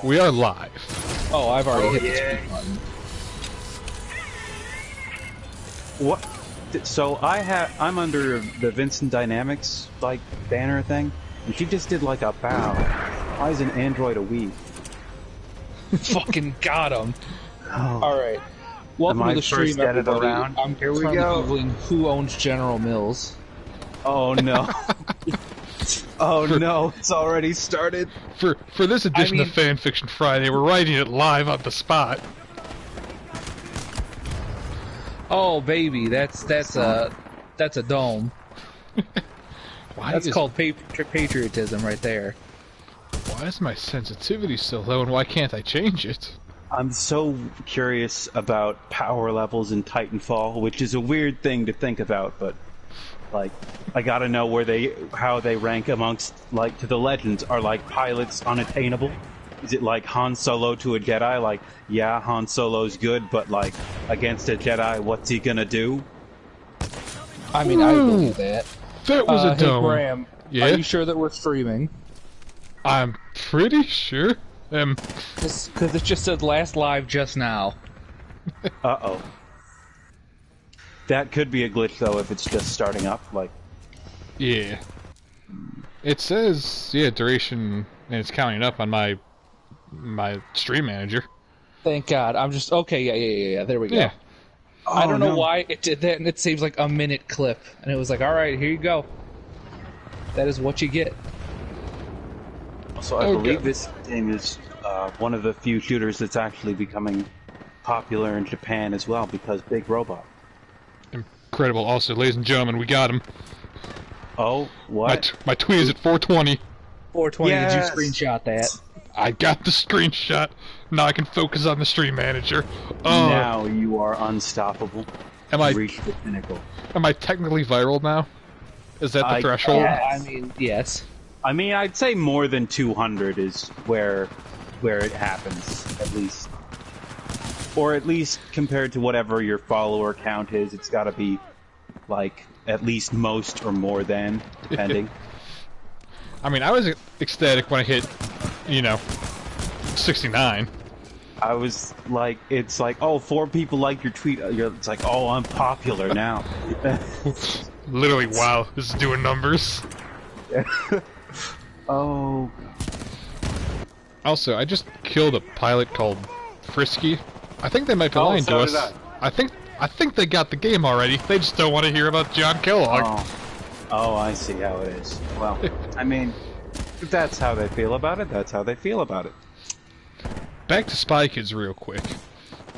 We are live. Oh, I've already hit the speed button. What? So I'm under the Vincent Dynamics like banner thing, and she just did like a bow. Why is an android a weeb? Fucking got him. Oh. All right. Welcome to the stream, everybody. I'm Here we currently go. googling who owns General Mills. Oh no. Oh no, it's already started. For this edition of Fan Fiction Friday, we're writing it live on the spot. Oh baby, that's a dome. That's called patriotism right there. Why is my sensitivity so low, and why can't I change it? I'm so curious about power levels in Titanfall, which is a weird thing to think about, but like, I gotta know how they rank amongst, like, to the legends. Are, like, pilots unattainable? Is it like Han Solo to a Jedi? Like, yeah, Han Solo's good, but, like, against a Jedi, what's he gonna do? I mean, I believe that. That was a dome. Hey, Graham, yeah? Are you sure that we're streaming? I'm pretty sure. Because it just said last live just now. Uh-oh. That could be a glitch, though, if it's just starting up, like... Yeah. It says, yeah, duration, and it's counting up on my stream manager. Thank God. I'm just... Okay, yeah, there we go. Yeah. I don't know why it did that, and it saves like a minute clip. And it was like, alright, here you go. That is what you get. Also, I believe this game is one of the few shooters that's actually becoming popular in Japan as well, because Big Robot. Incredible. Also, ladies and gentlemen, we got him. Oh, what? My tweet is at 420. 420, yes! Did you screenshot that? I got the screenshot. Now I can focus on the stream manager. Now you are unstoppable. Reached the pinnacle. Am I technically viral now? Is that the threshold? Yeah, I mean, yes. I mean, I'd say more than 200 is where it happens, at least. Or at least compared to whatever your follower count is, it's got to be, like, at least most or more than, depending. I mean, I was ecstatic when I hit, 69. I was like, it's like, oh, 4 people like your tweet. It's like, oh, I'm popular now. Literally, wow, this is doing numbers. Oh. Also, I just killed a pilot called Frisky. I think they might be lying to us. I think they got the game already. They just don't want to hear about John Kellogg. Oh, I see how it is. Well, I mean, if that's how they feel about it, that's how they feel about it. Back to Spy Kids real quick.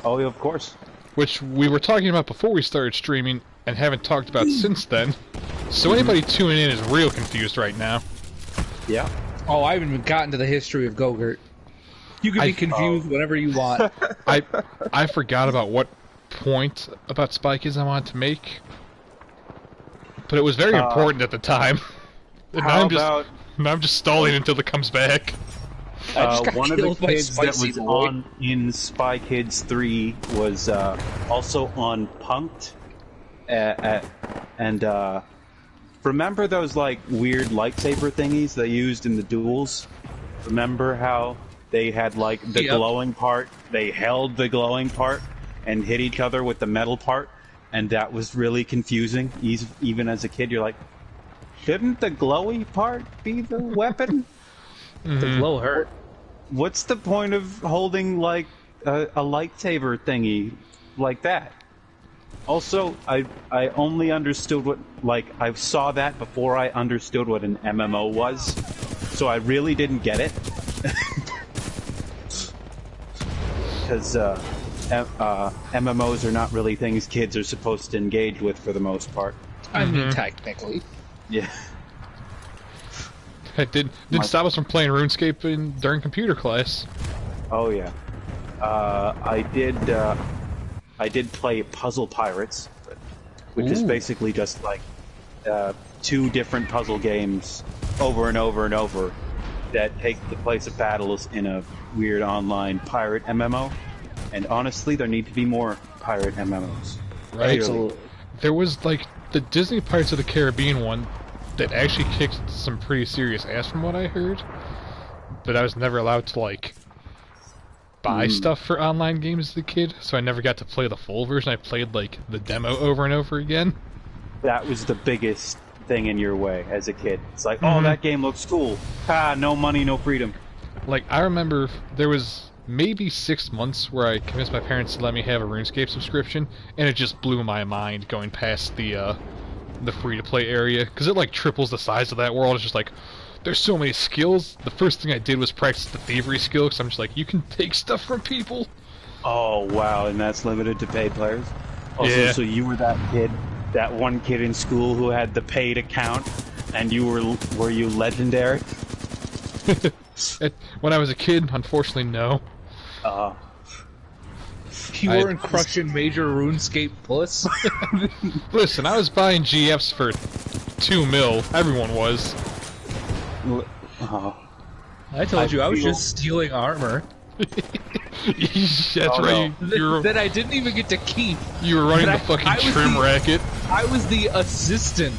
Oh, of course. Which we were talking about before we started streaming and haven't talked about since then. So anybody tuning in is real confused right now. Yeah. Oh, I haven't even gotten to the history of Go-Gurt. You can be confused whenever you want. I forgot about what point about Spy Kids I wanted to make. But it was very important at the time. And now I'm just stalling until it comes back. One of the kids that was on in Spy Kids 3 was also on Punk'd. And remember those like weird lightsaber thingies they used in the duels? Remember how they had like the glowing part, they held the glowing part and hit each other with the metal part, and that was really confusing. Even as a kid, you're like, shouldn't the glowy part be the weapon? The glow hurt. What's the point of holding like a lightsaber thingy like that? Also, I only understood what, like, I saw that before I understood what an MMO was, so I really didn't get it. Because MMOs are not really things kids are supposed to engage with for the most part. I mean, technically. Yeah. It didn't stop us from playing RuneScape during computer class. Oh yeah. I did play Puzzle Pirates, which is basically just like 2 different puzzle games over and over and over that take the place of battles in a weird online pirate MMO. And honestly, there need to be more pirate MMOs. Right. Absolutely. There was like the Disney Pirates of the Caribbean one that actually kicked some pretty serious ass from what I heard. But I was never allowed to like buy stuff for online games as a kid, so I never got to play the full version. I played, like, the demo over and over again. That was the biggest thing in your way as a kid. It's like, oh, that game looks cool. Ha, no money, no freedom. Like, I remember there was maybe 6 months where I convinced my parents to let me have a RuneScape subscription, and it just blew my mind going past the free-to-play area, because it, like, triples the size of that world. It's just like, there's so many skills. The first thing I did was practice the thievery skill, because I'm just like, you can take stuff from people. Oh, wow, and that's limited to paid players? Also, yeah. So you were that kid, that one kid in school who had the paid account, and were you legendary? When I was a kid, unfortunately, no. You weren't crushing major RuneScape puss? Listen, I was buying GFs for 2 mil. Everyone was. I told you, I was just stealing armor. That's right. No. That I didn't even get to keep. You were running the fucking trim racket. I was the assistant.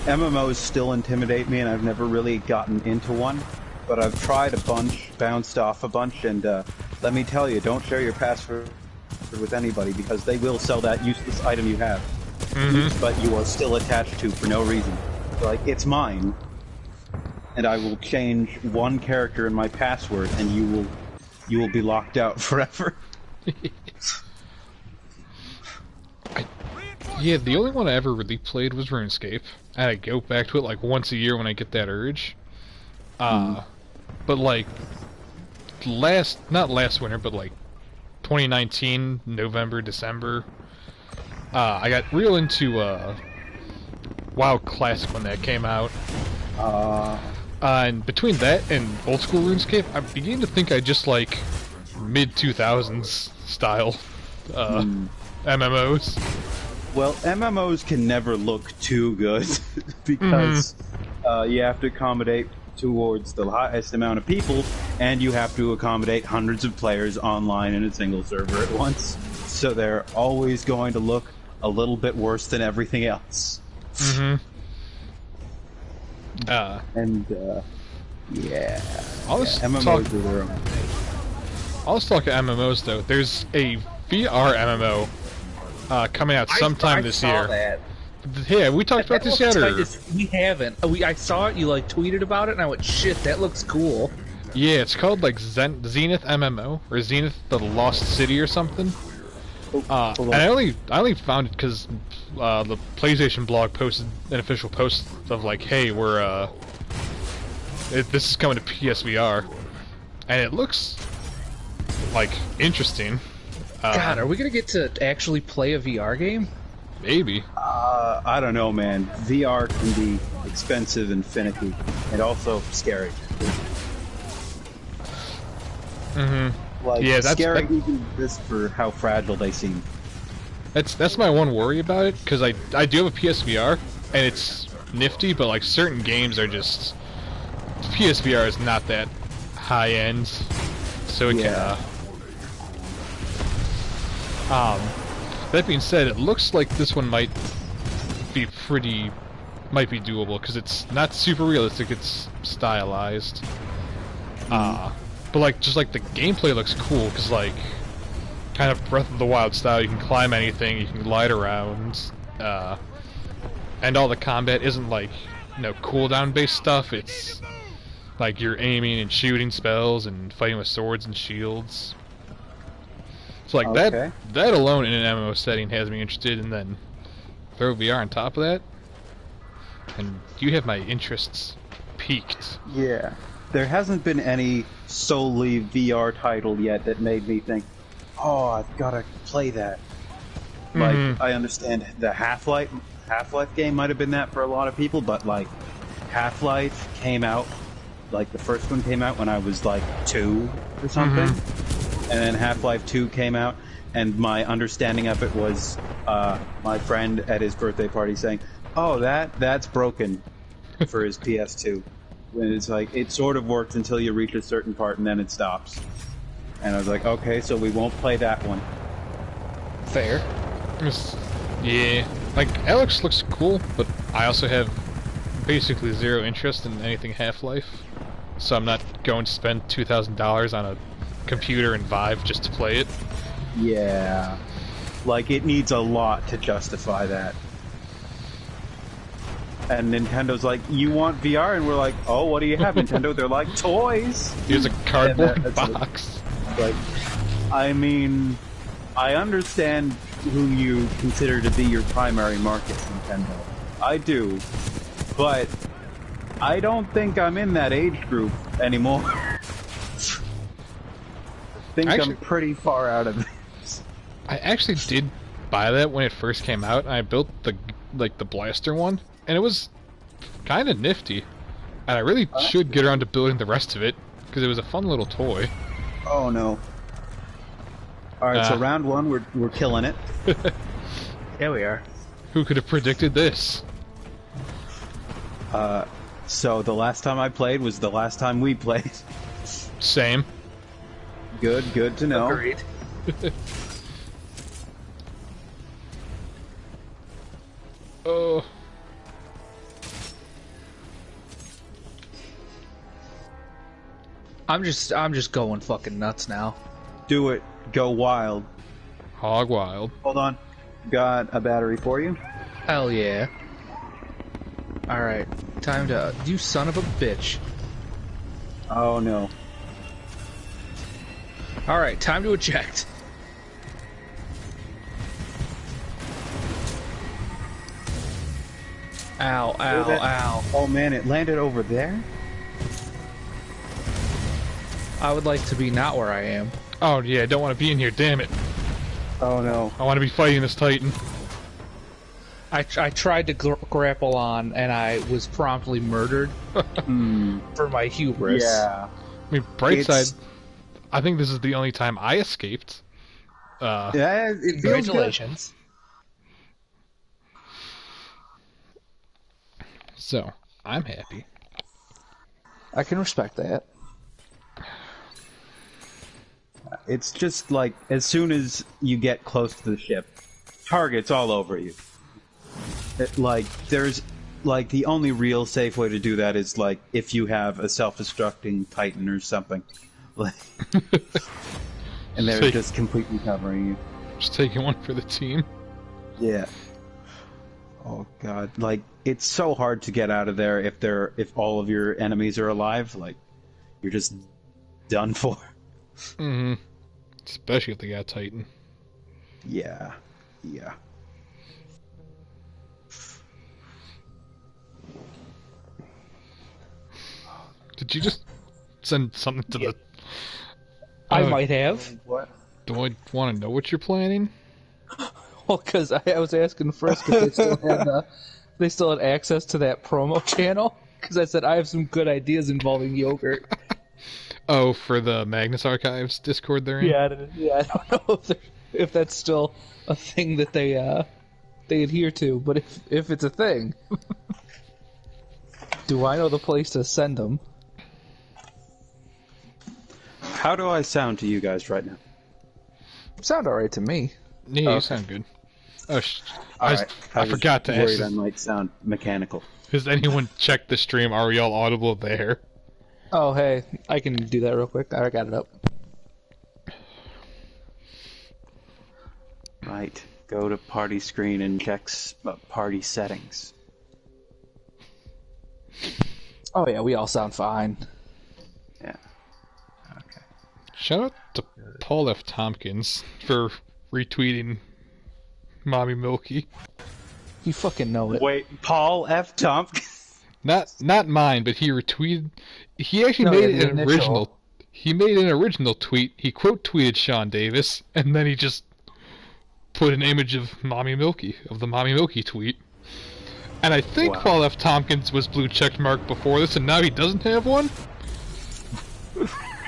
MMOs still intimidate me, and I've never really gotten into one. But I've tried a bunch, bounced off a bunch, and let me tell you, don't share your password with anybody, because they will sell that useless item you have. But you are still attached to for no reason. Like, it's mine. And I will change one character in my password, and you will be locked out forever. Yeah, the only one I ever really played was RuneScape, and I go back to it like once a year when I get that urge. But like not last winter, but like 2019, November, December, I got real into WoW Classic when that came out. And between that and old school RuneScape, I began to think I just like mid-2000s style MMOs. Well, MMOs can never look too good because you have to accommodate towards the highest amount of people, and you have to accommodate hundreds of players online in a single server at once. So they're always going to look a little bit worse than everything else. Yeah. MMOs are their own. I'll just talk MMOs though. There's a VR MMO coming out sometime this year. That. Yeah, we talked about this yet, or? We haven't. I saw it, you like tweeted about it, and I went, shit, that looks cool. Yeah, it's called like Zenith MMO, or Zenith the Lost City or something. And I only found it because the PlayStation blog posted an official post of like, hey, this is coming to PSVR, and it looks like interesting. God, are we gonna get to actually play a VR game? Maybe. I don't know, man. VR can be expensive and finicky, and also scary. Like, yeah, that's scary even just for how fragile they seem. That's my one worry about it, because I do have a PSVR, and it's nifty, but like certain games are just... PSVR is not that high-end, so it can... that being said, it looks like this one might be doable, because it's not super realistic, it's stylized. But like, just like the gameplay looks cool, because like, kind of Breath of the Wild style, you can climb anything, you can glide around, and all the combat isn't like, cooldown based stuff, it's like you're aiming and shooting spells and fighting with swords and shields. So like that alone in an MMO setting has me interested, and then throw VR on top of that, and you have my interests piqued. Yeah. There hasn't been any solely VR title yet that made me think, oh, I've got to play that. Like, I understand the Half-Life game might have been that for a lot of people, but like, Half-Life came out, like the first one came out when I was like 2 or something, and then Half-Life 2 came out, and my understanding of it was my friend at his birthday party saying, oh, that's broken for his PS2. When it's like, it sort of works until you reach a certain part and then it stops. And I was like, okay, so we won't play that one. Fair. Yeah. Like, Alex looks cool, but I also have basically zero interest in anything Half-Life, so I'm not going to spend $2,000 on a computer and Vive just to play it. Yeah. Like, it needs a lot to justify that. And Nintendo's like, you want VR? And we're like, oh, what do you have, Nintendo? They're like, toys! Here's a cardboard box. Like, I mean, I understand who you consider to be your primary market, Nintendo. I do. But I don't think I'm in that age group anymore. I think I'm pretty far out of this. I actually did buy that when it first came out, and I built the blaster one, and it was kind of nifty. And I really should get around to building the rest of it, because it was a fun little toy. Oh no. Alright, so round one, we're killing it. Yeah, we are. Who could have predicted this? So the last time I played was the last time we played. Same. Good to know. Agreed. Oh. I'm just going fucking nuts now. Do it. Go wild. Hog wild. Hold on. Got a battery for you. Hell yeah. Alright, time to... You son of a bitch. Oh no. Alright, time to eject. Ow, ow, ow. Oh man, it landed over there? I would like to be not where I am. Oh yeah, I don't want to be in here, damn it. Oh no. I want to be fighting this Titan. I tried to grapple on, and I was promptly murdered for my hubris. Yeah. I mean, bright side, I think this is the only time I escaped. Yeah, Congratulations. So, I'm happy. I can respect that. It's just like, as soon as you get close to the ship, targets all over you. There's, the only real safe way to do that is, if you have a self-destructing Titan or something. And they're just completely covering you. Just taking one for the team. Yeah. Oh god, it's so hard to get out of there if all of your enemies are alive. You're just done for. Mm-hmm. Especially if they got Titan. Yeah. Yeah. Did you just send something to the... I might have. What? Do I want to know what you're planning? Well, because I was asking first because they still had access to that promo channel. Because I said I have some good ideas involving yogurt. Oh, for the Magnus Archives Discord they're in? Yeah, I don't know if that's still a thing that they adhere to. But if it's a thing, do I know the place to send them? How do I sound to you guys right now? Sound alright to me. Yeah, you sound good. Oh, I forgot to ask. I might sound mechanical. Has anyone checked the stream? Are we all audible there? Oh, hey, I can do that real quick. I got it up. Right. Go to party screen and check party settings. Oh yeah, we all sound fine. Yeah. Okay. Shout out to Paul F. Tompkins for retweeting Mommy Milky. You fucking know it. Wait, Paul F. Tompkins? Not mine, but he retweeted. He actually made an original. He made an original tweet. He quote tweeted Sean Davis, and then he just put an image of Mommy Milky, of the Mommy Milky tweet. And I think Paul F. Tompkins was blue checkmarked before this, and now he doesn't have one.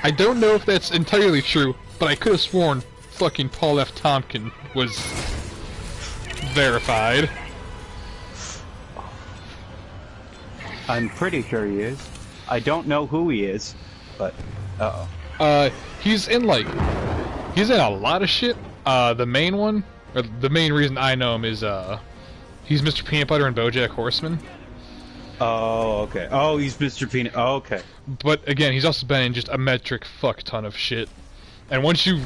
I don't know if that's entirely true, but I could have sworn fucking Paul F. Tompkins was verified. I'm pretty sure he is. I don't know who he is, but he's in a lot of shit. The main one, or the main reason I know him is he's Mr. Peanut Butter and BoJack Horseman. Oh, okay. Oh, he's Mr. Peanut. Oh, okay. But again, he's also been in just a metric fuck ton of shit. And once you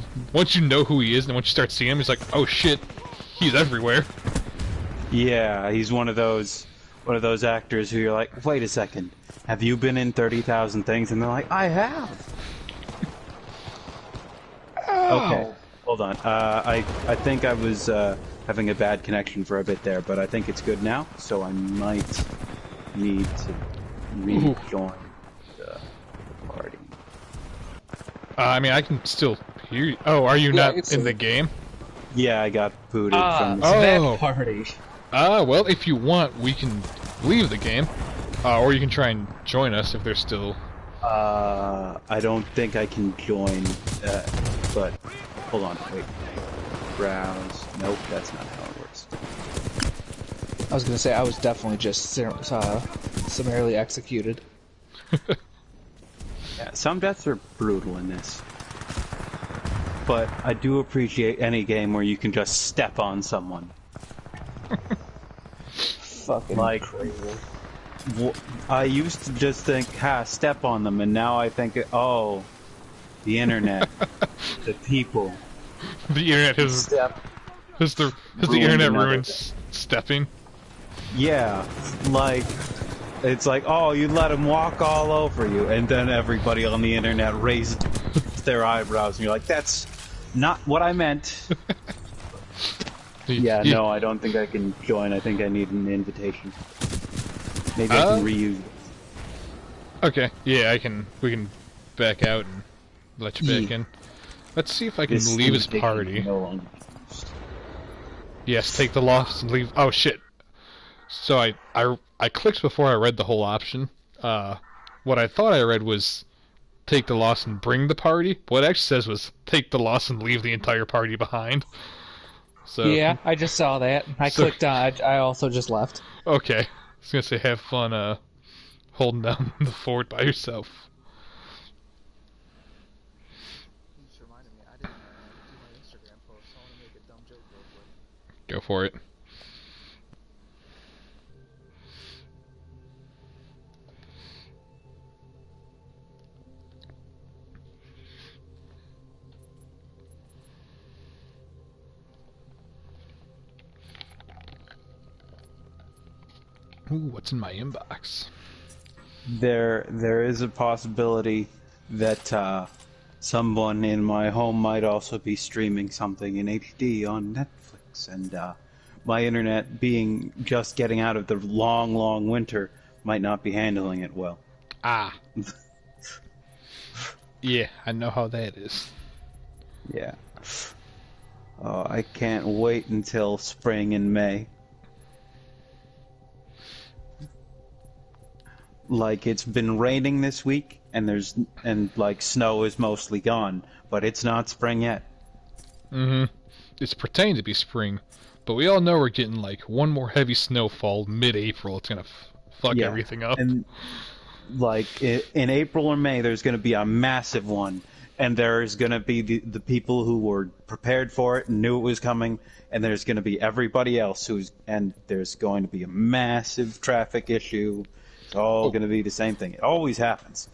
know who he is, and once you start seeing him, it's like, oh shit, he's everywhere. Yeah, he's one of those actors who you're like, wait a second, have you been in 30,000 things? And they're like, I have. Okay, hold on. I think I was having a bad connection for a bit there, but I think it's good now. So I might need to rejoin the party. I mean, I can still hear you. Oh, are you not in the game? Yeah, I got booted from the that party. Well, if you want, we can leave the game. Or you can try and join us if there's still... I don't think I can join, but... Hold on, wait. Browse. Nope, that's not how it works. I was gonna say, I was definitely just summarily executed. Yeah, some deaths are brutal in this. But I do appreciate any game where you can just step on someone. Fucking like, crazy. I used to just think, step on them, and now I think, oh, the internet, the people. The internet has the internet ruins stepping. Yeah, like, it's like, oh, you let him walk all over you, and then everybody on the internet raises their eyebrows, and you're like, that's not what I meant. Yeah, no, I don't think I can join. I think I need an invitation. Maybe I can reuse it. Okay, yeah, we can back out and let you back in. Let's see if I can leave his party. No, yes, take the loss and leave. Oh shit. So I clicked before I read the whole option. What I thought I read was take the loss and bring the party. What it actually says was take the loss and leave the entire party behind. So yeah, I just saw that. I clicked on. I also just left. Okay, I was gonna say have fun holding down the fort by yourself. You just reminded me. I didn't do my Instagram post. So I want to make a dumb joke real quick. Go for it. Ooh, what's in my inbox? There is a possibility that someone in my home might also be streaming something in HD on Netflix, and my internet, being just getting out of the long, long winter, might not be handling it well. Ah. Yeah, I know how that is. Yeah. Oh, I can't wait until spring and May. Like, it's been raining this week, and like snow is mostly gone, but it's not spring yet. Mm-hmm. It's pretending to be spring, but we all know we're getting like one more heavy snowfall mid-April. It's gonna fuck everything up. And like in April or May, there's gonna be a massive one, and there's gonna be the people who were prepared for it and knew it was coming, and there's gonna be everybody else and there's going to be a massive traffic issue. It's all going to be the same thing. It always happens.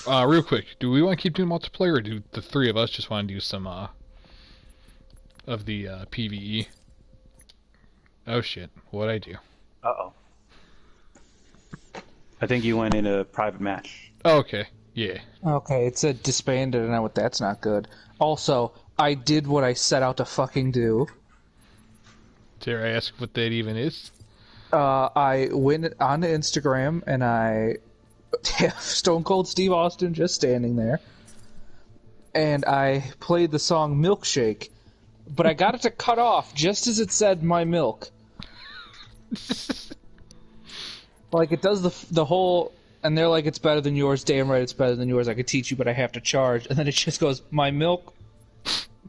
Real quick, do we want to keep doing multiplayer, or do the three of us just want to do some of the PvE? Oh shit, what'd I do? Uh-oh. I think you went in a private match. Oh, okay, yeah. Okay, it said disbanded, and that's not good. Also, I did what I set out to fucking do. Dare I ask what that even is? I went onto Instagram and I have Stone Cold Steve Austin just standing there, and I played the song Milkshake, but I got it to cut off just as it said my milk. Like, it does the whole, and they're like, it's better than yours, damn right it's better than yours, I could teach you but I have to charge, and then it just goes, my milk.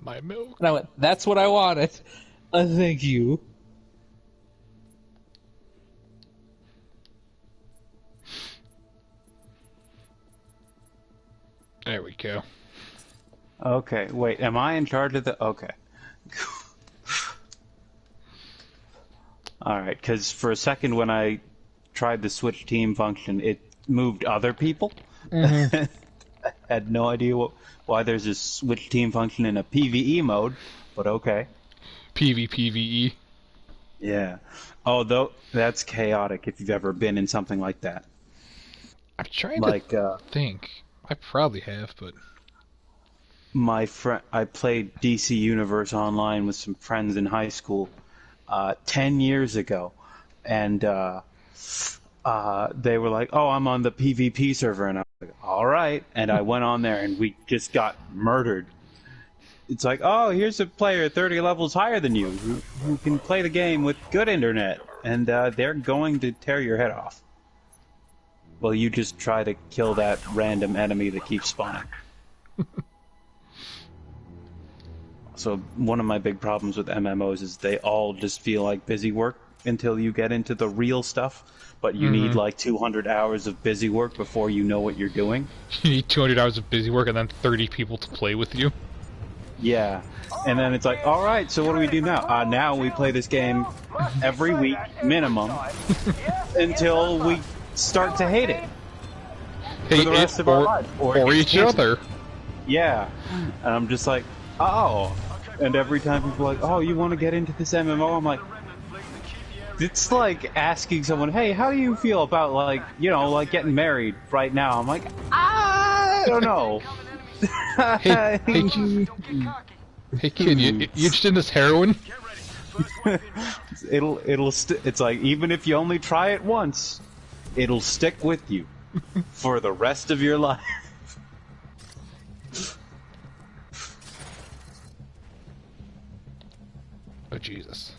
My milk. And I went, that's what I wanted. Thank you. There we go. Okay, wait, am I in charge of the... Okay. Alright, because for a second when I tried the switch team function, it moved other people. Mm-hmm. I had no idea why there's a switch team function in a PvE mode, but okay. PvPvE. Yeah. Oh, though that's chaotic if you've ever been in something like that. I'm trying to think. I probably have, but I played DC Universe Online with some friends in high school 10 years ago, and they were like, "Oh, I'm on the PvP server," and I was like, "All right," and I went on there, and we just got murdered. It's like, "Oh, here's a player 30 levels higher than you who can play the game with good internet, and they're going to tear your head off." Well, you just try to kill that random enemy that keeps spawning. So one of my big problems with MMOs is they all just feel like busy work until you get into the real stuff, but you need like 200 hours of busy work before you know what you're doing. You need 200 hours of busy work and then 30 people to play with you. Yeah, and then it's like, all right, so what do we do now? Now we play this game every week, minimum, until we start to hate it for the rest of our life. Or each other. Yeah, and I'm just like, oh. And every time people are like, oh, you want to get into this MMO? I'm like, it's like asking someone, hey, how do you feel about, like, you know, like getting married right now? I'm like, I don't know. Hey kid, you interested in this heroin? It's like, even if you only try it once, it'll stick with you for the rest of your life. Oh, Jesus.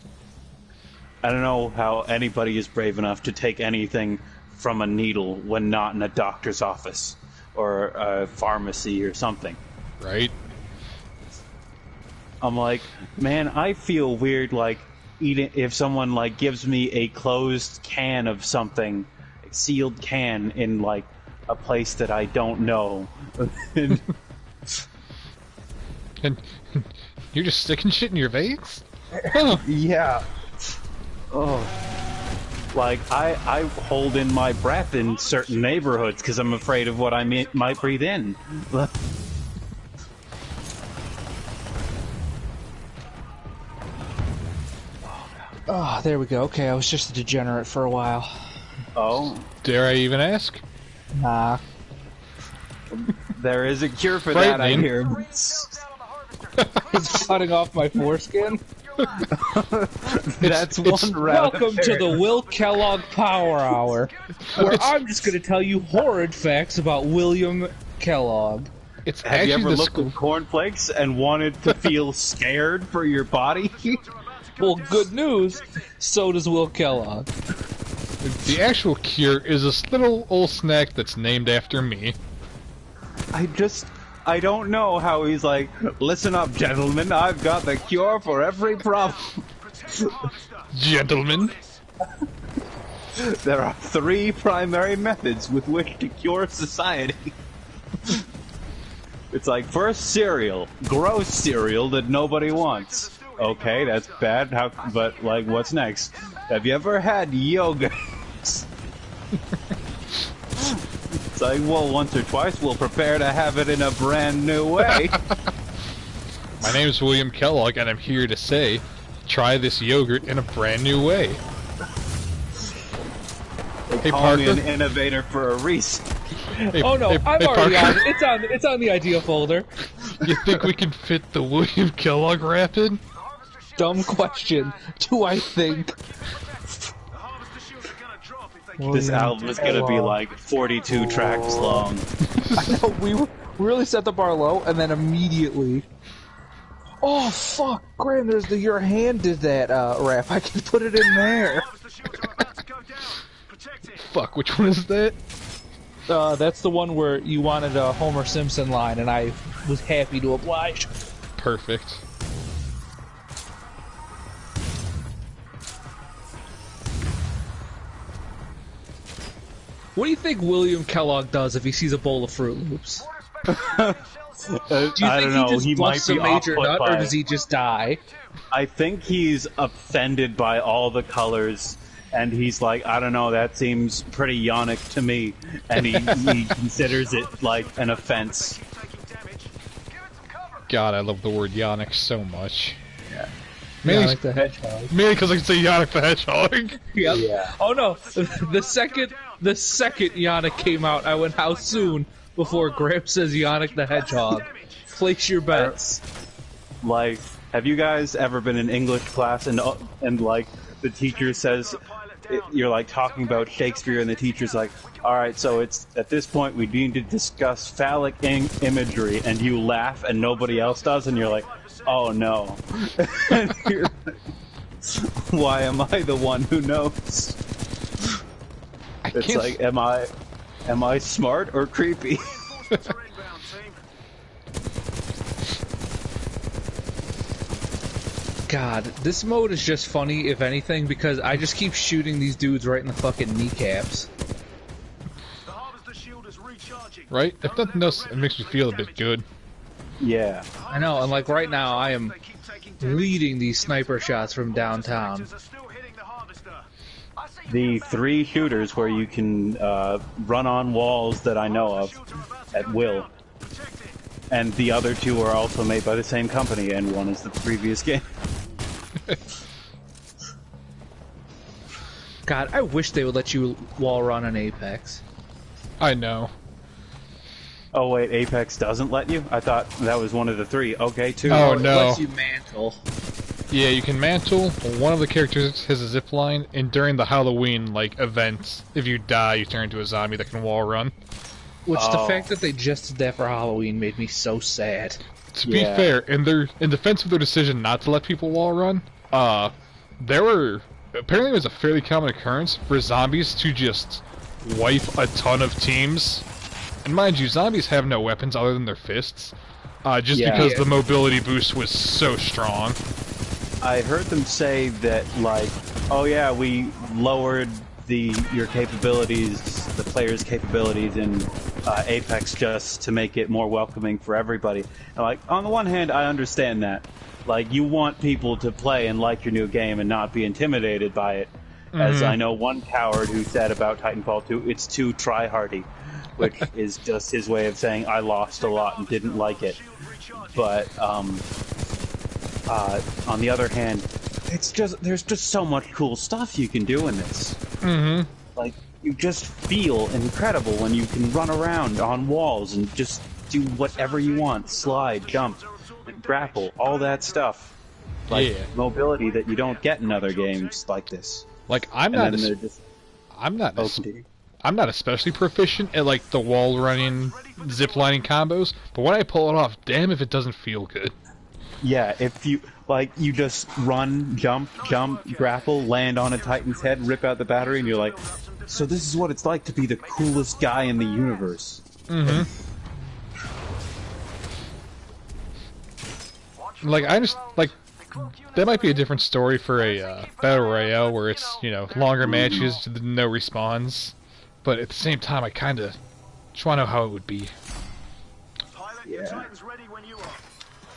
I don't know how anybody is brave enough to take anything from a needle when not in a doctor's office or a pharmacy or something. Right? I'm like, man, I feel weird, like, eating if someone, like, gives me a closed can of something, a sealed can in, like, a place that I don't know. And you're just sticking shit in your veins? Huh. Yeah. Oh. Like, I hold in my breath in certain neighborhoods because I'm afraid of what I might breathe in. Oh, there we go. Okay, I was just a degenerate for a while. Oh? Dare I even ask? Nah. There is a cure for that, I hear. It's cutting off my foreskin. That's one route. Welcome to the Will Kellogg Power Hour, where I'm just going to tell you horrid facts about William Kellogg. Have you ever looked at cornflakes and wanted to feel scared for your body? Well, good news, so does Will Kellogg. The actual cure is this little old snack that's named after me. I don't know how he's like, listen up, gentlemen, I've got the cure for every problem. Gentlemen? There are 3 primary methods with which to cure society. It's like, first, cereal. Gross cereal that nobody wants. Okay, that's bad, but, like, what's next? Have you ever had yogurt? It's like, well, once or twice, we'll prepare to have it in a brand new way. My name is William Kellogg, and I'm here to say, try this yogurt in a brand new way. They call me an innovator for a reason. I'm already on it. It's on the idea folder. You think we can fit the William Kellogg Rapid? Dumb question. Do I think? This album is gonna be like 42 tracks long. I know, we really set the bar low, and then immediately... Oh, fuck! Graham, there's your hand did that rap. I can put it in there. Fuck, which one is that? That's the one where you wanted a Homer Simpson line, and I was happy to oblige. Perfect. What do you think William Kellogg does if he sees a bowl of Fruit Loops? Do you think I don't know. He busts a major nut, or does he just die? I think he's offended by all the colors And he's like, I don't know, that seems pretty Yannick to me. And he considers it like an offense. God, I love the word Yannick so much. Yeah. Mainly, Yannick the Hedgehog. mainly because I can say Yannick the Hedgehog. Yep. Yeah. Oh no! The second Yannick came out, I went, how soon before Gramps says Yannick the Hedgehog? Place your bets. Like, have you guys ever been in English class and like the teacher says, you're like talking about Shakespeare and the teacher's like, all right, so it's at this point we need to discuss phallic imagery, and you laugh and nobody else does, and you're like, oh no. And you're like, why am I the one who knows? It's like, am I smart or creepy? God, this mode is just funny, if anything, because I just keep shooting these dudes right in the fucking kneecaps. Right? If nothing else, it makes me feel a bit good. Yeah. I know, and like right now, I am leading these sniper shots from downtown. The 3 shooters where you can run on walls that I know of at will. And the other 2 are also made by the same company, and one is the previous game. God, I wish they would let you wall run on Apex. I know. Oh wait, Apex doesn't let you? I thought that was one of the 3. Okay, 2. Oh, It no. lets you mantle. Yeah, you can mantle. One of the characters has a zip line, and during the Halloween event, if you die, you turn into a zombie that can wall run. Which the fact that they just did that for Halloween made me so sad. To be fair, in defense of their decision not to let people wall run, apparently it was a fairly common occurrence for zombies to just wipe a ton of teams. And mind you, zombies have no weapons other than their fists, because the mobility boost was so strong. I heard them say that, like, oh yeah, we lowered your capabilities, the player's capabilities in Apex just to make it more welcoming for everybody. And like, on the one hand, I understand that. Like, you want people to play and like your new game and not be intimidated by it. Mm-hmm. As I know one coward who said about Titanfall 2, it's too try-hardy, which is just his way of saying I lost a lot and didn't like it. But on the other hand, there's just so much cool stuff you can do in this. Mm-hmm. Like, you just feel incredible when you can run around on walls and just do whatever you want. Slide, jump, grapple, all that stuff. Like, mobility that you don't get in other games like this. Like, I'm not especially proficient at, like, the wall running, zip lining combos, but when I pull it off, damn if it doesn't feel good. Yeah, if you, like, you just run, jump, grapple, land on a Titan's head, rip out the battery, and you're like, so this is what it's like to be the coolest guy in the universe. Mm-hmm. Like, that might be a different story for a Battle Royale where it's, longer matches, no respawns. But at the same time, I kinda just wanna know how it would be. Yeah.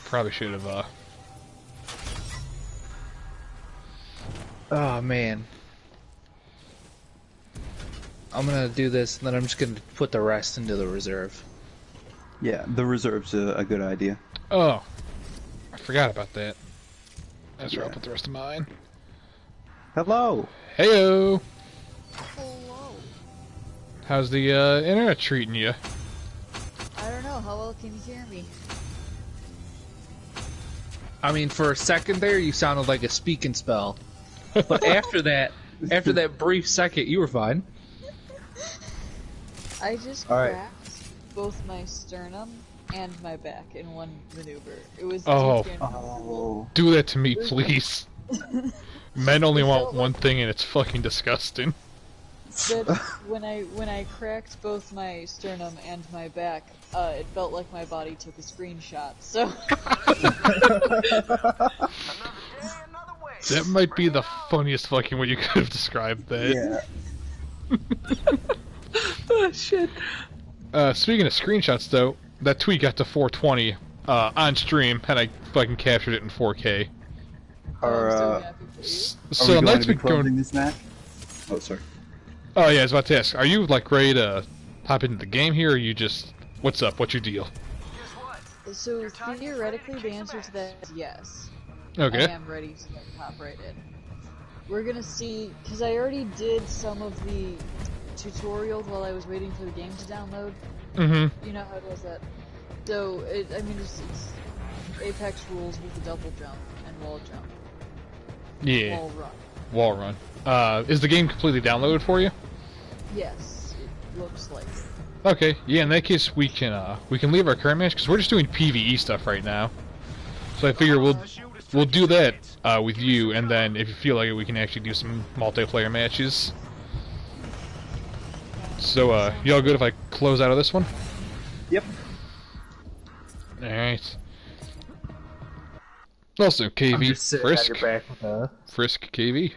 Probably should have, Oh, man. I'm gonna do this, and then I'm just gonna put the rest into the reserve. Yeah, the reserve's a good idea. Oh. I forgot about that. That's where I'll put the rest of mine. Hello! Heyo! Hello. How's the, internet treating you? I don't know, how well can you hear me? I mean, for a second there, you sounded like a speak and spell. But after that brief second, you were fine. I just cracked both my sternum and my back in one maneuver. It was do that to me, please. Men only want one thing, and it's fucking disgusting. But when I cracked both my sternum and my back, it felt like my body took a screenshot. So that might be the funniest fucking way you could have described that. Yeah. Oh, shit. Speaking of screenshots, though, that tweet got to 420 on stream, and I fucking captured it in 4K. Are we so going Knight's to be been closing this match? Oh, sorry. Oh yeah, I was about to ask. Are you like ready to hop into the game here, or are you just... What's up? What's your deal? So theoretically, the answer to that is yes. Okay. I am ready to hop right in. We're gonna see, because I already did some of the tutorials while I was waiting for the game to download. Mm-hmm. You know how it does that. So I mean, it's Apex rules with a double jump and wall jump. Yeah. Wall run. Wall run. Is the game completely downloaded for you? Yes, it looks like it. Okay, yeah, in that case we can leave our current match, because we're just doing PvE stuff right now. So I figure we'll do that with you, and then if you feel like it, we can actually do some multiplayer matches. So, you all good if I close out of this one? Yep. Alright. Also, KV, Frisk. Back with Frisk, KV.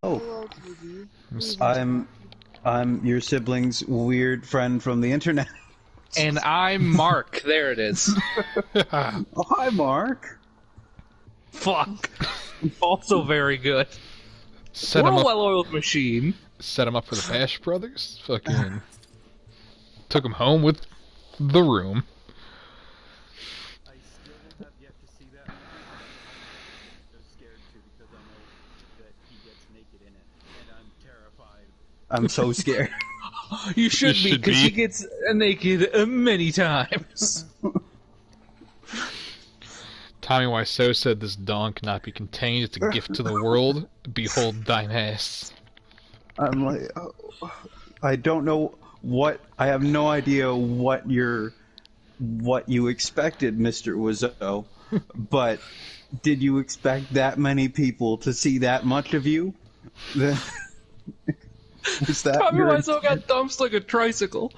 Oh. Hello, TV. I'm your sibling's weird friend from the internet. And I'm Mark. There it is. Oh, hi, Mark. Fuck. Also very good. Set We're him a up. well-oiled machine. Set him up for the Bash Brothers. Fucking took him home with the room. I still have yet to see that. I'm scared too because I know that he gets naked in it, and I'm terrified. I'm so scared. You should be, should because be. he gets naked many times. Tommy Wiseau said this dawn cannot be contained. It's a gift to the world. Behold thine ass. I'm like, I don't know what. I have no idea what you expected, Mr. Wiseau. But did you expect that many people to see that much of you? Is that Tommy your Wiseau got dumps like a tricycle.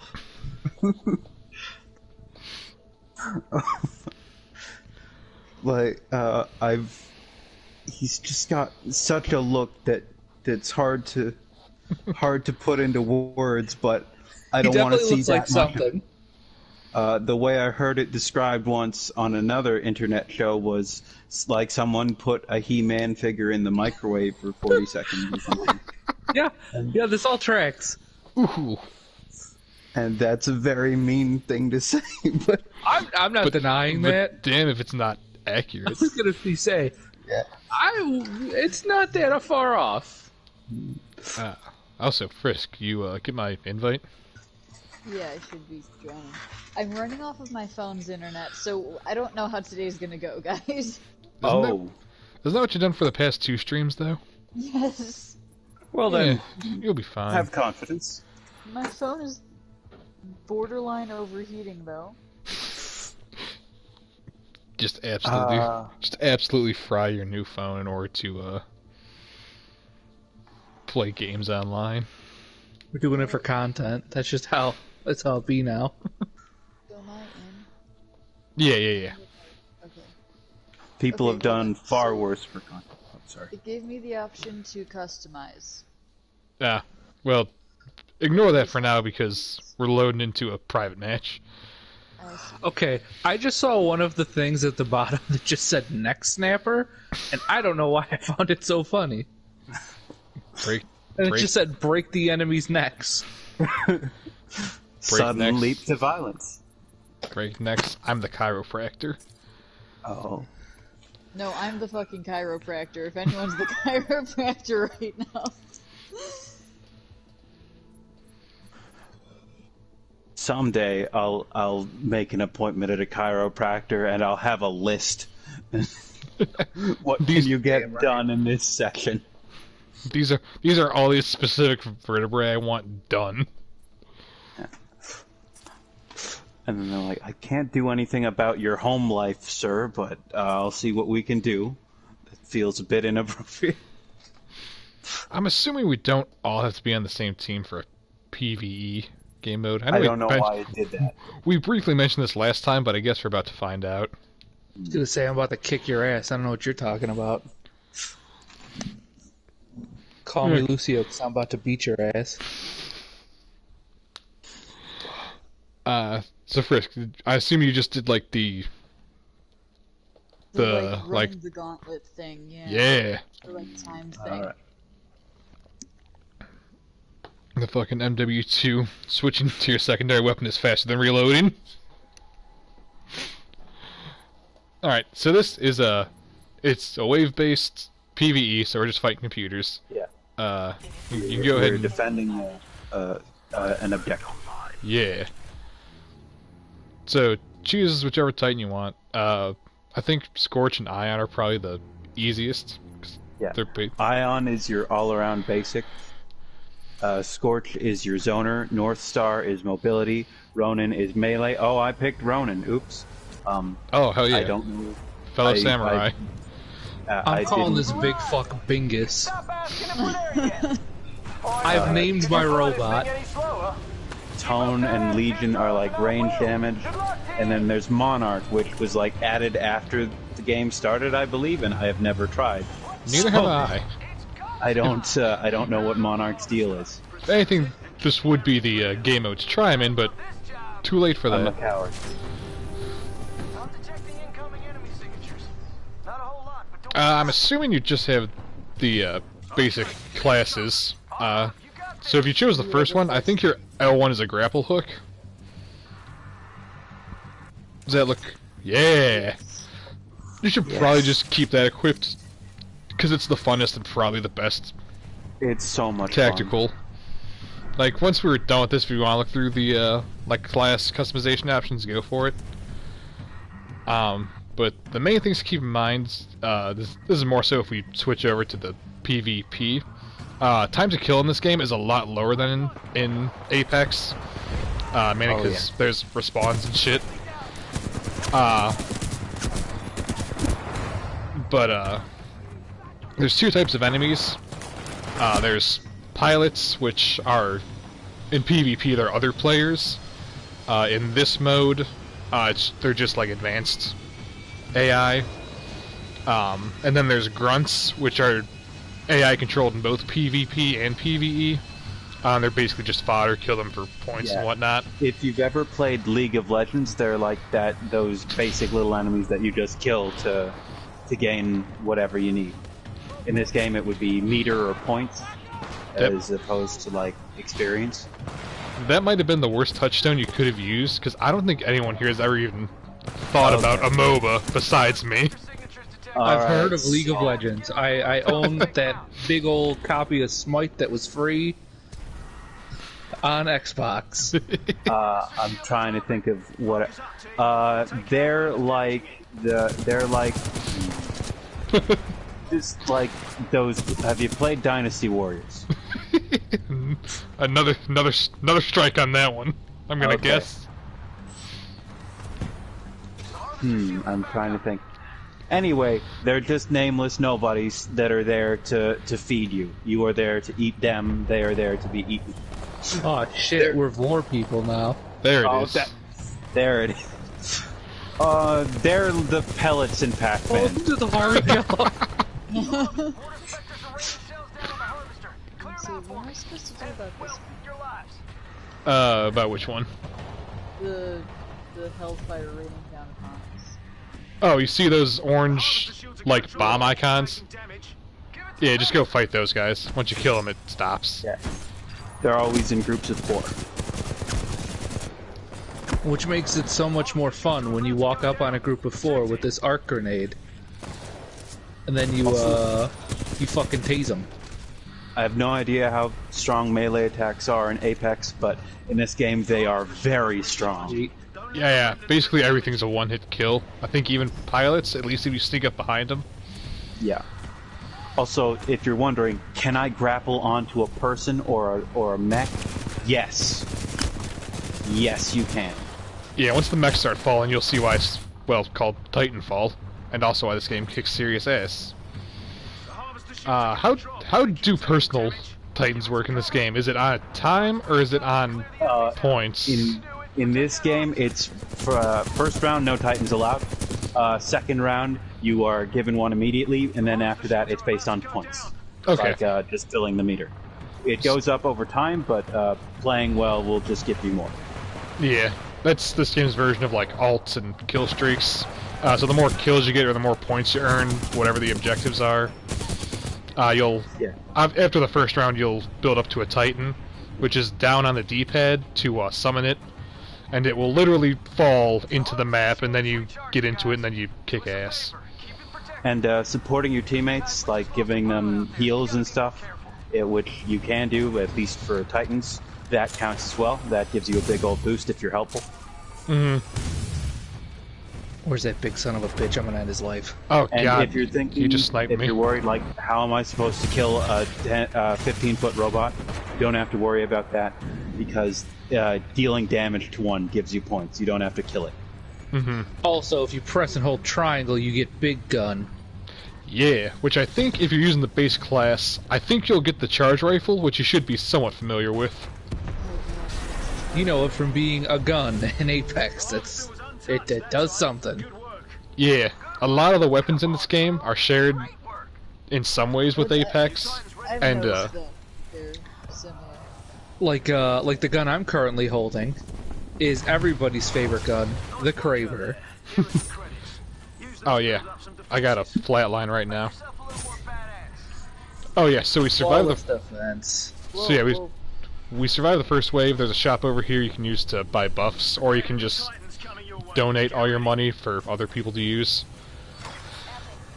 Like, he's just got such a look that's hard to put into words, but I don't want to see looks that like much. something. The way I heard it described once on another internet show was like someone put a He-Man figure in the microwave for 40 seconds or something. Yeah, this all tracks. Ooh. And that's a very mean thing to say, but I'm not denying that. Damn if it's not accurate. I was gonna say, yeah. it's not that far off. Also, Frisk, you get my invite? Yeah, I should be joining. I'm running off of my phone's internet, so I don't know how today's gonna go, guys. Isn't that what you've done for the past 2 streams, though? Yes. Well then, you'll be fine. have confidence. My phone is borderline overheating, though. Just absolutely fry your new phone in order to play games online. We're doing it for content. That's just how it be now. So am I in? Yeah. Okay. People Okay, have done so- far worse for content. I'm sorry. It gave me the option to customize. Well, ignore that for now because we're loading into a private match. I see. Okay, I just saw one of the things at the bottom that just said neck snapper, and I don't know why I found it so funny. Break. And it just said break the enemy's necks. Sudden necks. leap to violence. Break necks. I'm the chiropractor. Oh. No, I'm the fucking chiropractor, if anyone's the chiropractor right now. Someday I'll make an appointment at a chiropractor and I'll have a list. What can you get done in this session? These are all these specific vertebrae I want done. And then they're like, I can't do anything about your home life, sir, but I'll see what we can do. It feels a bit inappropriate. I'm assuming we don't all have to be on the same team for a PvE game mode. I don't know why it did that. We briefly mentioned this last time, but I guess we're about to find out. I was gonna say I'm about to kick your ass. I don't know what you're talking about. Call me Lucio, because I'm about to beat your ass. So Frisk, I assume you just did like the Like, run the gauntlet thing, yeah. Yeah. The, like, time thing. Alright. The fucking MW2 switching to your secondary weapon is faster than reloading. Alright, so this is it's a wave-based PvE, so we're just fighting computers. Yeah. You can go ahead and... defending an objective. Yeah. So, choose whichever Titan you want. I think Scorch and Ion are probably the easiest. Yeah. They're big. Ion is your all-around basic. Scorch is your zoner. North Star is mobility. Ronin is melee. Oh, I picked Ronin. Oops. Oh, hell yeah. I don't know. Fellow samurai. I'm calling this big fuck Bingus. I've named my robot. Tone and Legion are like range damage, and then there's Monarch, which was like added after the game started, I believe, and I have never tried. Neither have I. I don't know what Monarch's deal is. If anything, this would be the game mode to try him in, but too late for that. I'm a coward. I'm assuming you just have the basic classes. So if you chose the first one, I think your L1 is a grapple hook. Does that look... Yeah! You should probably just keep that equipped, because it's the funnest and probably the best. It's so much tactical. Like, once we were done with this, if you want to look through the, like, class customization options, go for it. But the main things to keep in mind, this is more so if we switch over to the PvP. Time to kill in this game is a lot lower than in Apex, mainly because there's respawns and shit. But there's two types of enemies. There's pilots, which are, in PvP, they're other players. In this mode, they're just like advanced AI. And then there's grunts, which are AI controlled in both PvP and PvE. They're basically just fodder, kill them for points and whatnot. If you've ever played League of Legends, they're like those basic little enemies that you just kill to gain whatever you need. In this game, it would be meter or points, as opposed to like experience. That might have been the worst touchstone you could have used, because I don't think anyone here has ever even thought about a MOBA besides me. I've heard of League of Legends. I own that big old copy of Smite that was free on Xbox. I'm trying to think of what. They're like just like those. Have you played Dynasty Warriors? another strike on that one. I'm gonna guess. I'm trying to think. Anyway, they're just nameless nobodies that are there to feed you. You are there to eat them. They are there to be eaten. Oh shit, we're Vore people now. There it is. There it is. They're the pellets in Pac-Man. Welcome to the Harvey Yellow. So what am I supposed to do about this one? About which one? The Hellfire raining down upon us. Oh, you see those orange, like, bomb icons? Yeah, just go fight those guys. Once you kill them, it stops. Yeah. They're always in groups of 4. Which makes it so much more fun when you walk up on a group of 4 with this arc grenade. And then you fucking tase them. I have no idea how strong melee attacks are in Apex, but in this game they are very strong. Yeah. Basically everything's a one-hit kill. I think even pilots, at least if you sneak up behind them. Yeah. Also, if you're wondering, can I grapple onto a person or a mech? Yes. Yes, you can. Yeah, once the mechs start falling, you'll see why it's, well, called Titanfall, and also why this game kicks serious ass. How do personal Titans work in this game? Is it on time, or is it on points? In this game, it's for first round, no Titans allowed. Second round, you are given one immediately, and then after that, it's based on points. Okay. Like just filling the meter. It goes up over time, but playing well will just give you more. Yeah, that's this game's version of like alts and kill streaks. So the more kills you get, or the more points you earn, whatever the objectives are, after the first round, you'll build up to a Titan, which is down on the D-pad to summon it, and it will literally fall into the map, and then you get into it, and then you kick ass. And supporting your teammates, like giving them heals and stuff, which you can do, at least for Titans, that counts as well. That gives you a big old boost if you're helpful. Mm-hmm. Where's that big son of a bitch? I'm gonna end his life. Oh, and God. If you're thinking, you just sniped if me. you're worried, like, how am I supposed to kill a 15-foot robot? You don't have to worry about that, because dealing damage to one gives you points. You don't have to kill it. Mm-hmm. Also, if you press and hold triangle, you get big gun. Yeah, which I think if you're using the base class, I think you'll get the charge rifle, which you should be somewhat familiar with. You know it from being a gun in Apex. It does something. Yeah, a lot of the weapons in this game are shared in some ways with Apex, and They're similar. Like the gun I'm currently holding is everybody's favorite gun, the Kraber. oh yeah, I got a flatline right now. Oh yeah, so we survived the defense. so yeah we survived the first wave. There's a shop over here you can use to buy buffs, or you can just donate all your money for other people to use.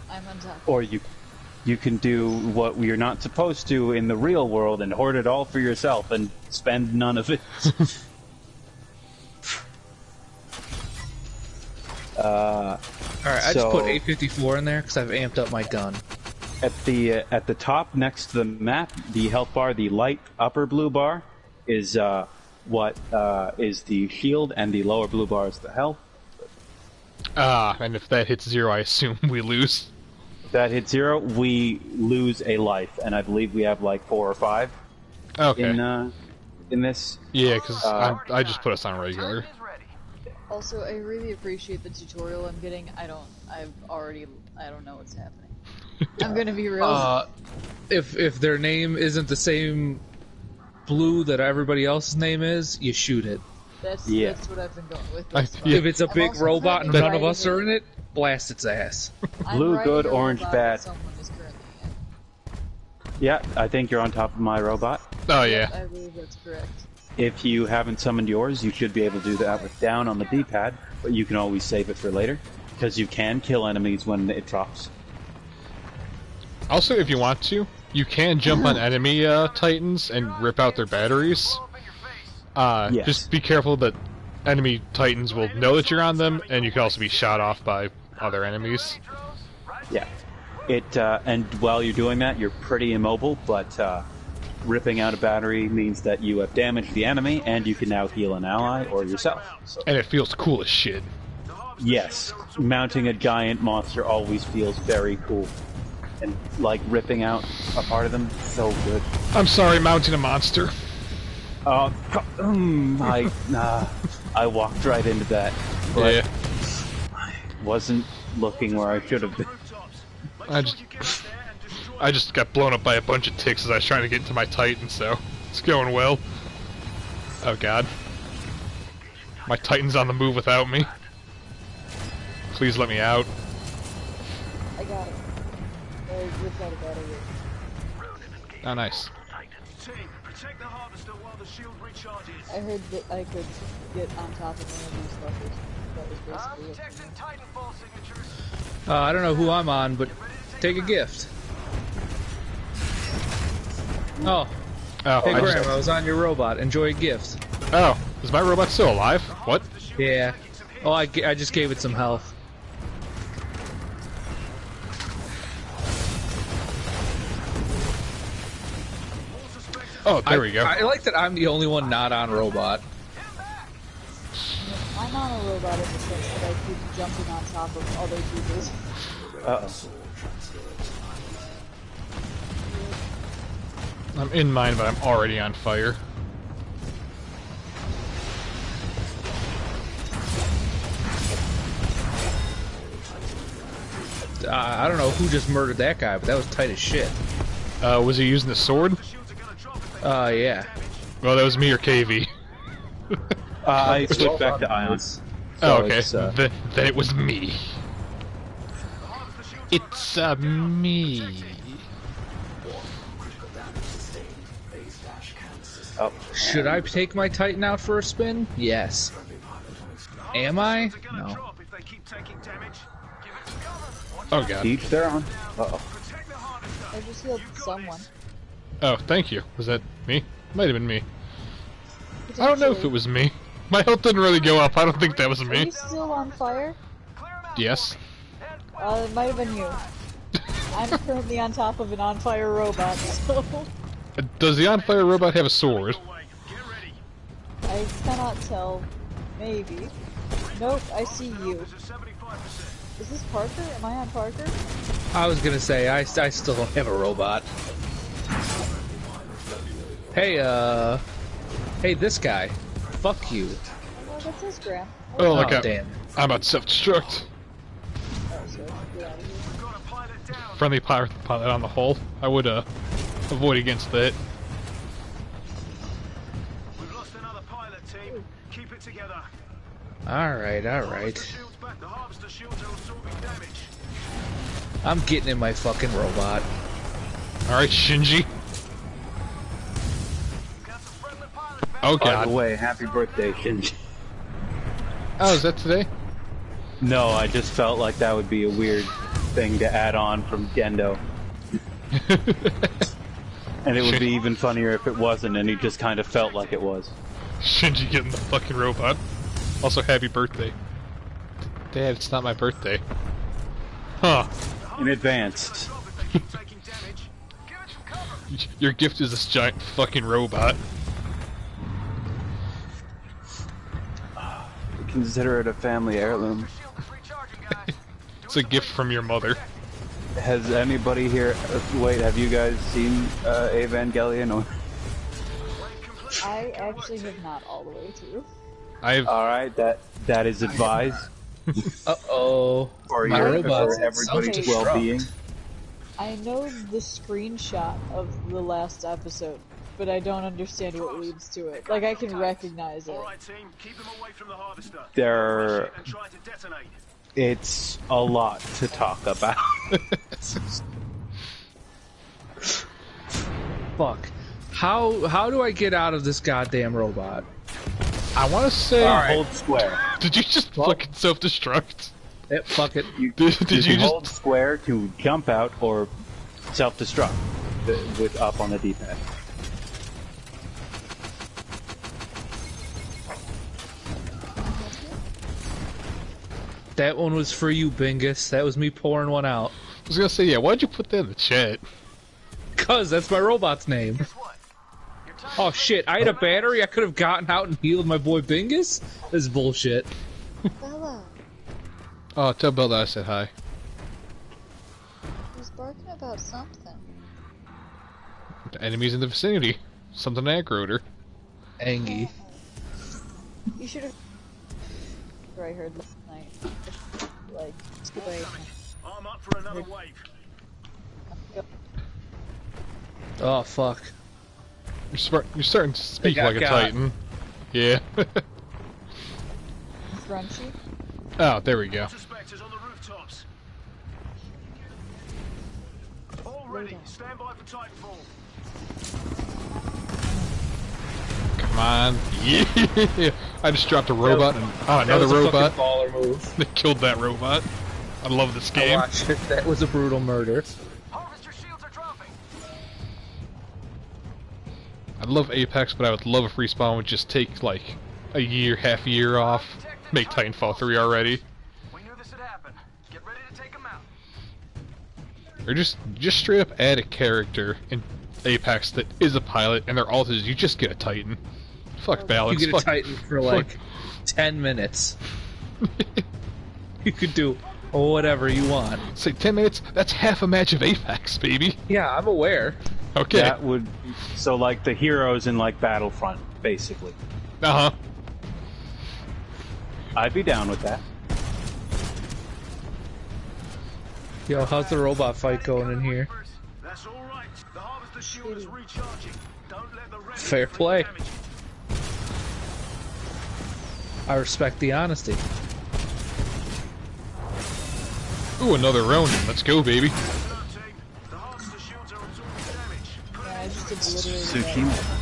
I'm on top. Or you can do what you're not supposed to in the real world and hoard it all for yourself and spend none of it. Alright, I just put 854 in there because I've amped up my gun. At the top next to the map, the health bar, the light upper blue bar, is what is the shield, and the lower blue bar is the health. And if that hits 0, I assume we lose. If that hits 0, we lose a life, and I believe we have like 4 or 5 Okay. in this. Yeah, because I just put us on regular. Also, I really appreciate the tutorial I'm getting. I don't know what's happening. I'm gonna be real. If their name isn't the same blue that everybody else's name is, you shoot it. That's what I've been going with. Yeah. If it's a big robot and none of us are in it, blast its ass. Blue good, orange bad. Someone is currently in. Yeah, I think you're on top of my robot. Oh yeah. I believe that's correct. If you haven't summoned yours, you should be able to do that with down on the D-pad, but you can always save it for later, because you can kill enemies when it drops. Also, if you want to, you can jump on enemy Titans and rip out their batteries. Yes. Just be careful that enemy Titans will know that you're on them, and you can also be shot off by other enemies. Yeah. And while you're doing that, you're pretty immobile, but ripping out a battery means that you have damaged the enemy, and you can now heal an ally or yourself. So, And it feels cool as shit. yes, mounting a giant monster always feels very cool. And, like, ripping out a part of them, so good. I'm sorry, mounting a monster. I walked right into that. But Yeah. I wasn't looking where I should have been. I just got blown up by a bunch of ticks as I was trying to get into my Titan, so it's going well. Oh god. My Titan's on the move without me. Please let me out. I got it. I ripped out a battery. Oh, nice. I heard that I could get on top of one of these levels. That was basically it. I don't know who I'm on, but take a gift. Oh, Oh, hey Graham, I was on your robot. Enjoy a gift. Oh, is my robot still alive? What? Yeah. Oh, I just gave it some health. Oh, there we go. I like that I'm the only one not on robot. I'm on a robot in the sense that I keep jumping on top of other people's. I'm in mine, but I'm already on fire. I don't know who just murdered that guy, but that was tight as shit. Was he using the sword? Yeah. Well, that was me or KV. I switched back to Ions. Oh, okay. Then it was me. It's me. Oh. Should I take my Titan out for a spin? Yes. Am I? No. Oh god. Each their own. Uh-oh. I just healed someone. Oh, thank you. Was that me? Might have been me. I don't know if it was me. My health didn't really go up. I don't think that was Are me. you still on fire? Yes. It might have been you. I'm currently on top of an on-fire robot, so... Does the on-fire robot have a sword? I cannot tell. Maybe. Nope, I see you. Is this Parker? Am I on Parker? I was gonna say, I still don't have a robot. Hey, hey, this guy. Fuck you. Oh, that's his Graham. Oh, look Oh, out. damn. I'm about to self-destruct. Oh, so get out of here. Friendly pirate pilot on the hull. I would, avoid against that. We've lost another pilot, team. Keep it together. Alright. The harvester shields are absorbing damage. I'm getting in my fucking robot. Alright, Shinji. Oh By god. the way, happy birthday, Shinji. Oh, is that today? No, I just felt like that would be a weird thing to add on from Gendo. And it would be even funnier if it wasn't, and he just kind of felt like it was. Shinji getting the fucking robot. Also, happy birthday. Dad, it's not my birthday. Huh. In advance. Your gift is this giant fucking robot. Consider it a family heirloom. It's a gift from your mother. Has anybody here... wait, have you guys seen Evangelion? Or... I actually have not all the way through. I've... Alright, that is advised. Uh-oh. For My your, robot's for everybody's self-destruct. well-being. I know the screenshot of the last episode, but I don't understand what leads to it. Like, I can recognize it. Alright, team. Keep them away from the harvester. There... And try to detonate. It's a lot to talk about. Fuck. How do I get out of this goddamn robot? I want to say... Hold square. Did you just fucking self-destruct? Yep, fuck it. Did you can just... hold square to jump out or self-destruct with up on the D-pad. That one was for you, Bingus. That was me pouring one out. I was gonna say, yeah, why'd you put that in the chat? Cause that's my robot's name. Oh shit, I had a battery, I could have gotten out and healed my boy Bingus? This is bullshit. Bella, Oh, tell Bella I said hi. he's barking about something. The enemies in the vicinity. Something aggroed her. Angie. You should have... I heard last night. Like, wait. I'm up for another wave. Oh fuck. You're starting to speak got like a got. Titan. Yeah. Crunchy? Oh, there we go. Suspectors on the rooftops. All ready. Stand by for Titanfall. Come on. Yeah. I just dropped a robot and another That was a robot. fucking baller move. They killed that robot. I love this I game. watched it. That was a brutal murder. Harvester shields are dropping. I love Apex, but I would love if Respawn would just take like half a year off. Make Titanfall 3 already. We knew this would happen. Get ready to take them out. Or just straight up add a character in Apex that is a pilot, and their alt is you just get a Titan. Fuck balance. You get a fuck, Titan for like 10 minutes. You could do whatever you want. Say 10 minutes. That's half a match of Apex, baby. Yeah, I'm aware. Okay. That would... So, like, the heroes in, like, Battlefront, basically. Uh-huh. I'd be down with that. Yo, how's the robot fight going in here? That's all right. The harvester shield is recharging. Don't let the rest Fair play. damage. I respect the honesty. Ooh, another Ronin. Let's go, baby. The harvester shields are absorbing damage. Yeah, I just obliterated that. Tsushima.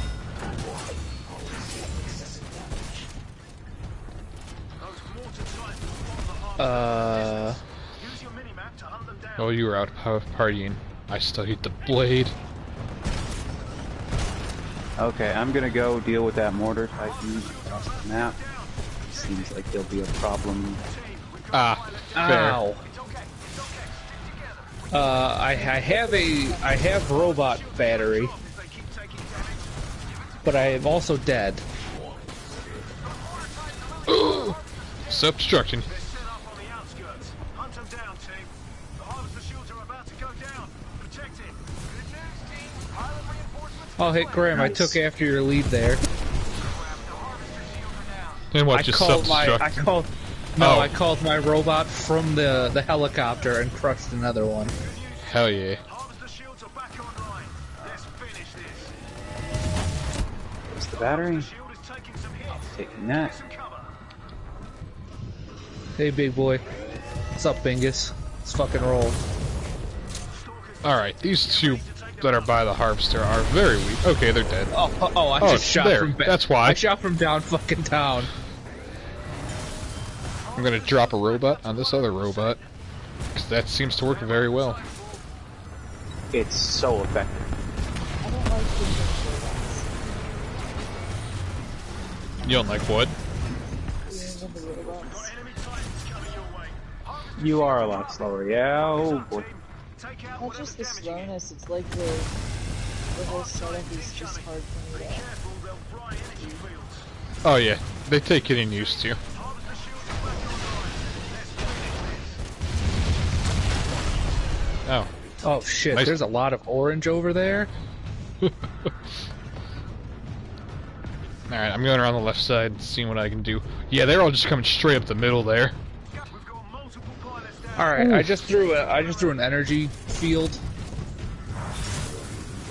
Use your minimap to hunt them down. Oh, you were out partying. I studied the blade. Okay, I'm gonna go deal with that mortar Titan across the map. Seems like there'll be a problem. Ah, fair. Ow. I have robot battery, but I am also dead. Self-destruction. Hunt them down, team. The harvester shields are about to go down. Protect it. Good news, team. Pilot reinforcements. Oh, hey, Graham, I took after your lead there. And what, I just called self-destruct? I called my robot from the helicopter and crushed another one. Hell yeah. Harvester shields are back online. Let's finish this. Where's the battery? Shield is taking some hits. Taking that. Get some cover. Hey, big boy. What's up, Bingus? Let's fucking roll. Alright, these two that are by the harvester are very weak. Okay, they're dead. I just shot there. from That's why. I shot from down fucking town. I'm gonna drop a robot on this other robot. Because that seems to work very well. It's so effective. I don't like the robots. You don't like what? Doing the robots. Enemy Titans coming your way. You are a lot slower, yeah. Oh boy. Take out Not just the slowness, it's like the whole setup is just hard for me to... careful, they'll fry energy fields. Oh yeah, they take getting used to. Harvester shields are back online. Let's finish this. Oh. Oh shit, Nice. there's a lot of orange over there. Alright, I'm going around the left side and seeing what I can do. Yeah, they're all just coming straight up the middle there. We've got multiple pilots down. Alright, I just threw an energy field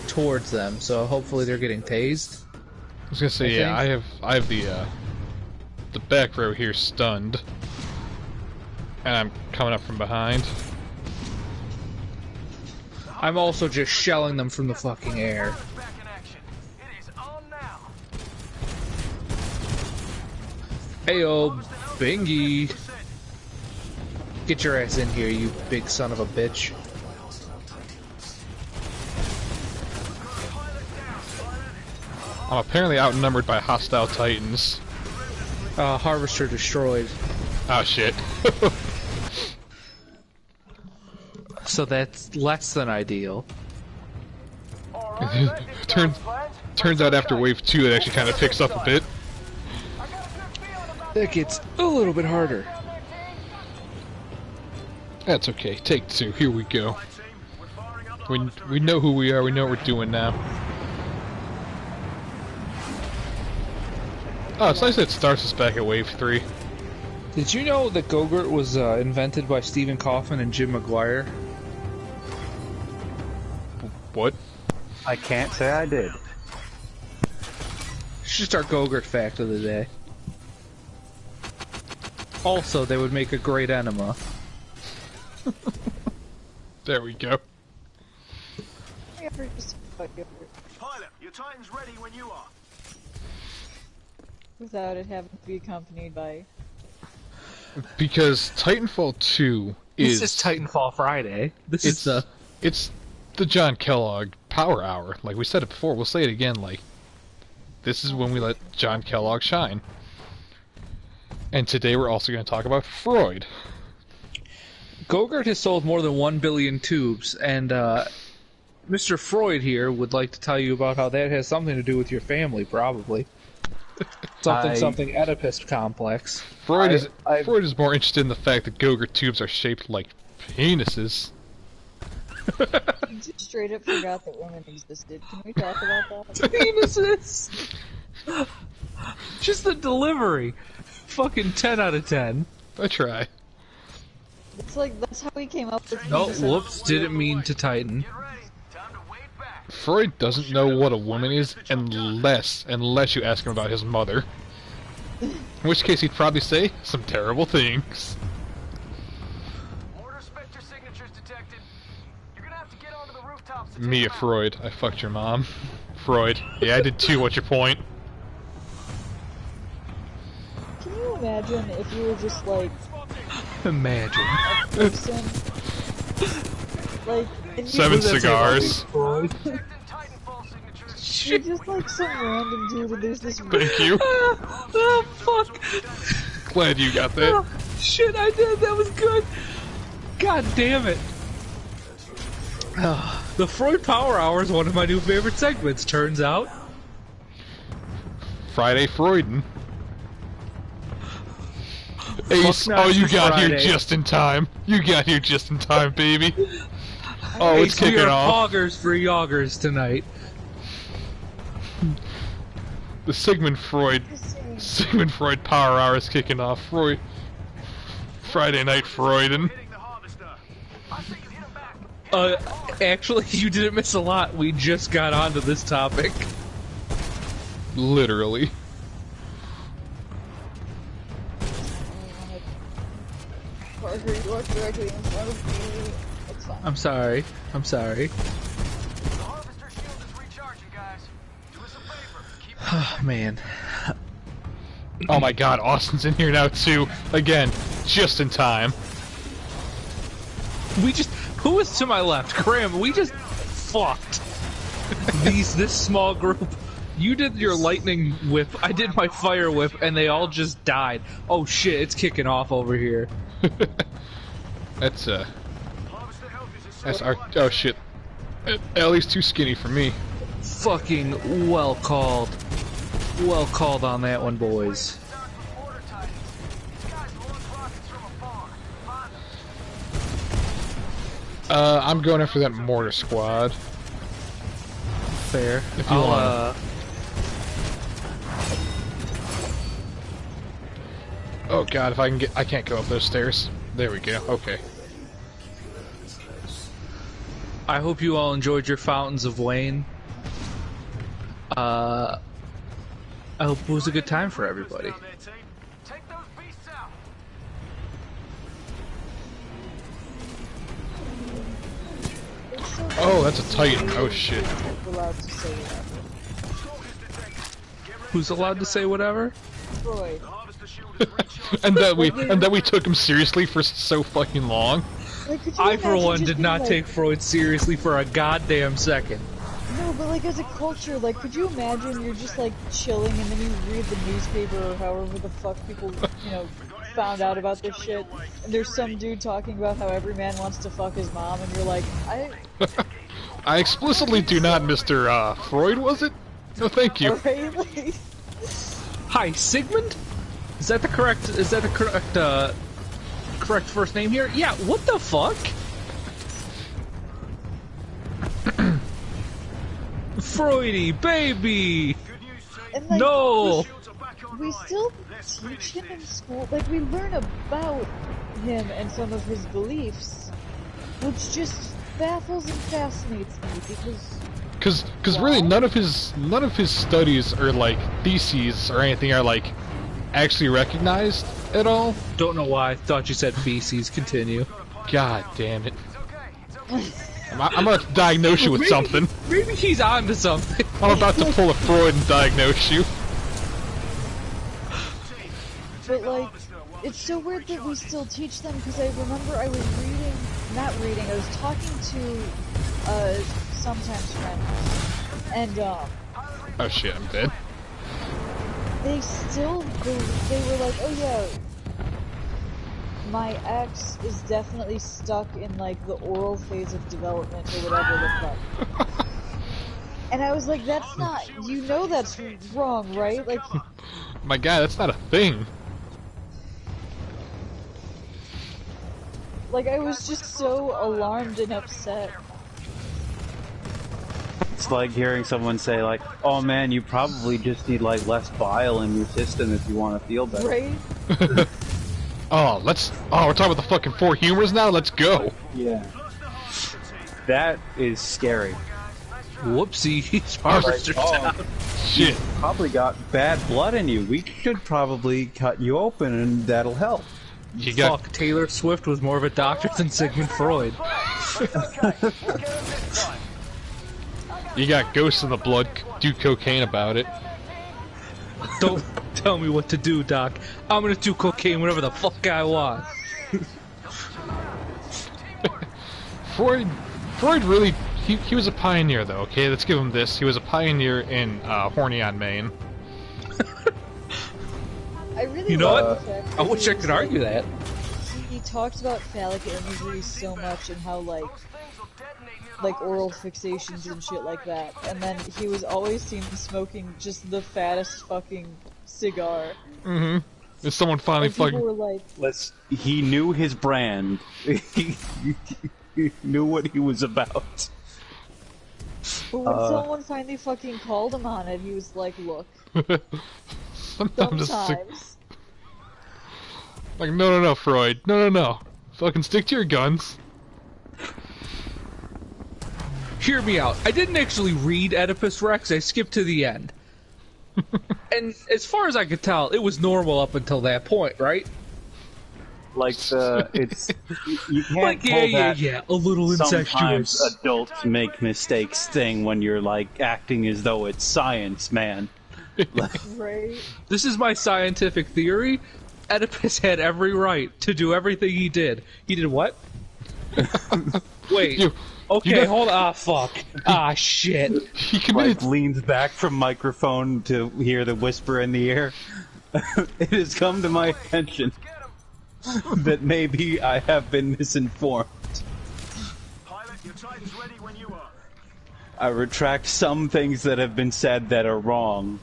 towards them, so hopefully they're getting tased. I was gonna say, I yeah, I have the back row here stunned. And I'm coming up from behind. I'm also just shelling them from the fucking air. Back in action. It is on now. Heyo, Bingy. Get your ass in here, you big son of a bitch. I'm apparently outnumbered by hostile titans. Harvester destroyed. Oh shit. So that's less than ideal. Turns out after wave 2 it actually kind of picks up a bit. That gets a little bit harder. That's okay. Take 2. Here we go. We know who we are. We know what we're doing now. Oh, it's nice that it starts us back at wave 3. Did you know that Go-Gurt was invented by Stephen Kaufman and Jim McGuire? What? I can't say I did. It's just our Go-Gurt fact of the day. Also, they would make a great enema. There we go. Pilot, your Titan's ready when you are. Without it having to be accompanied by... Because Titanfall 2 is... This is Titanfall Friday. It's the John Kellogg Power Hour. Like we said it before, we'll say it again, like... This is when we let John Kellogg shine. And today we're also going to talk about Freud. Go-Gurt has sold more than 1 billion tubes, and Mr. Freud here would like to tell you about how that has something to do with your family, probably. Something Oedipus complex. Freud is more interested in the fact that Go-Gurt tubes are shaped like penises. You just straight up forgot that women existed. Can we talk about that? Penises! Just the delivery. Fucking 10 out of 10. I try. It's like, that's how we came up with... Oh, whoops, didn't mean to tighten. Get ready. Time to wave back. Freud doesn't know what a woman is unless you ask him about his mother. In which case he'd probably say some terrible things. Mortar spectre signatures detected. You're gonna have to get onto the rooftops to take Mia them out. Freud. I fucked your mom. Freud. Yeah, I did too. What's your point? Can you imagine if you were just like Imagine. a person, like and you 7 cigars. you're just like some random dude, and there's this. Thank you. Oh fuck! Glad you got that. Oh, shit, I did. That was good. God damn it. The Freud Power Hour is one of my new favorite segments. Turns out. Friday Freuden. Ace, oh, you got Friday. here just in time. You got here just in time, baby. Oh, it's Ace, we kicking are off. poggers for yoggers tonight. The Sigmund Freud Power Hour is kicking off. Friday Night Freuden. Actually, you didn't miss a lot. We just got onto this topic. Literally. Parker, you walk directly in front of me. It's fine. I'm sorry. I'm sorry. The harvester shield is recharging, guys. Do us a favor. Keep Man. Oh my god, Austin's in here now too. Again, just in time. We just... Who was to my left? Graham, we just fucked this small group. You did your lightning whip, I did my fire whip, and they all just died. Oh shit, it's kicking off over here. That's our... Oh shit. Ellie's too skinny for me. Fucking well called. Well called on that one, boys. I'm going after that mortar squad. Fair. If you want. Oh god, if I can get... I can't go up those stairs. There we go, okay. I hope you all enjoyed your Fountains of Wayne. I hope it was a good time for everybody. Take those beasts out. It's so Oh, that's a Titan. Oh shit. allowed to say whatever. Who's allowed to say whatever? Freud. and that we took him seriously for so fucking long. Like, could you I, for imagine one, just did being not like, take Freud seriously for a goddamn second. No, but like as a culture, like could you imagine you're just like chilling and then you read the newspaper or however the fuck people, you know, found out about this shit, and there's some dude talking about how every man wants to fuck his mom, and you're like, I explicitly do not, Mr. Freud, was it? No, thank you. Right? Like, Hi, Sigmund? Is that the correct correct first name here? Yeah, what the fuck? Freudy, baby! and like, No! we still teach him in school, like we learn about him and some of his beliefs, which just baffles and fascinates me Because really none of his studies or like theses or anything are like actually recognized at all. Don't know why. Thought you said feces. Continue. God damn it. I'm about to diagnose you with something. Maybe he's onto something. I'm about to pull a Freud and diagnose you. But like, it's so weird that we still teach them, because I remember I was I was talking to sometimes friends, and Oh shit, I'm dead. they were like, oh yeah, my ex is definitely stuck in like the oral phase of development or whatever the fuck. And I was like, that's not, you know that's wrong, right? Like, My guy, that's not a thing. like I was just so alarmed and upset. It's like hearing someone say like, "Oh man, you probably just need like less bile in your system if you want to feel better." Right? Oh, we're talking about the fucking four humors now? Let's go. Yeah. That is scary. Whoopsie, he's harvester's out. Shit. Probably got bad blood in you. We should probably cut you open and that'll help. You got Fuck, Taylor Swift was more of a doctor than Sigmund Freud. ghosts in the blood, do cocaine about it. Don't tell me what to do, Doc. I'm gonna do cocaine whenever the fuck I want. Freud really, he was a pioneer though, okay? Let's give him this. He was a pioneer in horny on Maine. I really You know love what? the fact I that wish he I was, could argue that. He talked about phallic imagery so much and how like oral fixations and shit like that, and then he was always seen smoking just the fattest fucking cigar. Mm-hmm. Is someone finally And people fucking... were like, He knew his brand. He knew what he was about. but when someone finally fucking called him on it, he was like, look, Sometimes. sometimes. Like, no, Freud. No. Fucking stick to your guns. Hear me out. I didn't actually read Oedipus Rex, I skipped to the end. And as far as I could tell, it was normal up until that point, right? Like it's you can't Like, pull that yeah, a little sometimes incestuous. adults make mistakes thing when you're like acting as though it's science, man. Right? This is my scientific theory. Oedipus had every right to do everything he did. He did what? Wait. Okay, hold on. Ah, fuck. Ah, shit. He committed... Leans back from microphone to hear the whisper in the ear. It has come to my attention that maybe I have been misinformed. Pilot, your Titan's ready when you are. I retract some things that have been said that are wrong,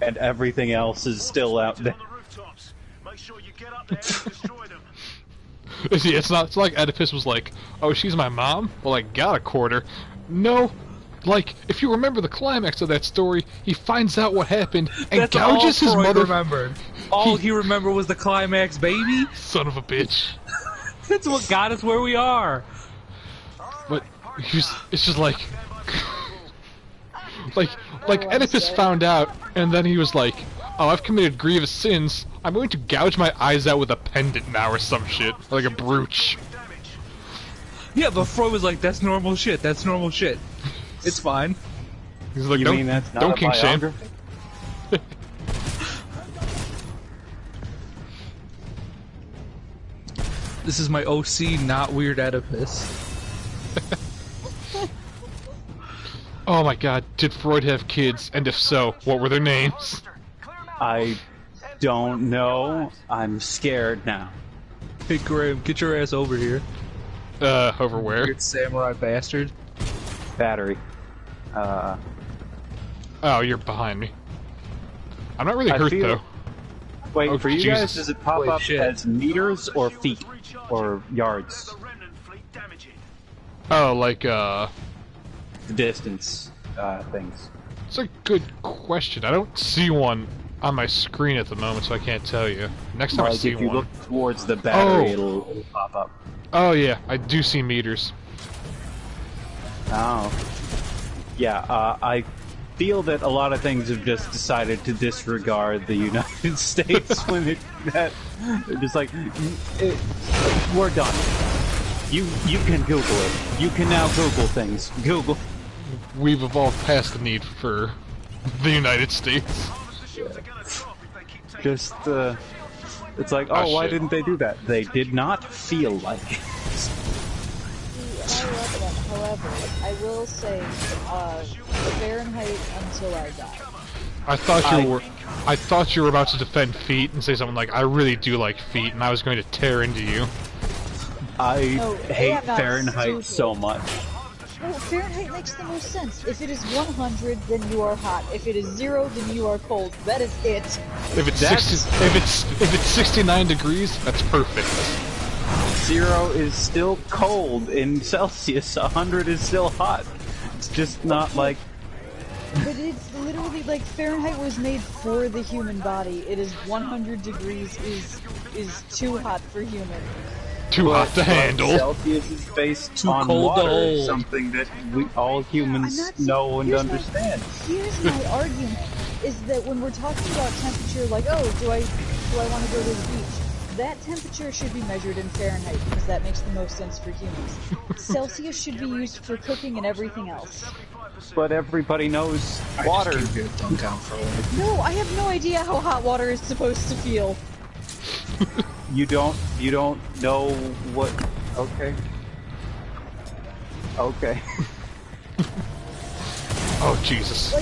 and everything else is still out there. On the rooftops. Make sure you get up there and destroy them. See, it's like Oedipus was like, oh, she's my mom? Well, I got a quarter. No. Like, if you remember the climax of that story, he finds out what happened and That's gouges all his Freud mother... remembered. All he remembered was the climax, baby. Son of a bitch. That's what got us where we are. But it's just like... like Oedipus found out, and then he was like, oh, I've committed grievous sins. I'm going to gouge my eyes out with a pendant now or some shit. Like a brooch. Yeah, but Freud was like, that's normal shit, that's normal shit. It's fine. He's like, You don't, mean that's not don't a kink shame. biography? This is my OC, not weird Oedipus. Oh my god, did Freud have kids? And if so, what were their names? I don't know. I'm scared now. Hey Graham, get your ass over here. Over where? Weird samurai bastard. Battery. Oh, you're behind me. I'm not really I hurt, feel- though. Wait, Oh, for you Jesus. guys, does it pop Wait, up shit. as meters or feet or yards? The remnant fleet damage it. Oh, like, The distance things. it's a good question. I don't see one on my screen at the moment, so I can't tell you. Next time I Like see if you one... look towards the battery, Oh. it'll pop up. Oh, yeah, I do see meters. Oh. Yeah, I feel that a lot of things have just decided to disregard the United States when they're just like, we're done. You can Google it. You can now Google things. Google. We've evolved past the need for the United States. Just, it's like, Oh, why shit. didn't they do that? They did not feel like it. See, and I love that. However, I will say, Fahrenheit until I die. I thought you were about to defend feet and say something like, I really do like feet, and I was going to tear into you. I No, hate I'm not Fahrenheit stupid. so much. No, Fahrenheit makes the most sense. If it is 100, then you are hot. If it is 0, then you are cold. That is it. If it's That's- 60, if it's 69 degrees, that's perfect. 0 is still cold in Celsius. 100 is still hot. It's just not like But it's literally like Fahrenheit was made for the human body. It is 100 degrees is too hot for human. Too hot to handle. Celsius is based Too on cold to water, hold. something that we all I'm humans not know and here's my- understand. Here's my argument: is that when we're talking about temperature, like, oh, do I want to go to the beach? That temperature should be measured in Fahrenheit because that makes the most sense for humans. Celsius should be used for cooking and everything else. But everybody knows water. I just gave you a dunk out for it. No, I have no idea how hot water is supposed to feel. You don't know what... Okay. Okay. Oh, Jesus.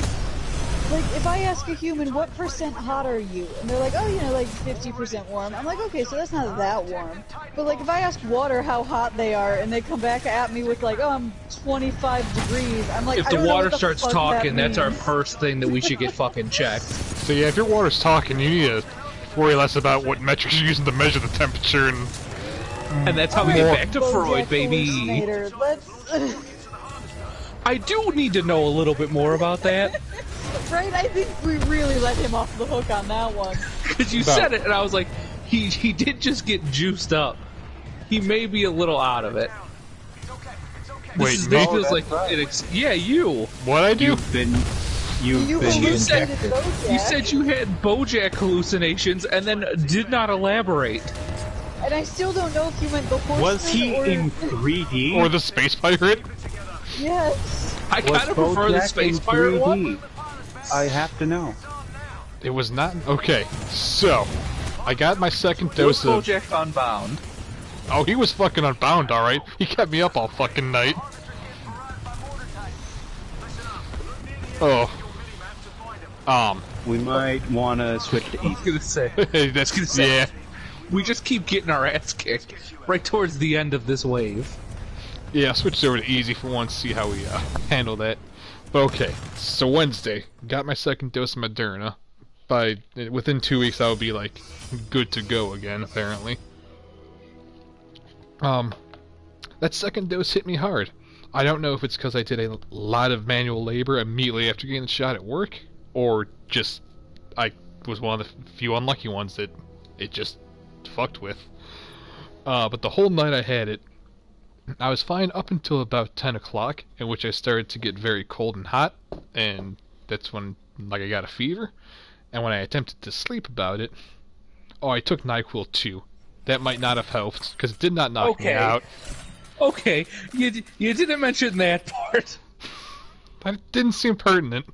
Like, if I ask a human, what % hot are you? And they're like, oh, you know, like 50% warm. I'm like, okay, so that's not that warm. But like, if I ask water how hot they are, and they come back at me with like, oh, I'm 25 degrees, I'm like, If I the don't know water what the starts fuck talking, that that's our means. first thing that we should get fucking checked. So yeah, if your water's talking, you need to worry less about what metrics you're using to measure the temperature and... And that's how we get back to Freud, Bojack baby. hallucinator. Let's... I do need to know a little bit more about that. Right? I think we really let him off the hook on that one. Because you said it, and I was like, he did just get juiced up. He may be a little out of it. Wait, This me? feels like yeah, you. What I do? You've been You hallucinated injected. Bojack. You said you had Bojack hallucinations, and then did not elaborate. And I still don't know if you meant the horseman Was he or... in 3D? Or the space pirate? Yes. I kind of prefer the Space Pirate one. I have to know. It was not... Okay, so... I got my second Was dose of... Bojack Unbound? Oh, he was fucking unbound, alright. He kept me up all fucking night. Oh. We might want to switch to I was gonna say. That's... Yeah. We just keep getting our ass kicked right towards the end of this wave. Yeah, I switched over to easy for once, see how we handle that. But okay, so Wednesday, got my second dose of Moderna. Within 2 weeks, I would be like good to go again, apparently. That second dose hit me hard. I don't know if it's because I did a lot of manual labor immediately after getting the shot at work, or just I was one of the few unlucky ones that it just fucked with. But the whole night I had it, I was fine up until about 10 o'clock, in which I started to get very cold and hot, and that's when, like, I got a fever. And when I attempted to sleep about it, oh, I took NyQuil too. That might not have helped, because it did not knock me out. Okay, you didn't mention that part. That didn't seem pertinent.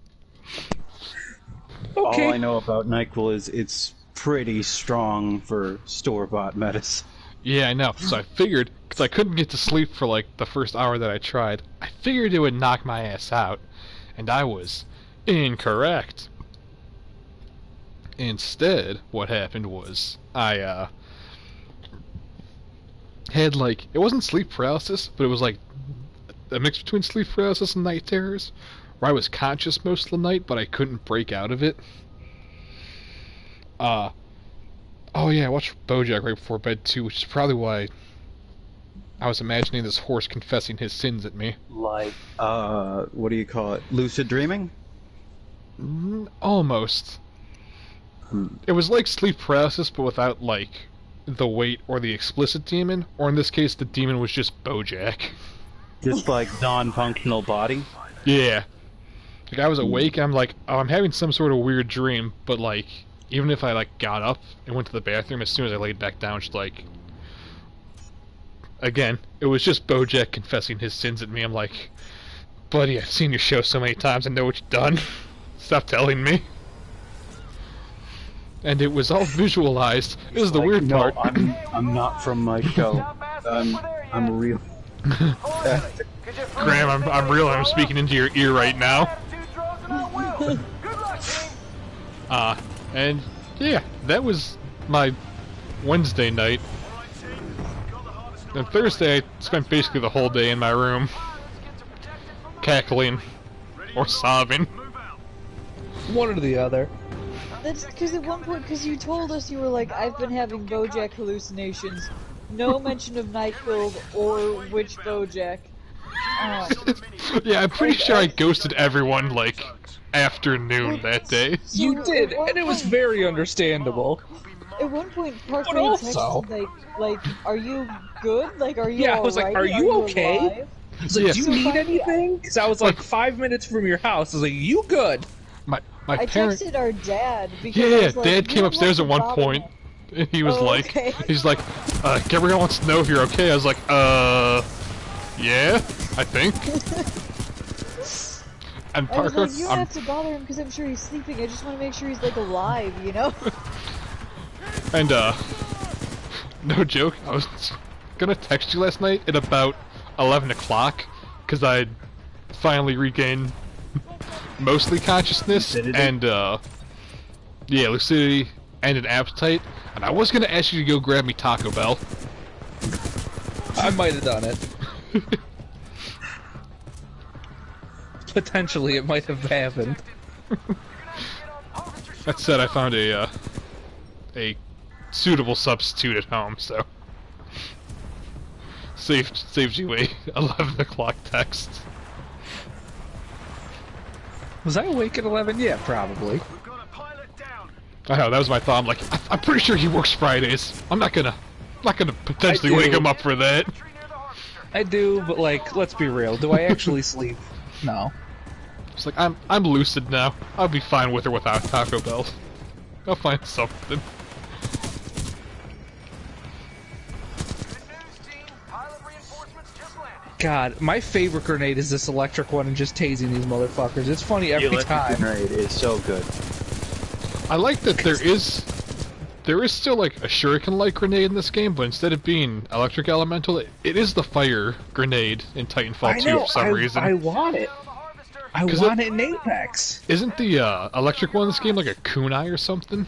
Okay. All I know about NyQuil is it's pretty strong for store-bought medicine. Yeah, I know. So I figured, because I couldn't get to sleep for like the first hour that I tried, I figured it would knock my ass out. And I was incorrect. Instead, what happened was, I had like, it wasn't sleep paralysis, but it was like a mix between sleep paralysis and night terrors, where I was conscious most of the night, but I couldn't break out of it. Oh yeah, I watched BoJack right before bed too, which is probably why I was imagining this horse confessing his sins at me. Like, what do you call it? Lucid dreaming? Almost. It was like sleep paralysis, but without, like, the weight or the explicit demon, or in this case, the demon was just BoJack. Just like non-functional body? Yeah. Like, I was awake, and I'm like, oh, I'm having some sort of weird dream, but, like, even if I, like, got up and went to the bathroom, as soon as I laid back down, just, like... Again, it was just BoJack confessing his sins at me. I'm like, buddy, I've seen your show so many times, I know what you've done. Stop telling me. And it was all visualized. It was the weird part. I'm not from my show. I'm real. Graham, I'm real. I'm speaking into your ear right now. And yeah, that was my Wednesday night. And Thursday, I spent basically the whole day in my room, cackling or sobbing. One or the other. That's because at one point, because you told us you were like, I've been having BoJack hallucinations. No mention of NyQuil or which BoJack. Yeah, I'm pretty sure I ghosted everyone, like, afternoon that day. You did, and it was very understandable. At one point, Parker But also- texted, like, are you good? Like, are you Yeah, I was like, alright? are you okay? alive? I was like, Yeah. do you need anything? Because I was like 5 minutes from your house. I was like, you good? My I parent. texted our dad because Yeah, I yeah. was like, Dad "You came don't upstairs have at to one bother point, him." and he was Oh, like, okay. he's like, Gabrielle wants to know if you're okay. I was like, yeah, I think. And I was Parker, like, you don't have to bother him because I'm sure he's sleeping. I just want to make sure he's like alive, you know? and no joke, I was gonna text you last night at about 11 o'clock because I'd finally regained mostly consciousness and yeah, lucidity and an appetite, and I was gonna ask you to go grab me Taco Bell. I might have done it. Potentially, it might have happened. That said, I found a suitable substitute at home, so saved you a 11 o'clock text. Was I awake at 11? Yeah, probably. I know, that was my thought. I'm like, I'm pretty sure he works Fridays. I'm not gonna potentially wake him up for that. I do, but like, let's be real. Do I actually sleep? No. It's like, I'm lucid now. I'll be fine with or without Taco Bell. I'll find something. God, my favorite grenade is this electric one and just tasing these motherfuckers. It's funny every time. The electric grenade is so good. I like that there is still like a shuriken-like grenade in this game, but instead of being electric elemental, it is the fire grenade in Titanfall 2 for some reason. I want it. I want it in Apex. Isn't the electric one in this game like a kunai or something?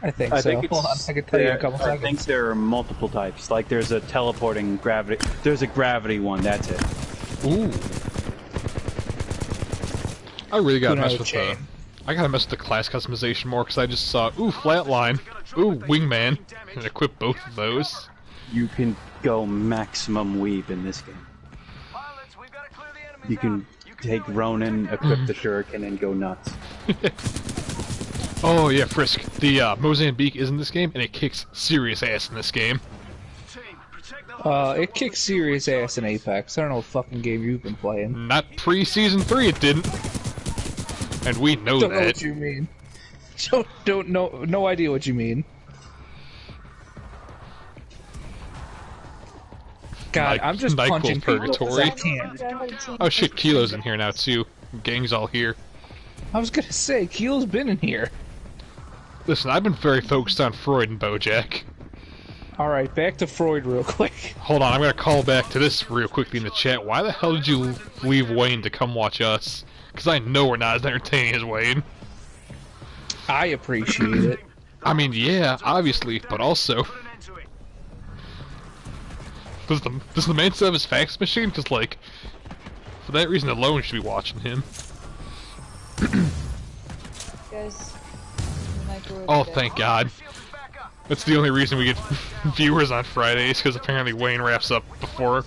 I think so. Hold on, I can tell you in a couple seconds. I think there are multiple types. Like there's a teleporting gravity. There's a gravity one. That's it. Ooh. I really gotta mess with the. I gotta mess with the class customization more because I just saw flatline, wingman, and equip both of those. You can go maximum weave in this game. You can take Ronin, equip the Shuriken, and go nuts. Oh yeah, Frisk. The Mozambique is in this game, and it kicks serious ass in this game. It kicks serious ass in Apex. I don't know what fucking game you've been playing. Not pre-season 3, it didn't. And we know that. Don't know what you mean. Don't know. No idea what you mean. God, I'm just punching purgatory. I can't. Oh shit, Kilo's in here now too. Gang's all here. I was gonna say, Kilo's been in here. Listen, I've been very focused on Freud and BoJack. Alright, back to Freud real quick. Hold on, I'm gonna call back to this real quickly in the chat. Why the hell did you leave Wayne to come watch us? Because I know we're not as entertaining as Wayne. I appreciate it. I mean, yeah, obviously, but also... Does the man still have his fax machine? Because, like, for that reason alone, you should be watching him. Guys, oh, thank God. That's the only reason we get viewers on Fridays, because apparently Wayne wraps up before,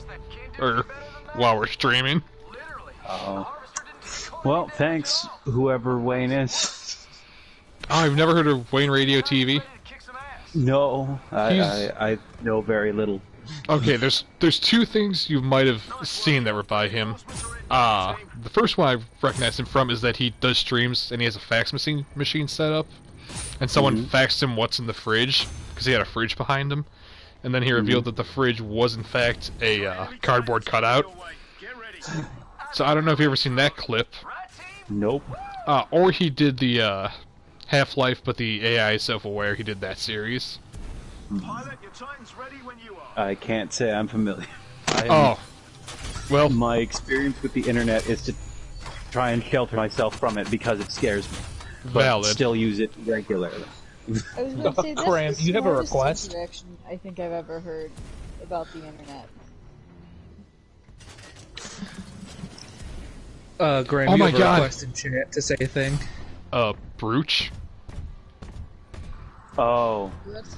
or while we're streaming. Oh. Well, thanks, whoever Wayne is. Oh, I've never heard of Wayne Radio TV? No, I know very little. Okay, there's two things you might have seen that were by him. The first one I recognize him from is that he does streams and he has a fax machine set up, and someone faxed him what's in the fridge because he had a fridge behind him, and then he revealed that the fridge was in fact a cardboard cutout. So I don't know if you've ever seen that clip. Nope. Or he did the Half-Life, but the AI is self-aware. He did that series. Pilot, your Titan's ready when you are. I can't say I'm familiar. Well, my experience with the internet is to try and shelter myself from it because it scares me. But still use it regularly. I was going to say, that's Graham, the you have a request? interaction I think I've ever heard about the internet. Graham, oh you my have a God. request in chat to say a thing? Brooch. Oh.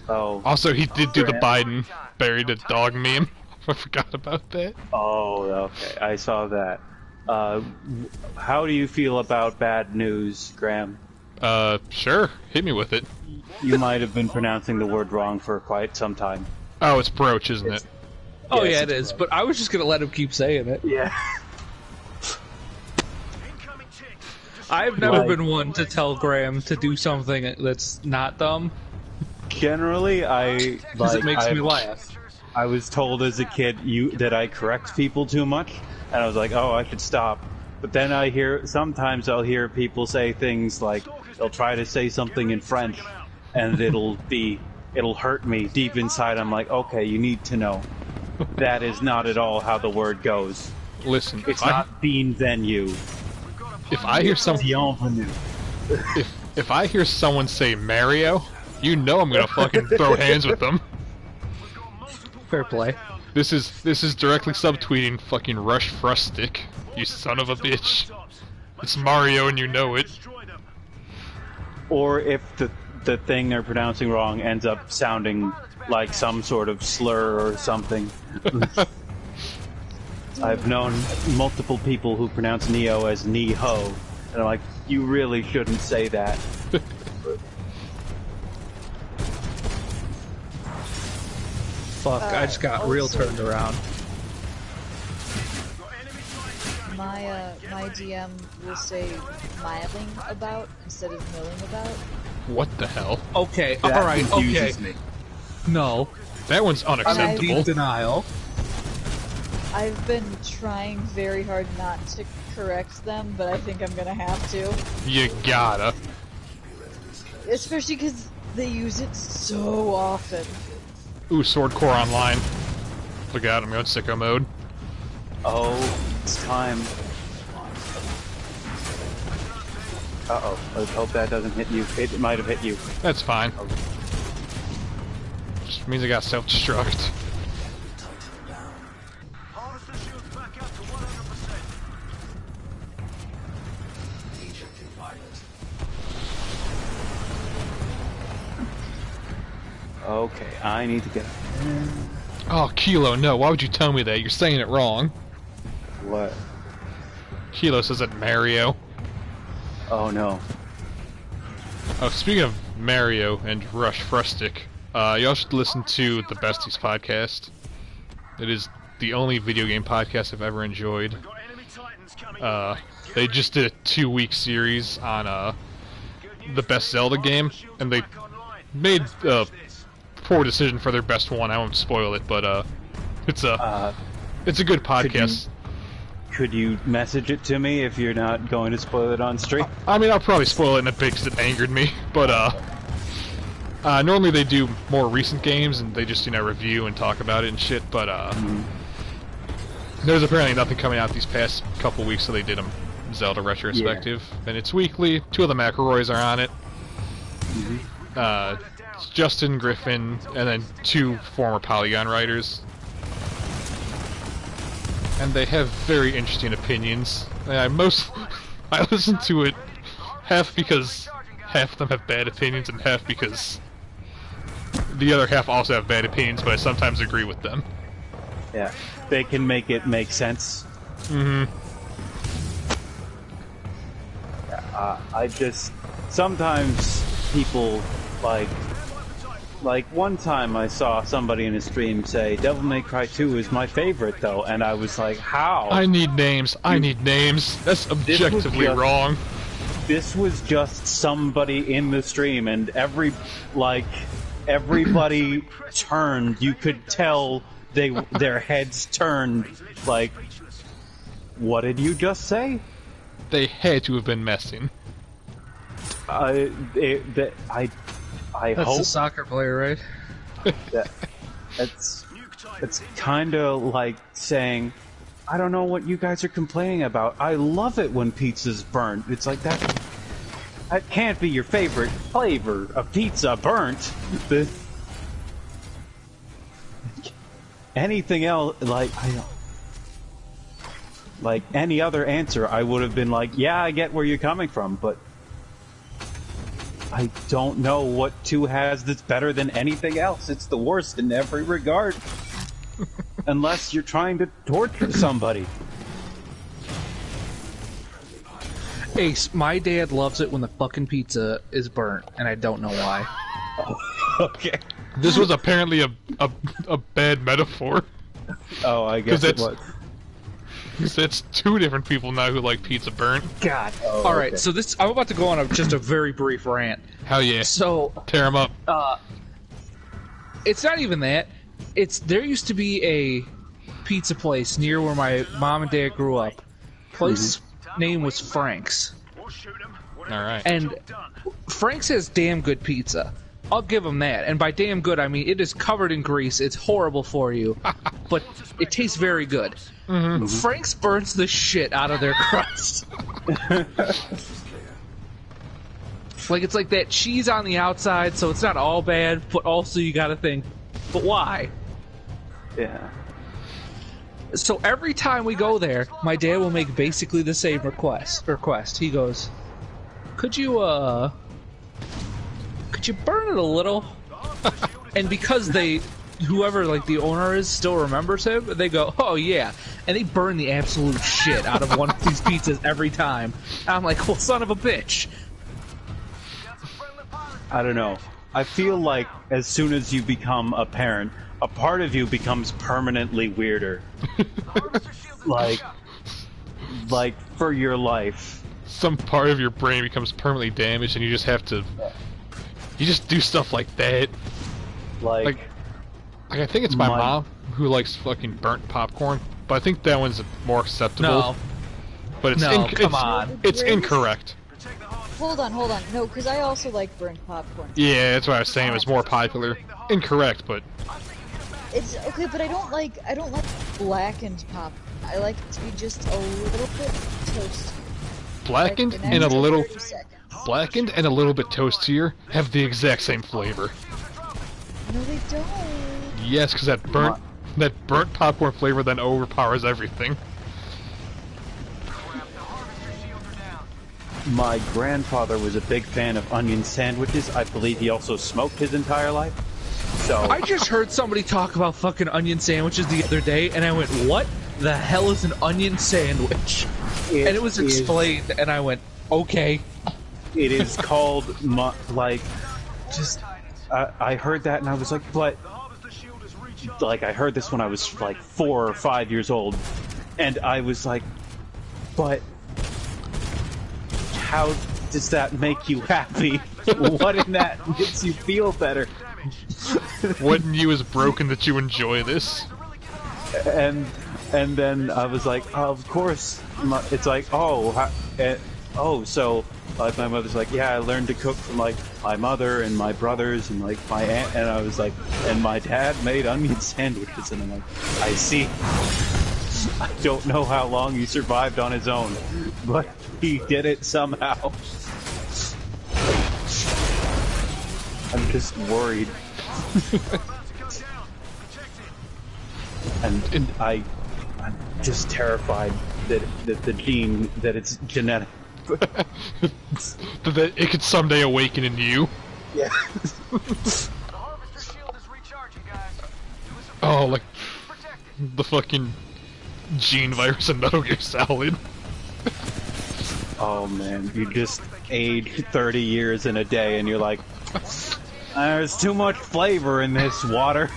Also, he did do the Biden buried a dog meme. I forgot about that. Oh, okay. I saw that. How do you feel about bad news, Graham? Sure. Hit me with it. You might have been pronouncing the word wrong for quite some time. Oh, it's brooch, isn't it? Oh, yes, yeah, it is. But I was just gonna let him keep saying it. Yeah. I've never been one to tell Graham to do something that's not dumb. Generally, because it makes me laugh. I was told as a kid that I correct people too much, and I was like, oh, I should stop. But then sometimes I'll hear people say things like, they'll try to say something in French, and it'll hurt me deep inside. I'm like, okay, you need to know. That is not at all how the word goes. Listen, it's not bienvenue. If I hear bienvenue. If I hear someone say Mario, you know I'm gonna fucking throw hands with them. Fair play. This is directly subtweeting fucking Rush Frustic, you son of a bitch. It's Mario and you know it. Or if the thing they're pronouncing wrong ends up sounding like some sort of slur or something. I've known multiple people who pronounce Neo as Ni-ho, and I'm like, you really shouldn't say that. Fuck, I just got real turned around. My DM will say miling about instead of milling about. What the hell? Okay, alright, okay. Me. No. That one's unacceptable. Deep denial. I've been trying very hard not to correct them, but I think I'm gonna have to. You gotta. Especially because they use it so often. Ooh, Swordcore Online. Look out, I'm going sicko mode. Oh, it's time. Uh-oh, let's hope that doesn't hit you. It might have hit you. That's fine. Just means I got self-destruct. Okay, I need to get... Oh, Kilo, no, why would you tell me that? You're saying it wrong. What? Kilo says that Mario. Oh no. Oh, speaking of Mario and Rush Frustic, y'all should listen to the Besties podcast. It is the only video game podcast I've ever enjoyed. They just did a 2-week series on the best Zelda game, and they made a poor decision for their best one. I won't spoil it, but it's a good podcast. Could you message it to me if you're not going to spoil it on stream? I mean, I'll probably spoil it in a bit because it angered me, but normally they do more recent games and they just, review and talk about it and shit, but there's apparently nothing coming out these past couple weeks, so they did a Zelda retrospective, and it's weekly. 2 of the McElroys are on it. It's Justin Griffin, and then 2 former Polygon writers. And they have very interesting opinions. I listen to it half because half of them have bad opinions and half because the other half also have bad opinions, but I sometimes agree with them. Yeah, they can make it make sense. I just... Sometimes people, like one time I saw somebody in a stream say, Devil May Cry 2 is my favorite, though, and I was like, how? I need names. I need names. That's objectively wrong. This was just somebody in the stream, and everybody turned. You could tell their heads turned, like, what did you just say? They had to have been messing. I That's hope a soccer player, right? it's kind of like saying, I don't know what you guys are complaining about. I love it when pizza's burnt. It's like that can't be your favorite flavor of pizza, burnt. Anything else, like any other answer, I would have been like, yeah, I get where you're coming from, but I don't know what 2 has that's better than anything else. It's the worst in every regard. Unless you're trying to torture somebody. Ace, my dad loves it when the fucking pizza is burnt, and I don't know why. Okay. This was apparently a bad metaphor. Oh, I guess it was. Because it's 2 different people now who like pizza burnt. God. Oh, Alright, okay. so I'm about to go on just a very brief rant. Hell yeah. So, tear them up. It's not even that. There used to be a pizza place near where my mom and dad grew up. Place name was Frank's. Alright. And Frank's has damn good pizza. I'll give them that. And by damn good, I mean it is covered in grease. It's horrible for you, but it tastes very good. Mm-hmm. Frank's burns the shit out of their crust. Like, it's like that cheese on the outside, so it's not all bad, but also you gotta think, but why? Yeah. So every time we go there, my dad will make basically the same request. He goes, could you burn it a little? And because whoever, like, the owner is still remembers him, they go, oh yeah. And they burn the absolute shit out of one of these pizzas every time. And I'm like, well, son of a bitch. I don't know. I feel like as soon as you become a parent, a part of you becomes permanently weirder. like for your life. Some part of your brain becomes permanently damaged and you just have to... You just do stuff like that. Like I think it's my mom who likes fucking burnt popcorn, but I think that one's more acceptable. No. But it's it's incorrect. Hold on. No, because I also like burnt popcorn. Yeah, that's what I was saying. It was more popular. Incorrect, but it's okay. But I don't like blackened popcorn. I like it to be just a little bit toasty. Blackened like and a little bit toastier have the exact same flavor. No, they don't. Yes, because that burnt popcorn flavor then overpowers everything. My grandfather was a big fan of onion sandwiches. I believe he also smoked his entire life. So I just heard somebody talk about fucking onion sandwiches the other day, and I went, what the hell is an onion sandwich? And it was explained, and I went, okay. It is called, I heard that and I was like, but... Like, I heard this when I was, like, 4 or 5 years old, and I was like, but... How does that make you happy? What in that makes you feel better? What in you is broken that you enjoy this? And then I was like, oh, of course. It's like, so like my mother's like, yeah, I learned to cook from like my mother and my brothers and like my aunt, and I was like, and my dad made onion sandwiches, and I'm like, I see. I don't know how long he survived on his own, but he did it somehow. I'm just worried. and I'm just terrified that it's genetic. That it could someday awaken in you. Yeah. Oh, like the fucking gene virus in Metal Gear Solid. Oh man, you just aged 30 years in a day and you're like, there's too much flavor in this water.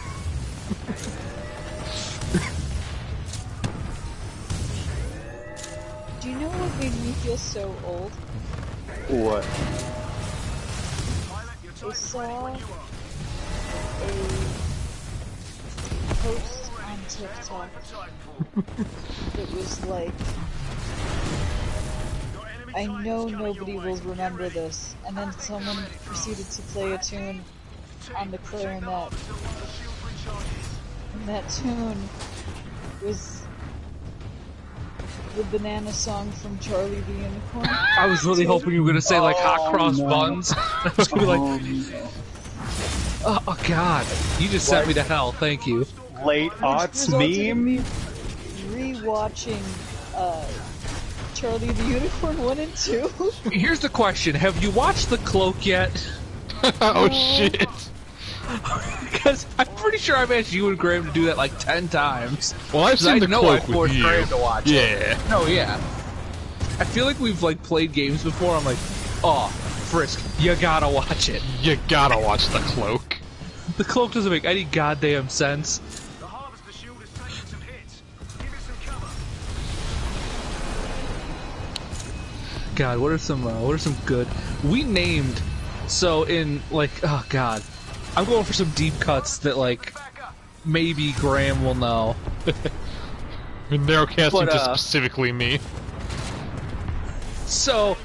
Do you know what made me feel so old? What? I saw a post on TikTok that was like, I know nobody will remember this, and then someone proceeded to play a tune on the clarinet, and that tune was the banana song from Charlie the Unicorn. I was really hoping you were gonna say like hot cross buns. I was gonna be like, oh god, you just sent me to hell. Thank you. Late aughts meme. Rewatching Charlie the Unicorn 1 and 2. Here's the question: have you watched The Cloak yet? Oh shit! Because I'm pretty sure I've asked you and Graham to do that like 10 times. Well, I've seen The Cloak I forced with you. Graham to watch Yeah. it. No, yeah. I feel like we've like played games before. I'm like, oh, Frisk, you gotta watch it. You gotta watch The Cloak. The Cloak doesn't make any goddamn sense. The Harvester Shield is taking some hits. Give it some cover. God, what are some good? We named, so in like, oh god, I'm going for some deep cuts that like maybe Graham will know. Narrowcasting But, to specifically me. So,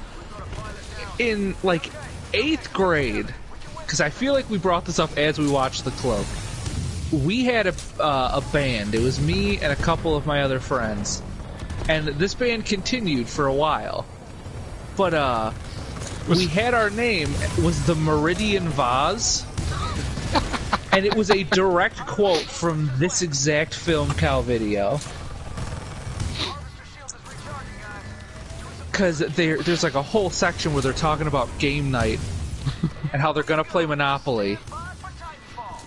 in like 8th grade, because I feel like we brought this up as we watched The Cloak, we had a band. It was me and a couple of my other friends, and this band continued for a while. But we had our name was the Meridian Vase, and it was a direct quote from this exact film cow video. Because there's like a whole section where they're talking about game night and how they're gonna play Monopoly,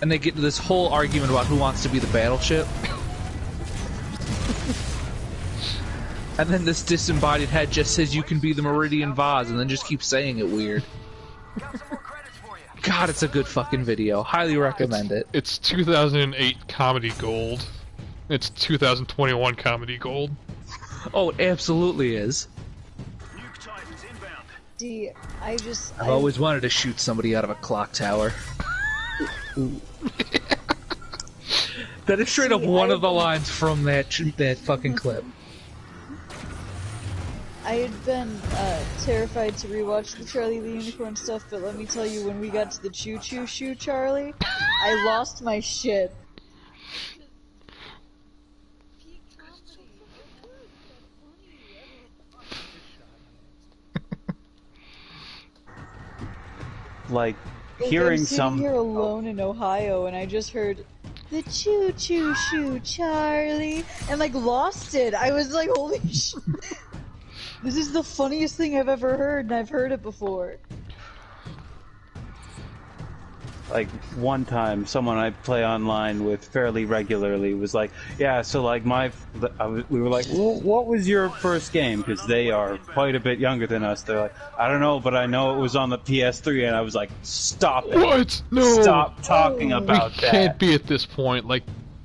and they get into this whole argument about who wants to be the battleship. And then this disembodied head just says you can be the Meridian Vase, and then just keeps saying it weird. God, it's a good fucking video. Highly recommend it. It's 2008 comedy gold. It's 2021 comedy gold. Oh, it absolutely is. I've always wanted to shoot somebody out of a clock tower. That is straight up one of the lines from that fucking clip. I had been terrified to rewatch the Charlie the Unicorn stuff, but let me tell you, when we got to the Choo Choo Shoe Charlie, I lost my shit. Like, I'm sitting here alone in Ohio, and I just heard the Choo Choo Shoe Charlie, and like lost it. I was like, holy shit. This is the funniest thing I've ever heard, and I've heard it before. Like, one time, someone I play online with fairly regularly was like, yeah, so like we were like, well, what was your first game? Because they are quite a bit younger than us. They're like, I don't know, but I know it was on the PS3, and I was like, stop it. What? No. Stop talking about that. Can't be at this point. Like,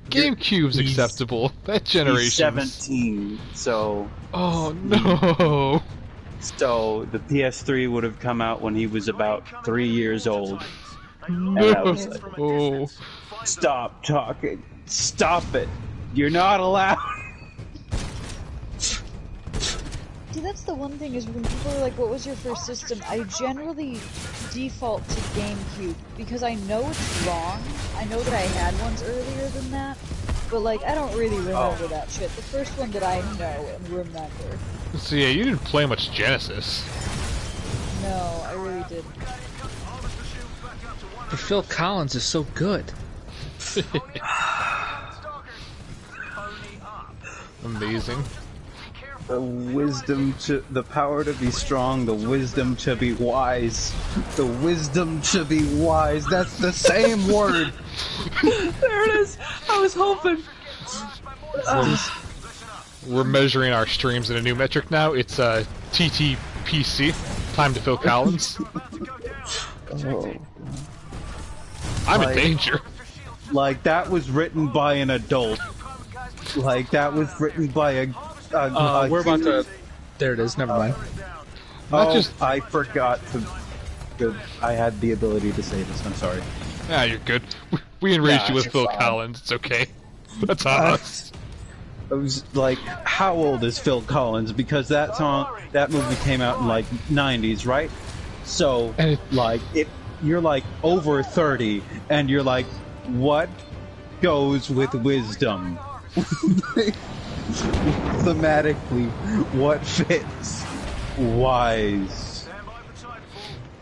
GameCube's acceptable. That generation. He's 17, so... Oh, no. So, the PS3 would have come out when he was about 3 years old. No. And I was like, stop talking. Stop it. You're not allowed. See, that's the one thing, is when people are like, what was your first system? I generally default to GameCube, because I know it's wrong. I know that I had ones earlier than that, but like, I don't really remember that shit. The first one that I know and remember. So yeah, you didn't play much Genesis. No, I really didn't. But Phil Collins is so good. Amazing. The power to be strong, the wisdom to be wise. The wisdom to be wise. That's the same word. There it is. I was hoping. We're measuring our streams in a new metric now. It's TTPC, time to Phil Collins. Oh. I'm in danger. Like, that was written by an adult. Like, that was written by a we're about to... There it is, never mind. I forgot to... I had the ability to say this, I'm sorry. Ah, you're good. We enraged you with Phil Collins, it's okay. That's on us. I was like, how old is Phil Collins? Because that movie came out in, like, 90s, right? So, like, if you're, like, over 30, and you're like, what goes with wisdom? Thematically, what fits? Wise.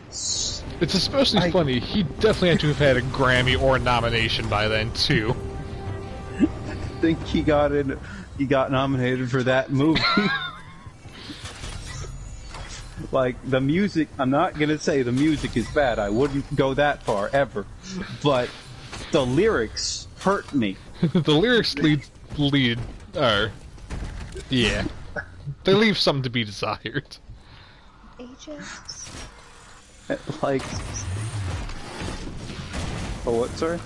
It's especially funny, he definitely had to have had a Grammy or a nomination by then, too. I think he got nominated for that movie. Like, the music, I'm not gonna say the music is bad, I wouldn't go that far, ever. But the lyrics hurt me. The lyrics yeah. They leave something to be desired. Ajax? Like... Oh, what, sorry?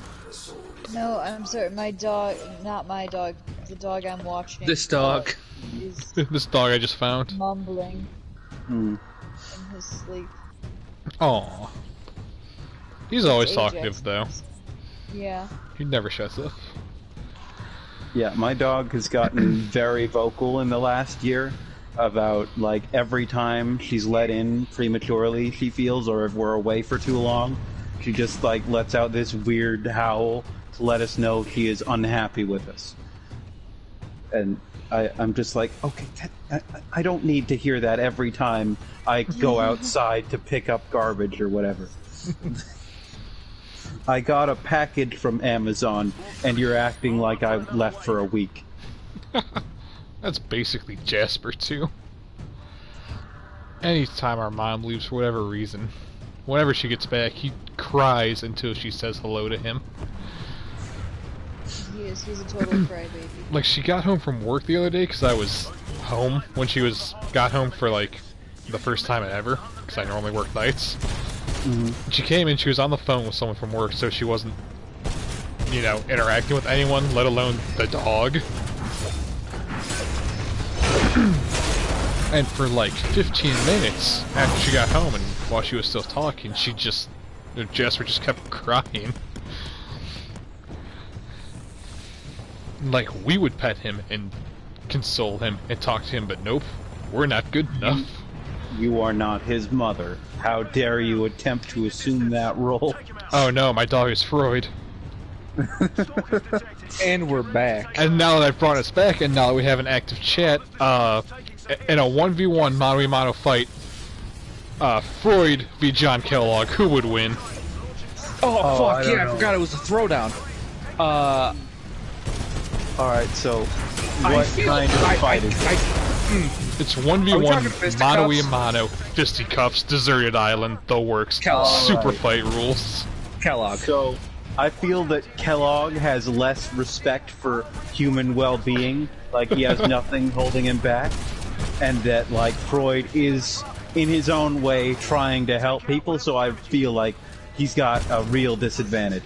No, I'm sorry, my dog, not my dog, the dog I'm watching. This dog. Is This dog I just found. mumbling in his sleep. Aww. He's always talkative, though. Yeah. He never shuts up. Yeah, my dog has gotten very vocal in the last year, about like every time she's let in prematurely, she feels, or if we're away for too long, she just like lets out this weird howl to let us know she is unhappy with us. And I'm just like, okay, I don't need to hear that every time I go outside to pick up garbage or whatever. I got a package from Amazon, and you're acting like I left for a week. That's basically Jasper, too. Anytime our mom leaves for whatever reason, whenever she gets back, he cries until she says hello to him. He's a total crybaby. Like, she got home from work the other day, because I was home when she got home for, like, the first time ever, because I normally work nights. Mm-hmm. She came in, she was on the phone with someone from work, so she wasn't, you know, interacting with anyone, let alone the dog. And for like 15 minutes after she got home and while she was still talking, Jasper just kept crying. Like, we would pet him and console him and talk to him, but nope, we're not good enough. You are not his mother. How dare you attempt to assume that role? Oh no, my dog is Freud. And we're back. And now that I've brought us back, and now that we have an active chat, in a 1v1 mano-a-mano fight, Freud v. John Kellogg, who would win? Oh fuck, yeah, I forgot it was a throwdown. Alright, so, what kind of fight is this? It's 1v1, mano-a-mano, fisticuffs, deserted island, the works, super fight rules. Kellogg. So, I feel that Kellogg has less respect for human well-being, like he has nothing holding him back, and that, like, Freud is, in his own way, trying to help people, so I feel like he's got a real disadvantage.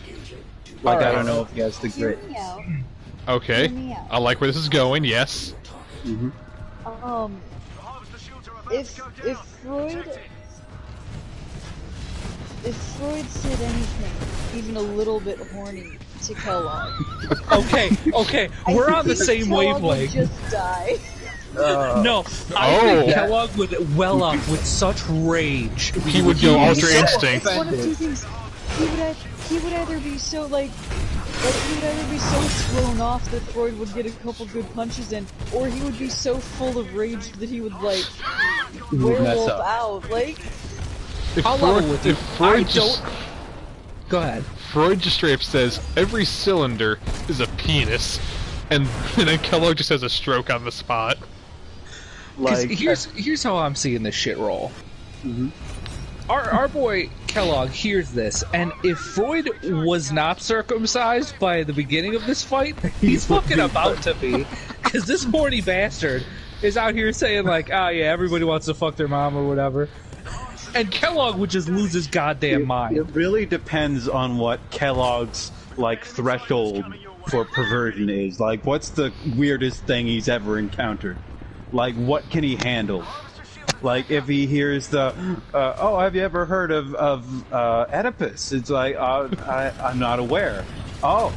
Like, I don't know if he has the grit. Okay, I like where this is going, yes. Mm-hmm. If Freud said anything, even a little bit horny to Kellogg, okay, we're on the same Kellogg wavelength. Would just die. No, I think Kellogg would well up with such rage. He would go Ultra Instinct. One of two things. He would either be so he would either be so thrown off that Freud would get a couple good punches in, or he would be so full of rage that he would like werewolf out. Like, if Freud just go ahead. Freud just straight up says every cylinder is a penis, and then Kellogg just has a stroke on the spot. Like, here's how I'm seeing this shit roll. Mm-hmm. Our boy Kellogg hears this, and if Freud was not circumcised by the beginning of this fight, he's fucking about to be, because this horny bastard is out here saying like, yeah, everybody wants to fuck their mom or whatever, and Kellogg would just lose his goddamn mind. It really depends on what Kellogg's like threshold for perversion is. Like, what's the weirdest thing he's ever encountered? Like, what can he handle? Like, if he hears the, have you ever heard of Oedipus? It's like, I'm not aware. Oh,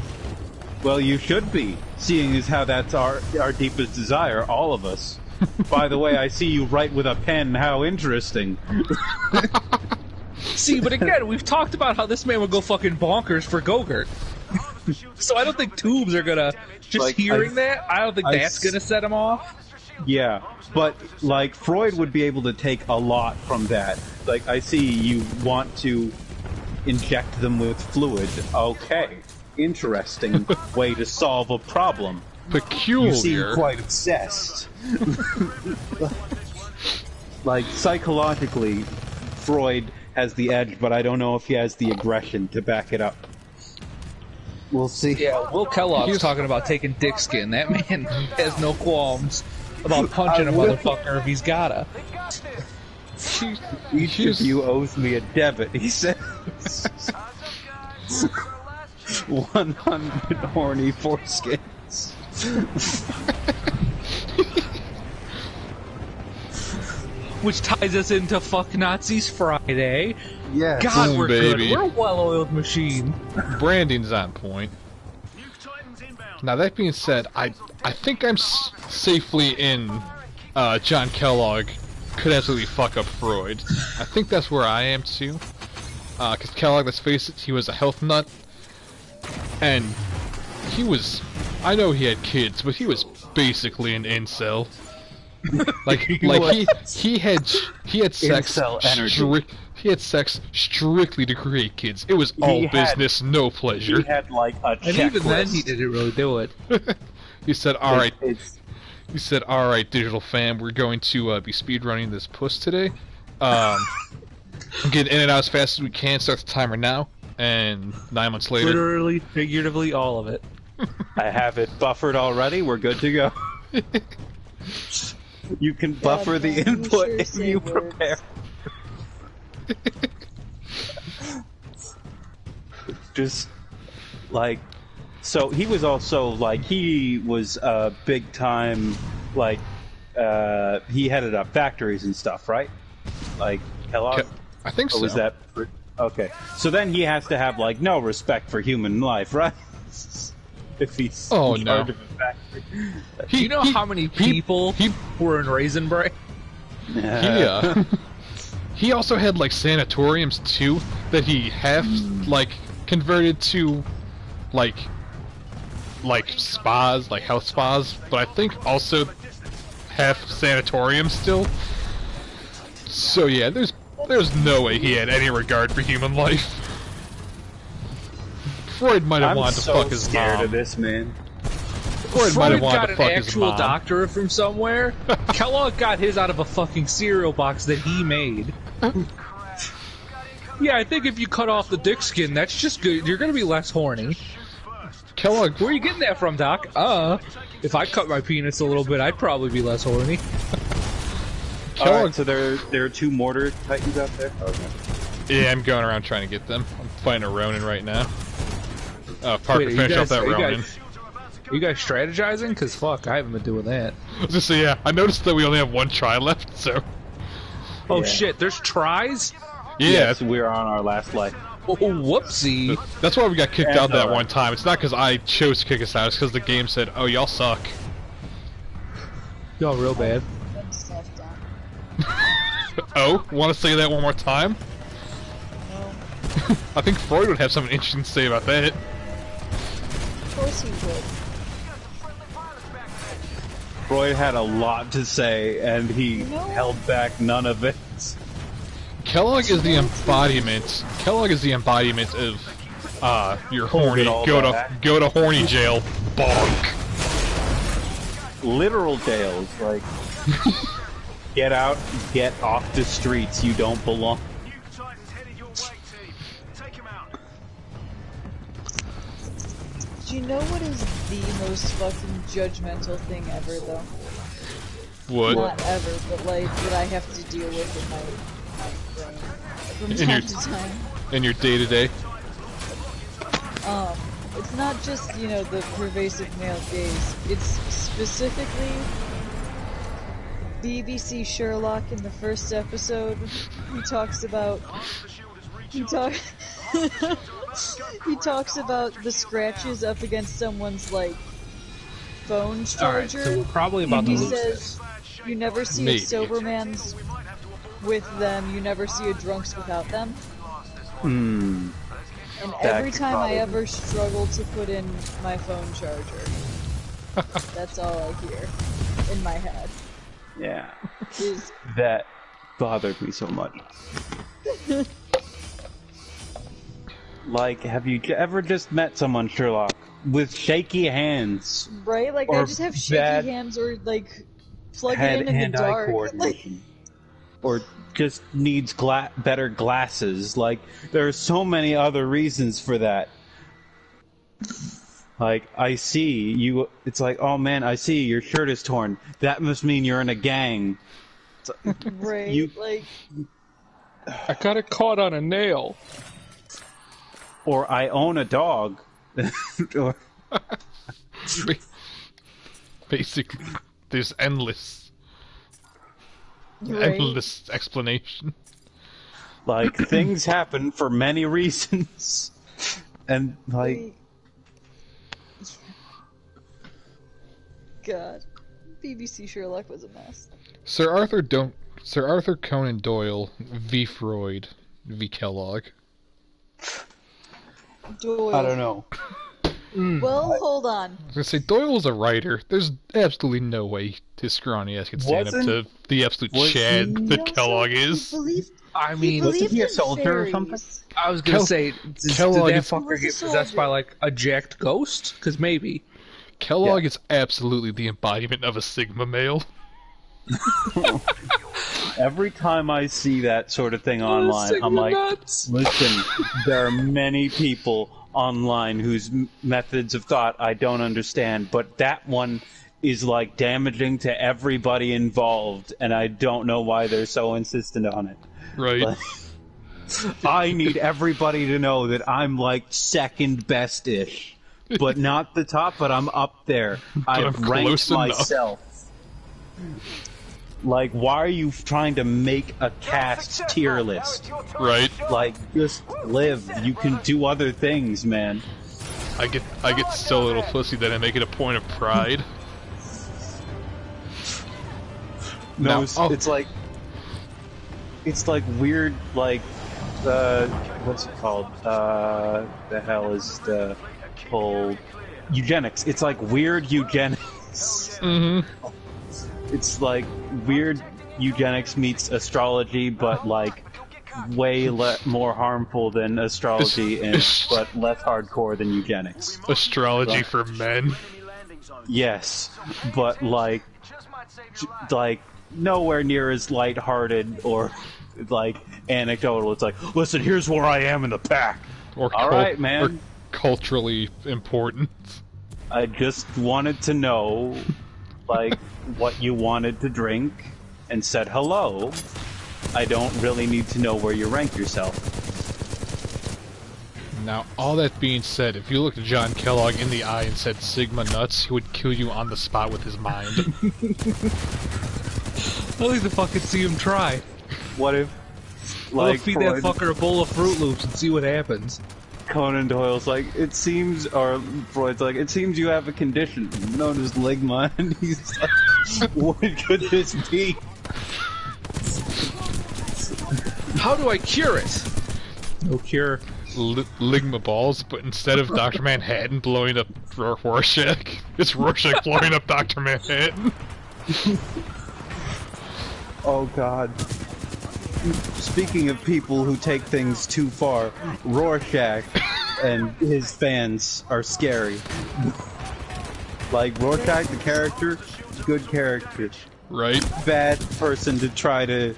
well, you should be, seeing as how that's our deepest desire, all of us. By the way, I see you write with a pen, how interesting. See, but again, we've talked about how this man would go fucking bonkers for Go-Gurt. So I don't think tubes are gonna, just hearing that, I don't think that's gonna set him off. Yeah, but, like, Freud would be able to take a lot from that. Like, I see you want to inject them with fluid. Okay, interesting way to solve a problem. Peculiar. You seem quite obsessed. Like, psychologically, Freud has the edge, but I don't know if he has the aggression to back it up. We'll see. Yeah, Will Kellogg's talking about taking dick skin. That man has no qualms about punching a motherfucker if he's gotta. Each of you owes me a debit, he says. 100 horny foreskins. Which ties us into Fuck Nazis Friday. Yes. God, we're baby. good. We're a well-oiled machine. Branding's on point. Now that being said, I think I'm safely in John Kellogg could absolutely fuck up Freud. I think that's where I am too. Because Kellogg, let's face it, he was a health nut, and he was. I know he had kids, but he was basically an incel. He had sex. He had sex strictly to create kids. It was all business, no pleasure. He had like a checklist. And even then, he didn't really do it. He said, "All right." He said, "All right, digital fam, we're going to be speedrunning this puss today. Get in and out as fast as we can. Start the timer now." And 9 months later, literally, figuratively, all of it. I have it buffered already. We're good to go. You can buffer the input if you prepare. Just like, so he was also like, he was big time, like he headed up factories and stuff, right? Like Kellogg. I think so. Or was that okay? So then he has to have like no respect for human life, right? If he's in charge of a factory. Do you know how many people were in Raisin Bran? He also had like sanatoriums too that he half like converted to like spas, like health spas, but I think also half sanatoriums still. So yeah, there's no way he had any regard for human life. Freud might have wanted to fuck his mom. I'm so scared of this, man. Freud might have wanted to fuck his mom. Freud got an actual doctorate from somewhere. Kellogg got his out of a fucking cereal box that he made. Yeah, I think if you cut off the dick skin, that's just good. You're gonna be less horny. Kellogg, where are you getting that from, Doc? If I cut my penis a little bit, I'd probably be less horny. Kellogg, so there are 2 mortar titans out there? Okay. Yeah, I'm going around trying to get them. I'm fighting a Ronin right now. Parker, finish off that Ronin. Are you guys strategizing? Because fuck, I haven't been doing that. So yeah, I noticed that we only have 1 try left, so... Oh shit, there's tries? Yeah. Yes, we're on our last life. Oh, whoopsie. That's why we got kicked out that one time. It's not because I chose to kick us out, it's because the game said, oh, y'all suck. Y'all real bad. Oh, want to say that one more time? No. I think Freud would have something interesting to say about that. Of course he would. Freud had a lot to say, and he held back none of it. Kellogg is the embodiment. Kellogg is the embodiment of you're horny. Go to horny jail. Bonk. Literal jails, like get out, get off the streets. You don't belong. Do you know what is the most fucking judgmental thing ever, though? What? Not ever, but like what I have to deal with in my brain from time to time. In your day-to-day? It's not just, you know, the pervasive male gaze. It's specifically BBC Sherlock in the first episode. He talks about... He talks about the scratches up against someone's, like, phone charger. Alright, so we're probably about to lose this. You never see a sober man's with them, you never see a drunk's without them. Hmm. And every time I ever struggle to put in my phone charger, that's all I hear in my head. Yeah. That bothered me so much. Like, have you ever just met someone, Sherlock, with shaky hands? Right? Like, I just have shaky hands, or, like, plug it in the dark. Like... Or just needs better glasses. Like, there are so many other reasons for that. Like, I see you, it's like, oh man, I see your shirt is torn. That must mean you're in a gang. Right, like... I got it caught on a nail. Or I own a dog. Or... Basically, there's endless explanation. Like, things happen for many reasons. And, like... God. BBC Sherlock was a mess. Sir Arthur Conan Doyle v. Freud v. Kellogg. Doyle. I don't know. Well, hold on. I was gonna say Doyle was a writer. There's absolutely no way his scrawny ass could stand up to the absolute Chad that Kellogg is. I mean, wasn't he a soldier or something? I was gonna say, did Kellogg that is- fucker get possessed by like a jacked ghost? Because maybe. Kellogg is absolutely the embodiment of a Sigma male. Every time I see that sort of thing online, I'm like, listen, there are many people online whose methods of thought I don't understand, but that one is like damaging to everybody involved, and I don't know why they're so insistent on it. Right. Like, I need everybody to know that I'm like second best-ish, but not the top, but I'm up there. I've I'm ranked close enough. myself. Like, why are you trying to make a cast tier list? Right. Like, just live. You can do other things, man. I get so little pussy that I make it a point of pride. No, Now- it's like weird, like, what's it called? The hell is the whole eugenics? It's like weird eugenics. Mm-hmm. It's like weird eugenics meets astrology, but like way more harmful than astrology, but less hardcore than eugenics. Astrology for men. Yes, but like nowhere near as lighthearted or like anecdotal. It's like, listen, here's where I am in the pack. Or All right, man. Or culturally important. I just wanted to know, like, what you wanted to drink, and said hello. I don't really need to know where you rank yourself. Now, all that being said, if you looked at John Kellogg in the eye and said Sigma nuts, he would kill you on the spot with his mind. I'd like to fucking see him try. What if, I'll like, feed that fucker a bowl of Fruit Loops and see what happens. Conan Doyle's like, it seems, or Freud's like, it seems you have a condition known as ligma, and he's like, what could this be? How do I cure it? No cure. Ligma balls, but instead of Dr. Manhattan blowing up Rorschach, it's Rorschach blowing up Dr. Manhattan. Oh god. Speaking of people who take things too far, Rorschach and his fans are scary. Like, Rorschach, the character, good character. Right? Bad person to try to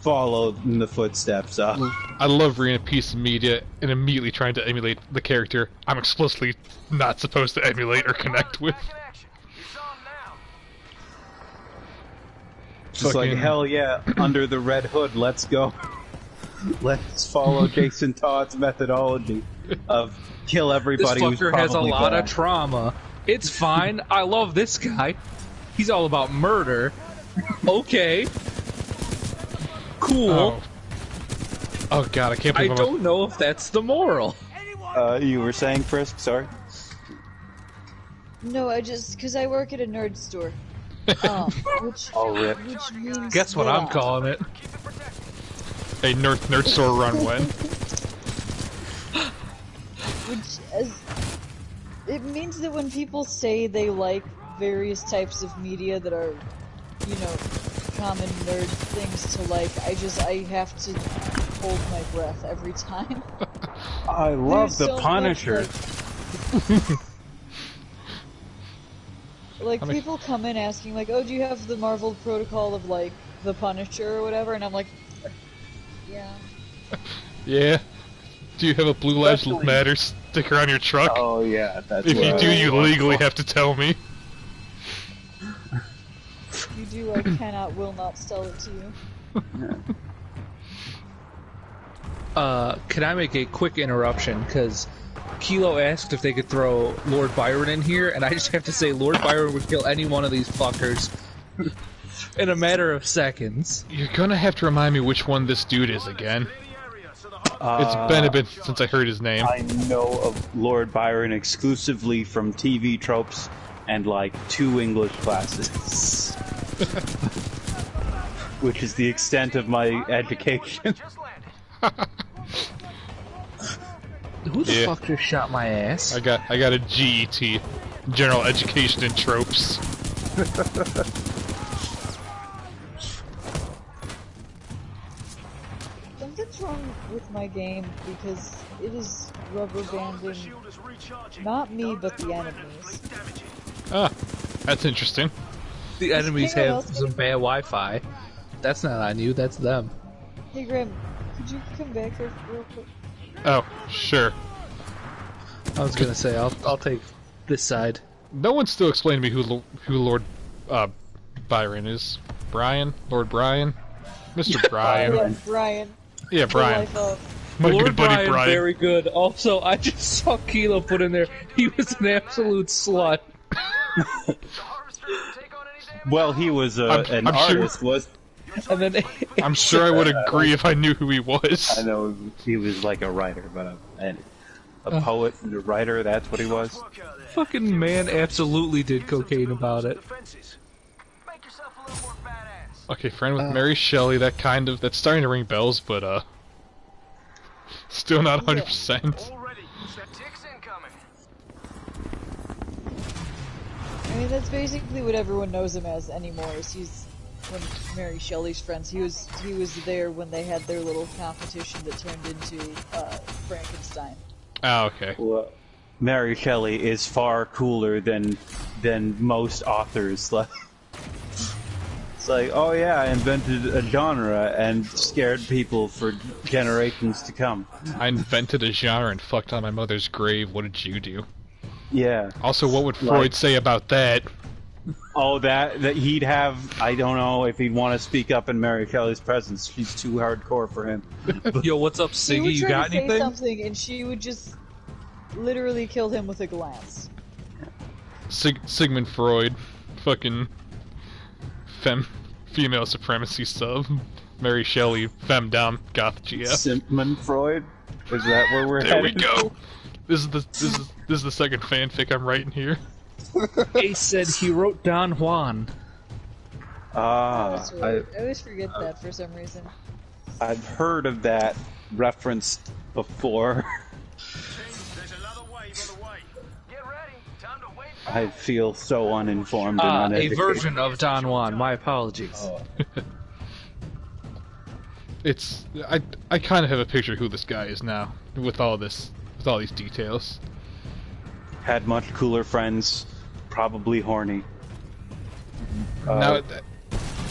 follow in the footsteps of. I love reading a piece of media and immediately trying to emulate the character I'm explicitly not supposed to emulate or connect with. Just like, hell yeah, under the red hood, let's go. Let's follow Jason Todd's methodology of kill everybody This who's fucker probably has a lot bad. of trauma. It's fine. I love this guy. He's all about murder. Okay. Cool. Oh god, I can't I believe don't know if that's the moral. You were saying, Frisk? Sorry? No, because I work at a nerd store. Which rip. means Guess what I'm that- calling it. a nerd store run when? It means that when people say they like various types of media that are, common nerd things to like, I have to hold my breath every time. I love There's the so Punisher. much, like people come in asking, like, oh, do you have the Marvel protocol of, like, the Punisher or whatever? And I'm like, yeah. Yeah. Do you have a Blue Lives Especially- Matter sticker on your truck? Oh yeah, that's If you what do, I- you legally have to tell me. If you do, I will not sell it to you. Can I make a quick interruption? Because Kilo asked if they could throw Lord Byron in here, and I just have to say Lord Byron would kill any one of these fuckers in a matter of seconds. You're gonna have to remind me which one this dude is again. It's been a bit since I heard his name. I know of Lord Byron exclusively from TV tropes and like 2 English classes. Which is the extent of my education. Who the fuck just shot my ass? I got a GET, General Education and Tropes. Something's wrong with my game because it is rubber banding not me but the enemies. Ah, that's interesting. The enemies have some bad Wi-Fi. That's not on you, that's them. Hey Grim, could you come back here real quick? Oh, sure. I was gonna say, I'll take this side. No one still explained to me who Lord Byron is. Brian? Lord Brian? Mr. Brian. Yeah, Brian. Yeah, Brian. My Lord good buddy Brian, Brian. very good. Also, I just saw Kilo put in there. He was an absolute slut. Well, he was an artist, was. And then I'm sure I would agree if I knew who he was. I know he was like a writer, but a poet and a writer, that's what he was. fucking man absolutely did cocaine about it. Okay, friend with Mary Shelley, that's starting to ring bells, but still not 100%. I mean, that's basically what everyone knows him as anymore. Is he's one of Mary Shelley's friends. He was there when they had their little competition that turned into Frankenstein. Oh, okay. Well, Mary Shelley is far cooler than most authors. It's like, oh yeah, I invented a genre and scared people for generations to come. I invented a genre and fucked on my mother's grave. What did you do? Yeah. Also, what would Freud say about that? Oh, that he'd have. I don't know if he'd want to speak up in Mary Shelley's presence. She's too hardcore for him. Yo, what's up, Siggy? You got anything? He would try to say something, and she would just literally kill him with a glance. Sigmund Freud, fucking female supremacy sub. Mary Shelley, femdom, goth GF. Sigmund Freud? Is that where we're There headed? we go. This is the second fanfic I'm writing here. Ace said he wrote Don Juan. Ah, I always forget that for some reason. I've heard of that referenced before. I feel so uninformed and A uneducated. version of Don Juan. My apologies. Oh. I kind of have a picture of who this guy is now with all these details. Had much cooler friends, probably horny. Now it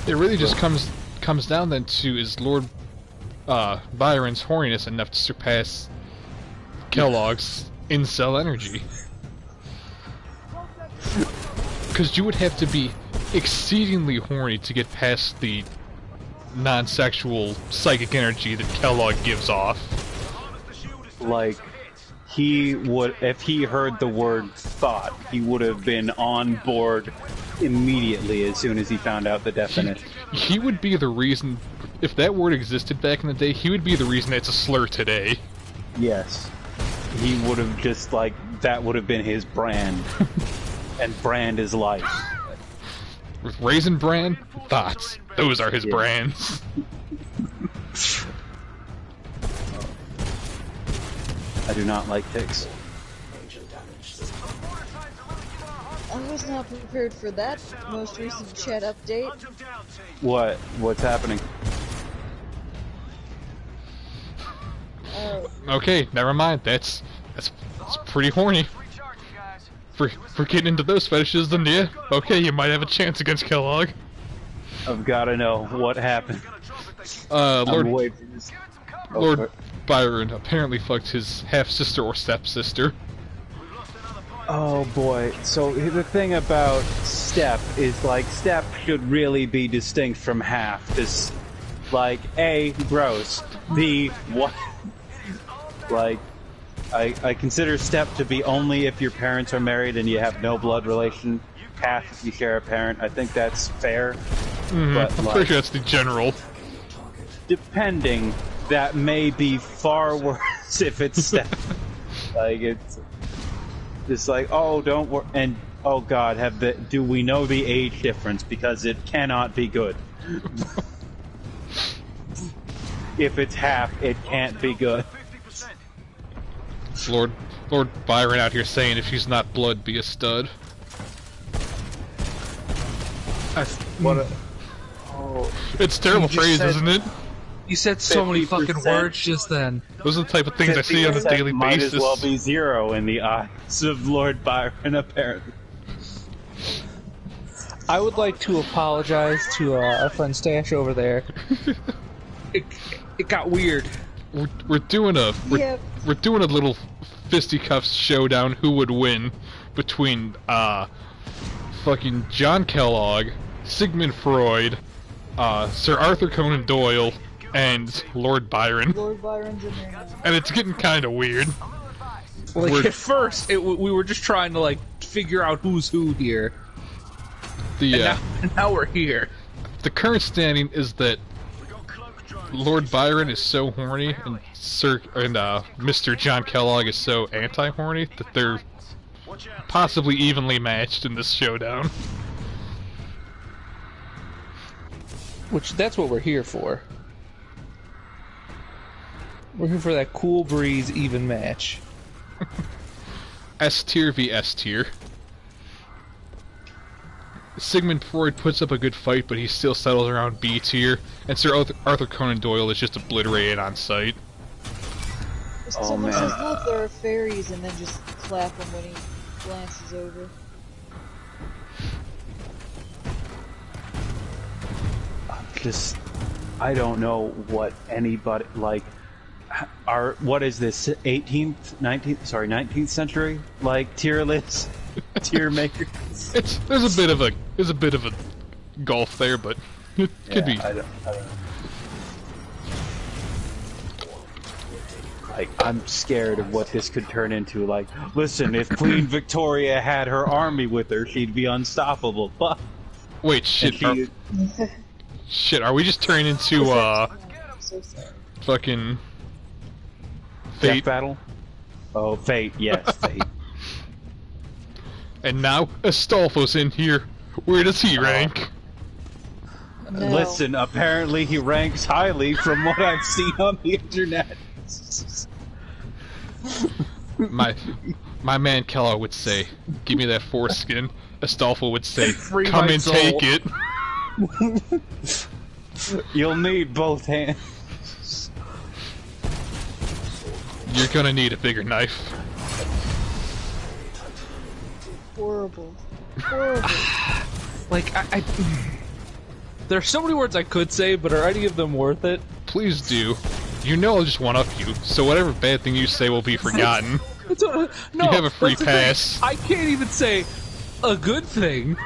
really just comes down then to, is Lord Byron's horniness enough to surpass Kellogg's incel energy? Because you would have to be exceedingly horny to get past the non-sexual psychic energy that Kellogg gives off. Like, he would, if he heard the word thought, he would have been on board immediately as soon as he found out the definition. He would be the reason, if that word existed back in the day, he would be the reason it's a slur today. Yes. He would have just, like, that would have been his brand. And brand is life. With Raisin Bran, thoughts. Those are his brands. I do not like ticks. I was not prepared for that most recent chat update. What's happening? Okay, never mind. That's pretty horny. For getting into those fetishes, then yeah, okay, you might have a chance against Kellogg. I've got to know what happened. Lord Byron apparently fucked his half-sister or stepsister. Oh boy, so the thing about step is, like, step should really be distinct from half. This, like, A, gross, B, what? Like, I consider step to be only if your parents are married and you have no blood relation. Half if you share a parent. I think that's fair. But, I'm like, pretty sure that's the general. Depending, that may be far worse if it's step. Like, it's like, oh, don't worry. And Oh God, do we know the age difference? Because it cannot be good. If it's half, it can't be good. Lord Byron out here saying if she's not blood, be a stud. It's terrible phrase, isn't it? You said so many fucking words just then. Those are the type of things I see on a daily might basis. Might as well be 0 in the eyes of Lord Byron, apparently. I would like to apologize to our friend Stash over there. It got weird. We're doing a little fisticuffs showdown. Who would win between fucking John Kellogg, Sigmund Freud, Sir Arthur Conan Doyle, and Lord Byron. Lord Byron's in there now. And it's getting kind of weird. Like at first, we were just trying to like figure out who's who here. And now we're here. The current standing is that Lord Byron is so horny, and Mr. John Kellogg is so anti-horny that they're possibly evenly matched in this showdown. Which that's what we're here for. We're here for that cool breeze even match. S tier v S tier. Sigmund Freud puts up a good fight, but he still settles around B tier, and Sir Arthur Conan Doyle is just obliterated on sight. Someone says, look, there are fairies, and then just clap him when he glances over. I don't know what anybody, like, what is this, 18th, 19th century, like, tier list? Tier maker? There's a bit of a gulf there, but it could be. I don't know. Like, I'm scared of what this could turn into. Like, listen, if Queen Victoria had her army with her, she'd be unstoppable. But wait, shit. Shit, are we just turning into fucking Fate? Death battle? Oh, Fate, yes, Fate. And now Astolfo's in here. Where does he rank? No. Listen, apparently he ranks highly from what I've seen on the internet. My man Kellogg would say, "Give me that foreskin." Astolfo would say, "Come and take it." You'll need both hands. You're gonna need a bigger knife. Horrible. Horrible. Like, there are so many words I could say, but are any of them worth it? Please do. You know I'll just one-up you, so whatever bad thing you say will be forgotten. No, you have a free pass. I can't even say a good thing.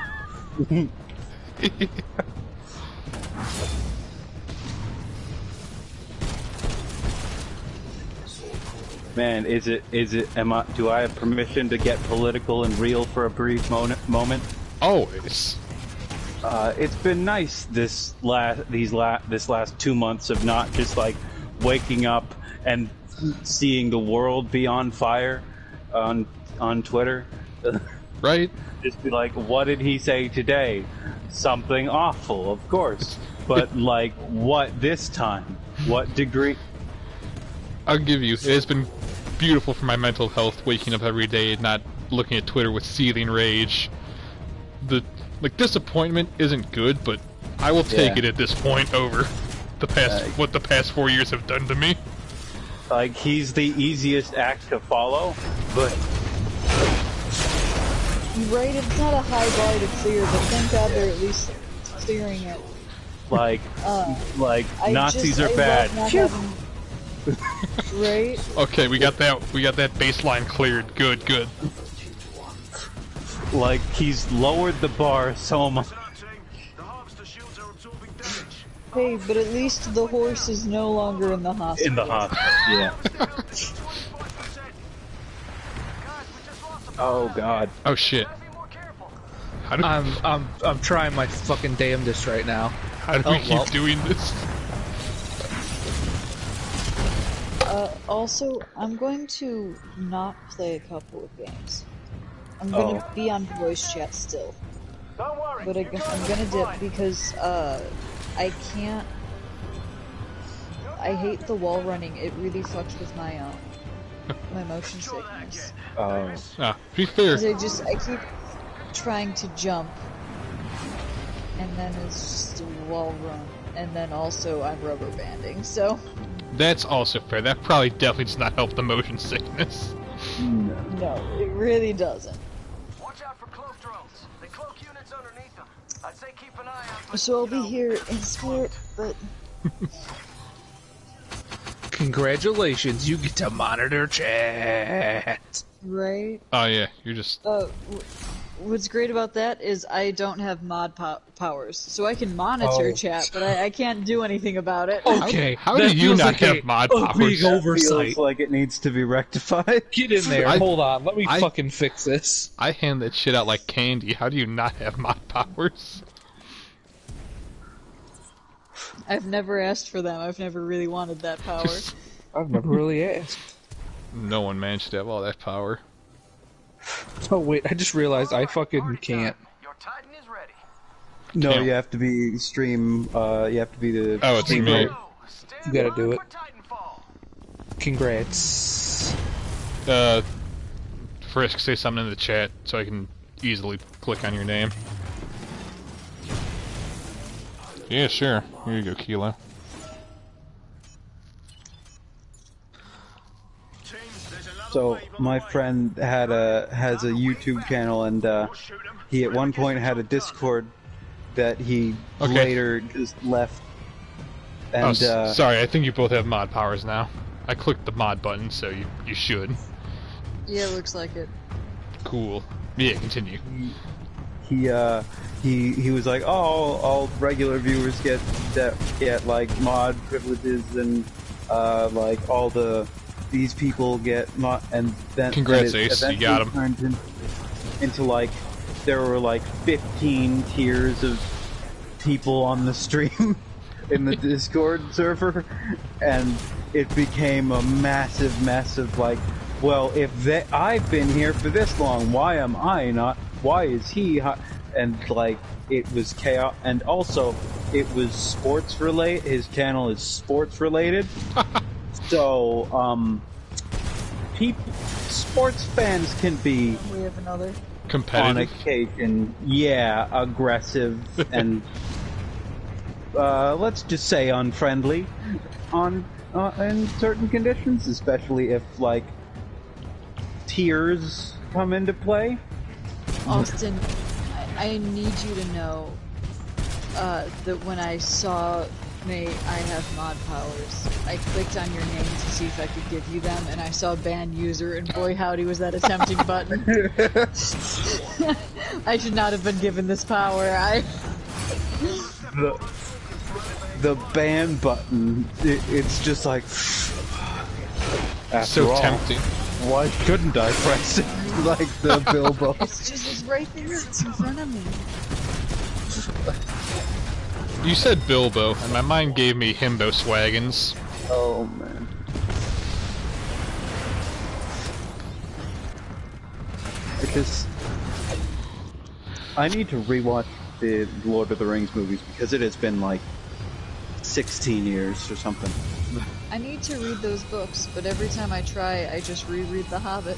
Man, do I have permission to get political and real for a brief moment? Always. It's been nice this last 2 months of not just like waking up and seeing the world be on fire on Twitter. Right? Just be like, what did he say today? Something awful, of course. But like, what this time? What degree? I'll give you. It has been beautiful for my mental health, waking up every day and not looking at Twitter with seething rage. Disappointment isn't good, but I will take it at this point over what the past 4 years have done to me. Like, he's the easiest act to follow, but... Right, it's not a high bar to clear, but thank God they're at least clearing it. Like, Nazis are bad. Right? Okay, we got that baseline cleared. Good. Like, he's lowered the bar so much. Hey, but at least the horse is no longer in the hospital. In the hospital, yeah. Oh God. Oh shit. I'm trying my fucking damnedest right now. How do we keep doing this? Also, I'm going to not play a couple of games. I'm gonna be on voice chat still. Don't worry. But I'm gonna dip because, I can't... I hate the wall running. It really fucks with my, my motion sickness. To be fair... Because I keep trying to jump, and then it's just a wall run, and then also I'm rubber banding, so... That's also fair. That probably definitely does not help the motion sickness. No, it really doesn't. Watch out for cloak drones. They cloak units underneath them. I'd say keep an eye out. So I'll be here in spirit, but... Congratulations, you get to monitor chat. Right? Oh yeah, you're just... What's great about that is I don't have mod powers, so I can monitor chat, but I can't do anything about it. Okay, how do you not have mod powers? Big oversight. Feels like it needs to be rectified. Get in there. Hold on, let me fucking fix this. I hand that shit out like candy. How do you not have mod powers? I've never asked for them. I've never really wanted that power. I've never really asked. No one managed to have all that power. Oh wait, I just realized I fucking can't. Your Titan is ready. No, Can't. you have to be stream. You have to be the. Oh, it's stream me. mode. You gotta do it. For Titanfall. Congrats. Frisk, say something in the chat so I can easily click on your name. Yeah, sure. Here you go, Kilo. So my friend has a YouTube channel, and he at one point had a Discord that he later just left. And sorry, I think you both have mod powers now. I clicked the mod button, so you should. Yeah, looks like it. Cool. Yeah, continue. He was like, oh, all regular viewers get like mod privileges, and like all these people get mod, and then Congrats, and it Ace, you got him. Turned into like there were like 15 tiers of people on the stream in the Discord server, and it became a massive mess of like, well, if I've been here for this long, why am I not? Why is he? And like, it was chaos, and also it was sports related. His channel is sports related, so sports fans can be We have another. Competitive. on occasion, aggressive and let's just say unfriendly on in certain conditions, especially if like tiers come into play. Austin, I need you to know that when I saw I have mod powers, I clicked on your name to see if I could give you them, and I saw ban user, and boy howdy was that a tempting button. I should not have been given this power. The ban button, it's just like, after So all, tempting. why couldn't I press it like the Bilbo? It's right there. It's in front of me. You said Bilbo, and my mind gave me Himbo Swaggins. Oh man. Because I need to rewatch the Lord of the Rings movies because it has been like 16 years or something. I need to read those books, but every time I try, I just reread The Hobbit.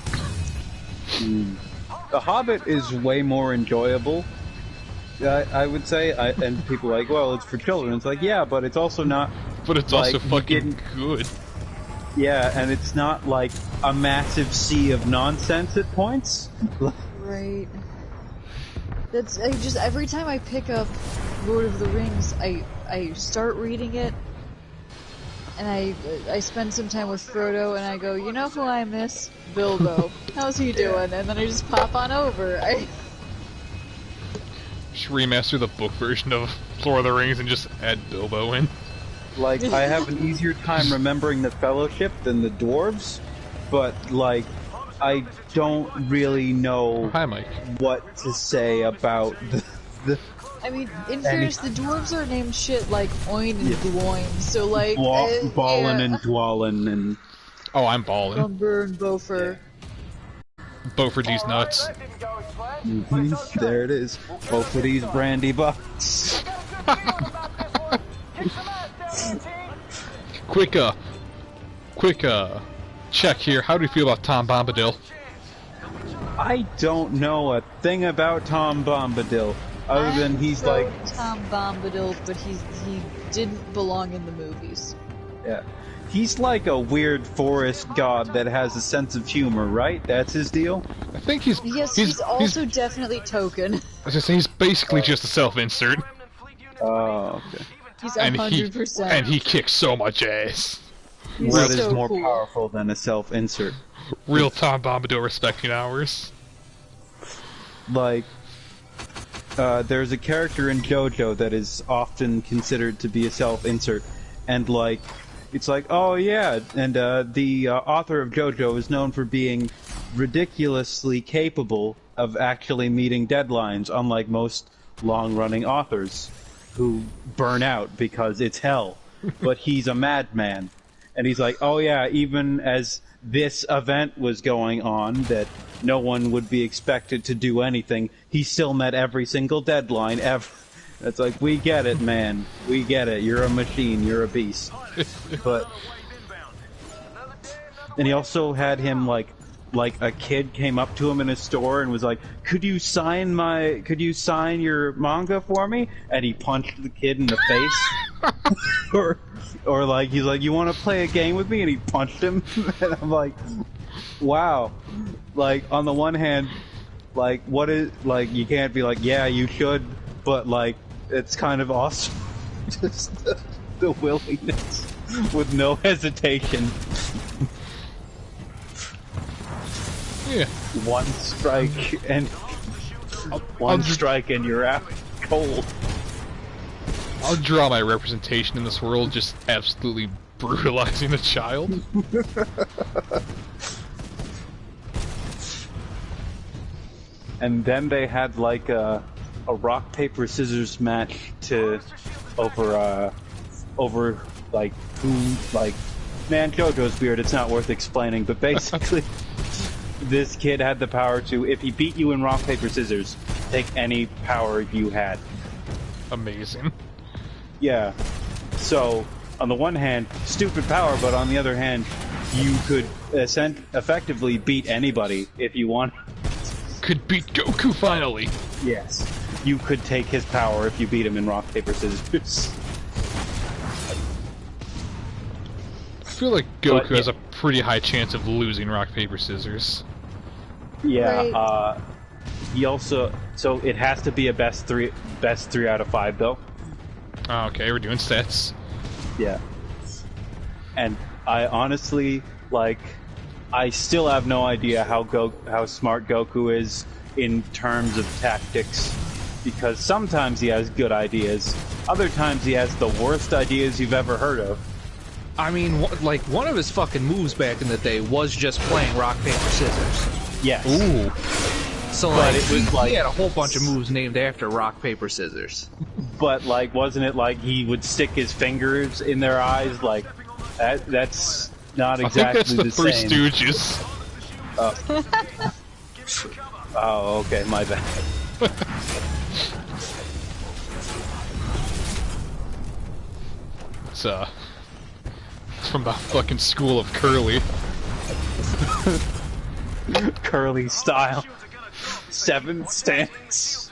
The Hobbit is way more enjoyable, I would say, and people are like, well, it's for children. It's like, yeah, but it's also not. But it's like, also fucking good. Yeah, and it's not like a massive sea of nonsense at points. Right. Every time I pick up Lord of the Rings, I start reading it, and I spend some time with Frodo, and I go, you know who I miss? Bilbo. How's he doing? And then I just pop on over. Just remaster the book version of Lord of the Rings and just add Bilbo in. Like, I have an easier time remembering the Fellowship than the dwarves, but like, I don't really know Hi, Mike. what to say about the I mean, in fairness, the dwarves are named shit like Oin and Gloin, so like... Ballin and Dwallin and... Oh, I'm balling. Umber and Bofer. Both for these nuts. That didn't go There it is. Both of these brandy bucks. Quick check here. How do you feel about Tom Bombadil? I don't know a thing about Tom Bombadil, other than he's like Tom Bombadil, but he didn't belong in the movies. Yeah, he's like a weird forest god that has a sense of humor, right? That's his deal. I think he's also definitely token. I was gonna say he's basically just a self-insert. Oh, okay. He's 100%. And he kicks so much ass. What is so more cool. powerful than a self-insert? Real Tom Bombadil respecting ours. Like, there's a character in JoJo that is often considered to be a self-insert, and like, it's like, oh yeah, and the author of JoJo is known for being ridiculously capable of actually meeting deadlines, unlike most long-running authors who burn out because it's hell. But he's a madman. And he's like, oh yeah, even as this event was going on that no one would be expected to do anything, he still met every single deadline ever. It's like, we get it, man. We get it. You're a machine. You're a beast. But... And he also had him, like a kid came up to him in a store and was like, could you sign your manga for me? And he punched the kid in the face. or like, he's like, you want to play a game with me? And he punched him. And I'm like, wow. Like, on the one hand, like, what is, like, you can't be like, yeah, you should, but like, it's kind of awesome. Just the willingness with no hesitation. Yeah. One strike and you're out cold. I'll draw my representation in this world, just absolutely brutalizing a child. And then they had like a rock paper scissors match over like who, like, man, JoJo's weird. It's not worth explaining, but basically. This kid had the power to, if he beat you in rock, paper, scissors, take any power you had. Amazing. Yeah. So, on the one hand, stupid power, but on the other hand, you could effectively beat anybody if you want. Could beat Goku finally. Yes. You could take his power if you beat him in rock, paper, scissors. I feel like Goku has a pretty high chance of losing rock, paper, scissors. Yeah, right. He also, so it has to be a best three out of 5 though. Oh, okay, we're doing sets. Yeah. And I honestly, like, I still have no idea how smart Goku is in terms of tactics, because sometimes he has good ideas, other times he has the worst ideas you've ever heard of. I mean, like, one of his fucking moves back in the day was just playing rock, paper, scissors. Yes. Ooh. So, like, it was he had a whole bunch of moves named after rock, paper, scissors. But, like, wasn't it like he would stick his fingers in their eyes? Like, that's not exactly the same. I think that's the Three Stooges. Oh, okay, my bad. It's from the fucking school of Curly. Curly style. 7 stance.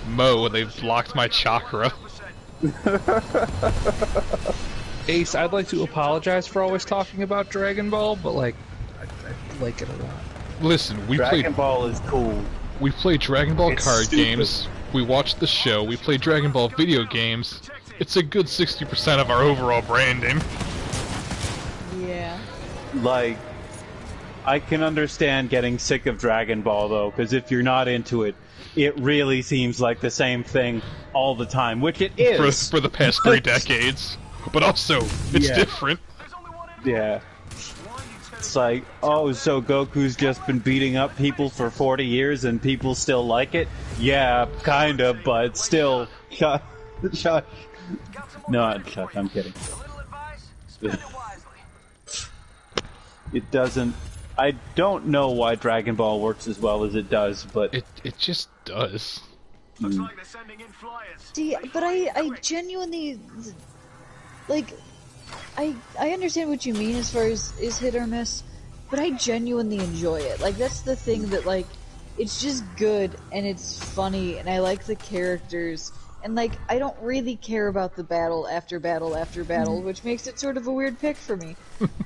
Mo, they've blocked my chakra. Ace, I'd like to apologize for always talking about Dragon Ball, but, like, I like it a lot. Listen, Dragon Ball is cool. We play Dragon Ball card stupid. games. We watch the show. We play Dragon Ball video games. It's a good 60% of our overall branding. Yeah. Like, I can understand getting sick of Dragon Ball, though, because if you're not into it, it really seems like the same thing all the time, which it is. For the past 3 decades. But also, it's different. Yeah. It's like, oh, so Goku's just been beating up people for 40 years and people still like it? Yeah, kinda, but still. Shut. No, shut, I'm kidding. It doesn't I don't know why Dragon Ball works as well as it does, but it just does. Looks like they're sending in flyers. See, but I genuinely, like, I understand what you mean as far as is hit or miss, but I genuinely enjoy it. Like, that's the thing that, like, it's just good, and it's funny, and I like the characters, and, like, I don't really care about the battle after battle after battle, which makes it sort of a weird pick for me.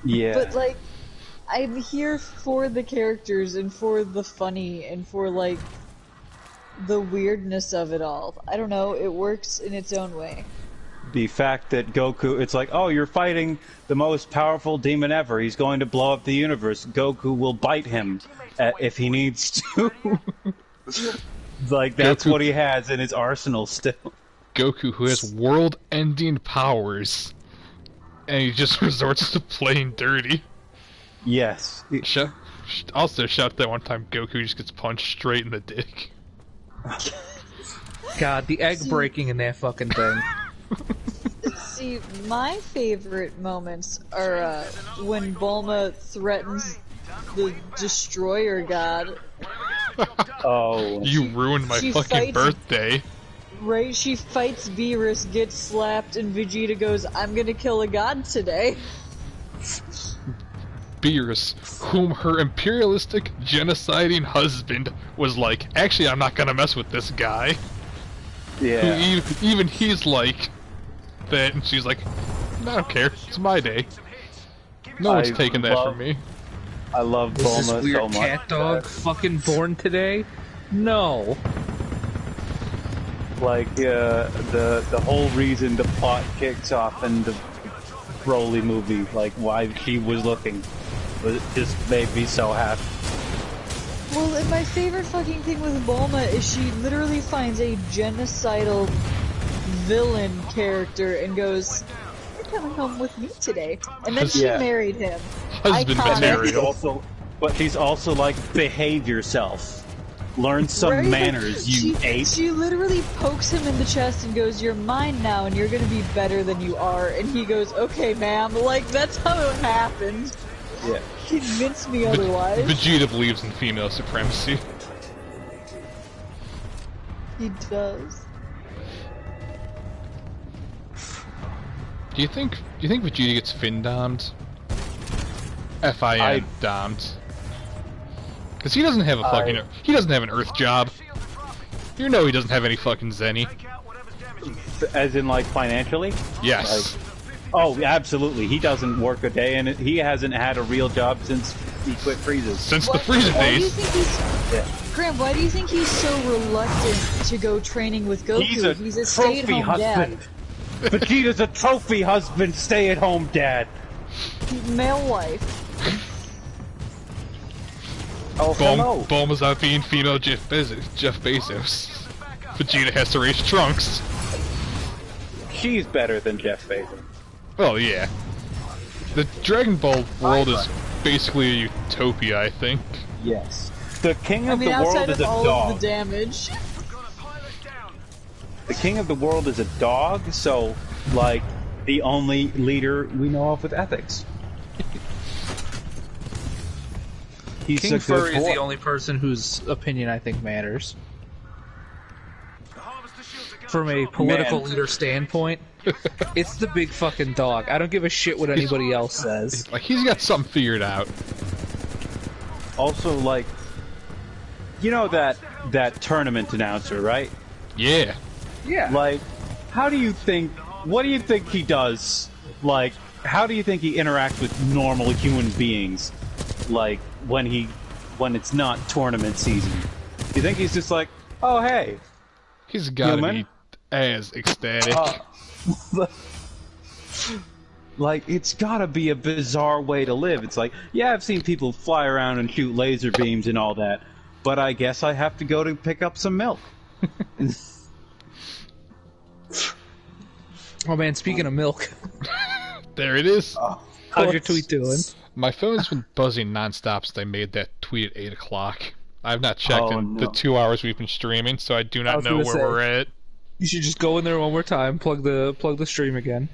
yeah. But, like, I'm here for the characters, and for the funny, and for, like, the weirdness of it all. I don't know, it works in its own way. The fact that Goku, it's like, oh, you're fighting the most powerful demon ever. He's going to blow up the universe. Goku will bite him if he needs to. Like, that's Goku, what he has in his arsenal still. Goku, who has world-ending powers, and he just resorts to playing dirty. Yes. Also, shout out that one time Goku just gets punched straight in the dick. God, the egg breaking in that fucking thing. See, my favorite moments are when Bulma threatens the Destroyer God. Oh. You ruined my fucking birthday. Right, she fights Beerus, gets slapped, and Vegeta goes, I'm gonna kill a god today. Beerus, whom her imperialistic, genociding husband was like, actually, I'm not gonna mess with this guy. Yeah. Who even he's like that, and she's like, I don't care, it's my day. No one's taking that from me. I love Bulma Is this weird so much. cat dog fucking born today? No. Like, the whole reason the plot kicks off in the Broly movie, like, why she was looking, it just made me so happy. Well, and my favorite fucking thing with Bulma is she literally finds a genocidal villain character and goes, you're coming home with me today. And then she married him. Husband material. But she's also like, behave yourself. Learn some manners, you ape. She literally pokes him in the chest and goes, you're mine now and you're gonna be better than you are. And he goes, okay ma'am. Like, that's how it happened. Yeah. Convince me otherwise. Vegeta believes in female supremacy. He does. Do you think Vegeta gets fin-dommed? F-I-N dommed. Because he doesn't have a fucking... he doesn't have an Earth job. You know he doesn't have any fucking Zenny. As in, like, financially? Yes. Like, oh, absolutely. He doesn't work a day, and he hasn't had a real job since he quit Frieza. Since the Frieza days. Graham, why do you think he's so reluctant to go training with Goku? He's a stay-at-home husband. Dad. Vegeta's a trophy husband, stay-at-home dad. Male wife. Oh, hello. Bulma's out being female Jeff Bezos. Vegeta has to raise Trunks. She's better than Jeff Bezos. Well, yeah. The Dragon Ball world is basically a utopia, I think. Yes. The king of the world outside is of a all dog. of the damage. The king of the world is a dog, so, like, the only leader we know of with ethics. He's King Furry is the only person whose opinion I think matters. From a political leader standpoint, it's the big fucking dog. I don't give a shit what anybody else says. Like, he's got something figured out. Also, like, you know that tournament announcer, right? Yeah. Yeah. Like, what do you think he does? Like, how do you think he interacts with normal human beings? Like, when it's not tournament season? You think he's just like, oh, hey. He's gotta be as ecstatic. Like, it's gotta be a bizarre way to live. It's like, yeah, I've seen people fly around and shoot laser beams and all that, but I guess I have to go to pick up some milk. Oh man, speaking of milk. There it is. How's your tweet doing? My phone's been buzzing nonstop since I made that tweet at 8 o'clock. I've not checked in the 2 hours we've been streaming, so I do not know where we're at. You should just go in there one more time, plug the stream again.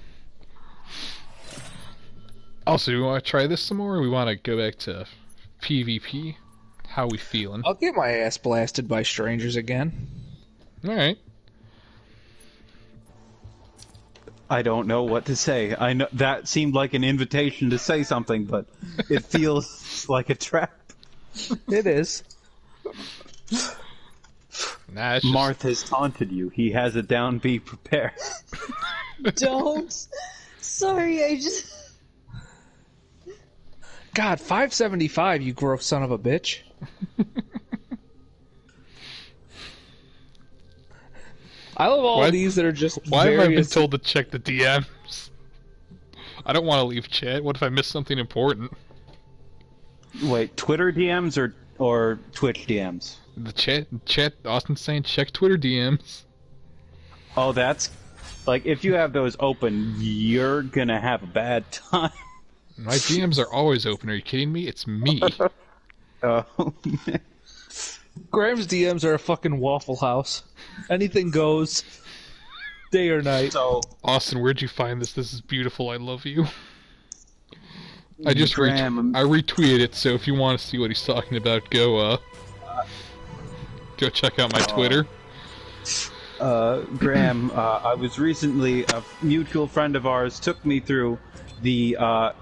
Also, we want to try this some more, or we want to go back to PvP. How we feeling? I'll get my ass blasted by strangers again. Alright. I don't know what to say. I know that seemed like an invitation to say something, but it feels like a trap. It is. Nah, it's Marth has taunted you. He has it down. Be prepared. Don't. Sorry, I just. God, 575, you gross son of a bitch. I love all these that are just Why have I been told to check the DMs? I don't want to leave chat. What if I miss something important? Wait, Twitter DMs or Twitch DMs? The chat, Austin's saying check Twitter DMs. Oh, that's... Like, if you have those open, you're gonna have a bad time. My DMs are always open. Are you kidding me? It's me. Oh, Graham's DMs are a fucking Waffle House. Anything goes, day or night. So, Austin, where'd you find this? This is beautiful. I love you. I just Graham, I retweeted it, so if you want to see what he's talking about, go check out my Twitter. Graham, I was recently, a mutual friend of ours took me through the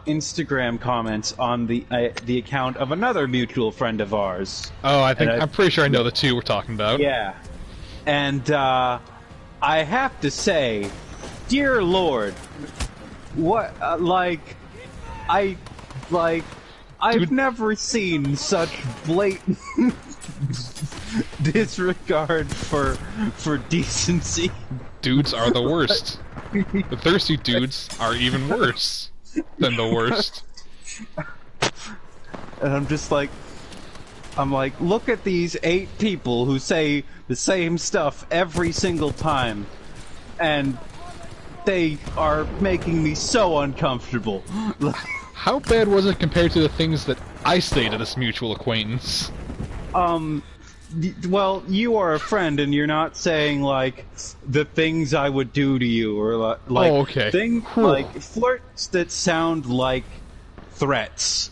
Instagram comments on the account of another mutual friend of ours. Oh, I'm pretty sure I know the two we're talking about. Yeah. And I have to say, dear Lord, what I've never seen such blatant disregard for decency. Dudes are the worst. The thirsty dudes are even worse than the worst. And I'm like, look at these 8 people who say the same stuff every single time, and they are making me so uncomfortable. How bad was it compared to the things that I say to this mutual acquaintance? Well, you are a friend, and you're not saying, like, the things I would do to you, or, like, oh, okay. Like, flirts that sound like threats.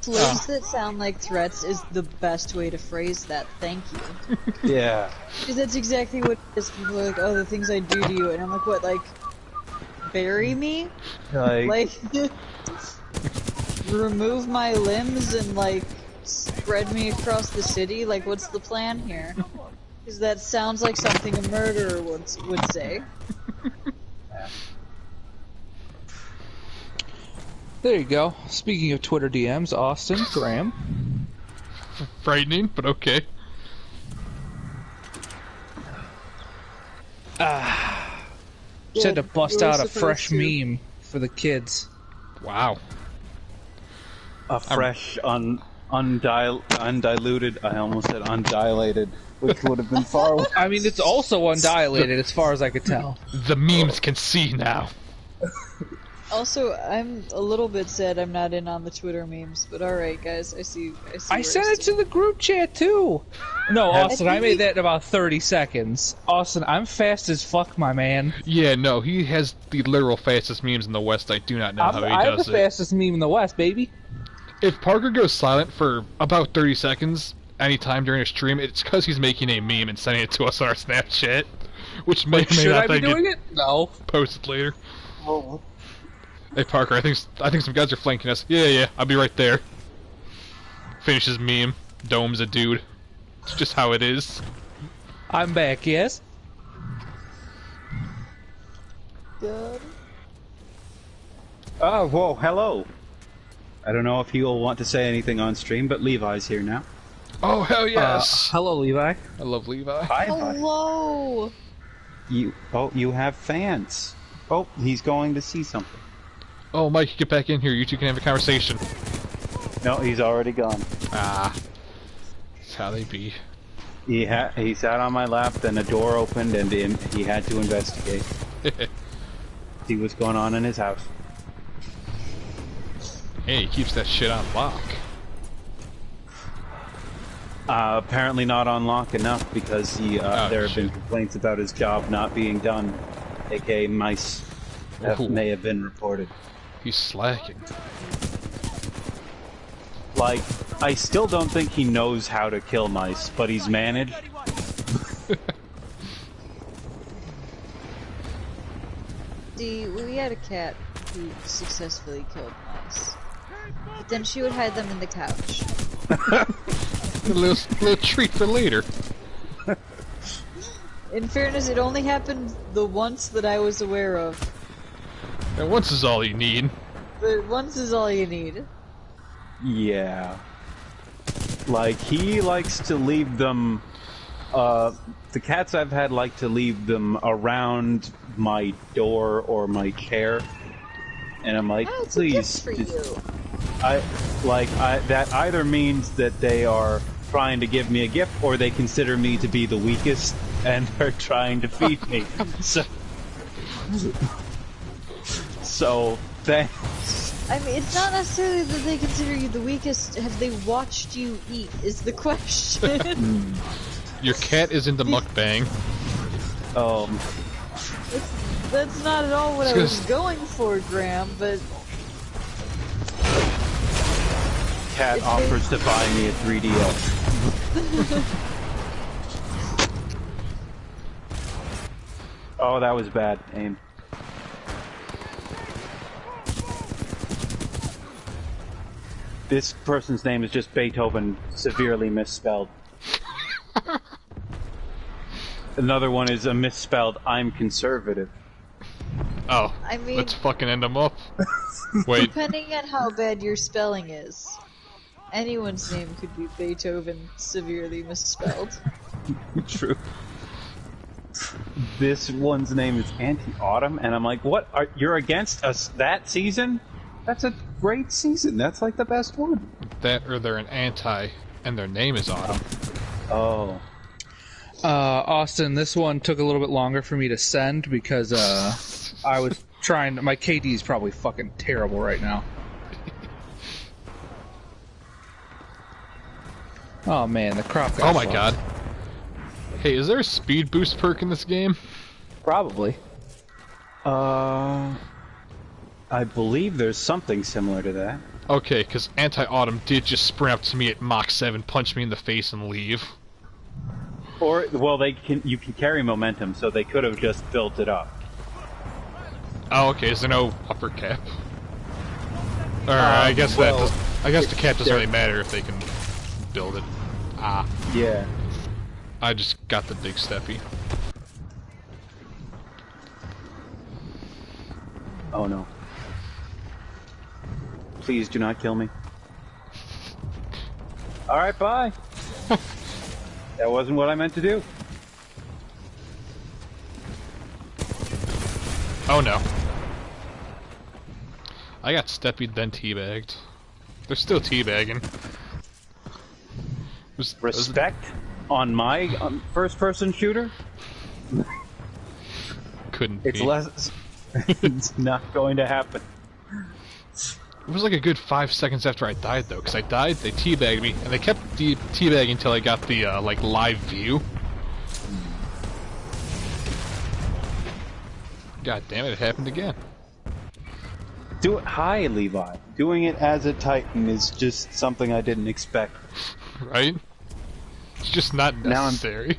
Flirts that sound like threats is the best way to phrase that. Thank you. Yeah. Because that's exactly what it is. People are like, oh, the things I do to you. And I'm like, what, like, bury me? Like remove my limbs and, like, spread me across the city? Like, what's the plan here? Because that sounds like something a murderer would say. There you go. Speaking of Twitter DMs, Austin, Graham. Frightening, but okay. Just had to bust out a fresh meme for the kids. Wow. A fresh, undiluted, I almost said undilated, which would have been far away. I mean, it's also undilated as far as I could tell. The memes can see now. Also, I'm a little bit sad I'm not in on the Twitter memes, but alright guys, I see I sent it to the group chat too! No, Austin, I made that in about 30 seconds. Austin, I'm fast as fuck, my man. Yeah, no, he has the literal fastest memes in the West. I do not know how he I have does the fastest meme in the West, baby. If Parker goes silent for about 30 seconds anytime during a stream, it's because he's making a meme and sending it to us on our Snapchat, which may or may Should not I be doing it? No. Posted later. Oh. Hey Parker, I think some guys are flanking us. Yeah, I'll be right there. Finishes meme. Dome's a dude. It's just how it is. I'm back, yes? Good. Oh, whoa, hello. I don't know if he'll want to say anything on stream, but Levi's here now. Oh, hell yes! Hello, Levi. I love Levi. Hi, Hello! you have fans. Oh, he's going to see something. Oh, Mike, get back in here. You two can have a conversation. No, he's already gone. Ah. That's how they be. He sat on my lap, then a door opened, and he had to investigate. See what's going on in his house. Hey, he keeps that shit on lock. Apparently not on lock enough, because there have been complaints about his job not being done, aka mice, that may have been reported. He's slacking. Like, I still don't think he knows how to kill mice, but he's managed. See, we had a cat who successfully killed mice. But then she would hide them in the couch. A little treat for later. In fairness, it only happened the once that I was aware of. And once is all you need. But once is all you need. Yeah. Like, he likes to leave them... the cats I've had like to leave them around my door or my chair. And I'm like, Oh, it's please... a gift for you. That either means that they are trying to give me a gift, or they consider me to be the weakest, and are trying to feed me. So, thanks. I mean, it's not necessarily that they consider you the weakest. Have they watched you eat, is the question. Your cat is into mukbang. That's not at all what I was going for, Graham, but... Cat offers to buy me a 3DS. Oh, that was bad aim. This person's name is just Beethoven, severely misspelled. Another one is a misspelled I'm conservative. Oh, I mean, let's fucking end them up. Wait. Depending on how bad your spelling is, anyone's name could be Beethoven severely misspelled. True. This one's name is Anti-Autumn, and I'm like, what? You're against us that season? That's a great season. That's like the best one. That, or they're an anti, and their name is Autumn. Oh. Austin, this one took a little bit longer for me to send because I was trying. My KD is probably fucking terrible right now. Oh man, the crop got Oh my god. Hey, is there a speed boost perk in this game? Probably. I believe there's something similar to that. Okay, because Anti-Autumn did just sprint up to me at Mach 7, punch me in the face, and leave. Or, well, you can carry momentum, so they could have just built it up. Oh, okay, is there no upper cap? Or, I guess I guess the cap doesn't really matter if they can build it. Ah. Yeah. I just got the big steppy. Oh no. Please do not kill me. Alright, bye! That wasn't what I meant to do. Oh no. I got steppied, then teabagged. They're still teabagging. Respect on my first-person shooter? Couldn't It's be. less... It's not going to happen. It was like a good 5 seconds after I died, though, because I died, they teabagged me, and they kept teabagging until I got the, like, live view. God damn it happened again. Hi, Levi. Doing it as a Titan is just something I didn't expect. Right? It's just not necessary.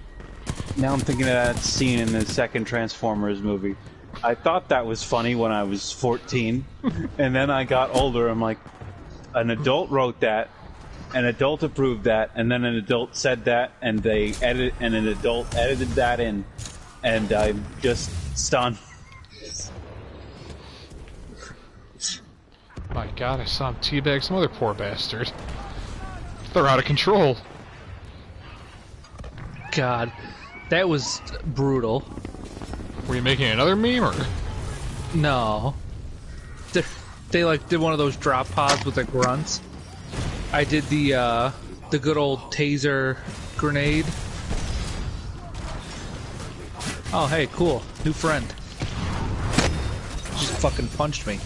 Now I'm thinking of that scene in the second Transformers movie. I thought that was funny when I was 14, and then I got older. I'm like, an adult wrote that, an adult approved that, and then an adult said that, and an adult edited that in, and I'm just stunned. My god, I saw him teabag some other poor bastard. They're out of control. God, that was brutal. Were you making another meme, or? No. They like did one of those drop pods with the grunts. I did the good old taser grenade. Oh hey, cool. New friend. Just fucking punched me.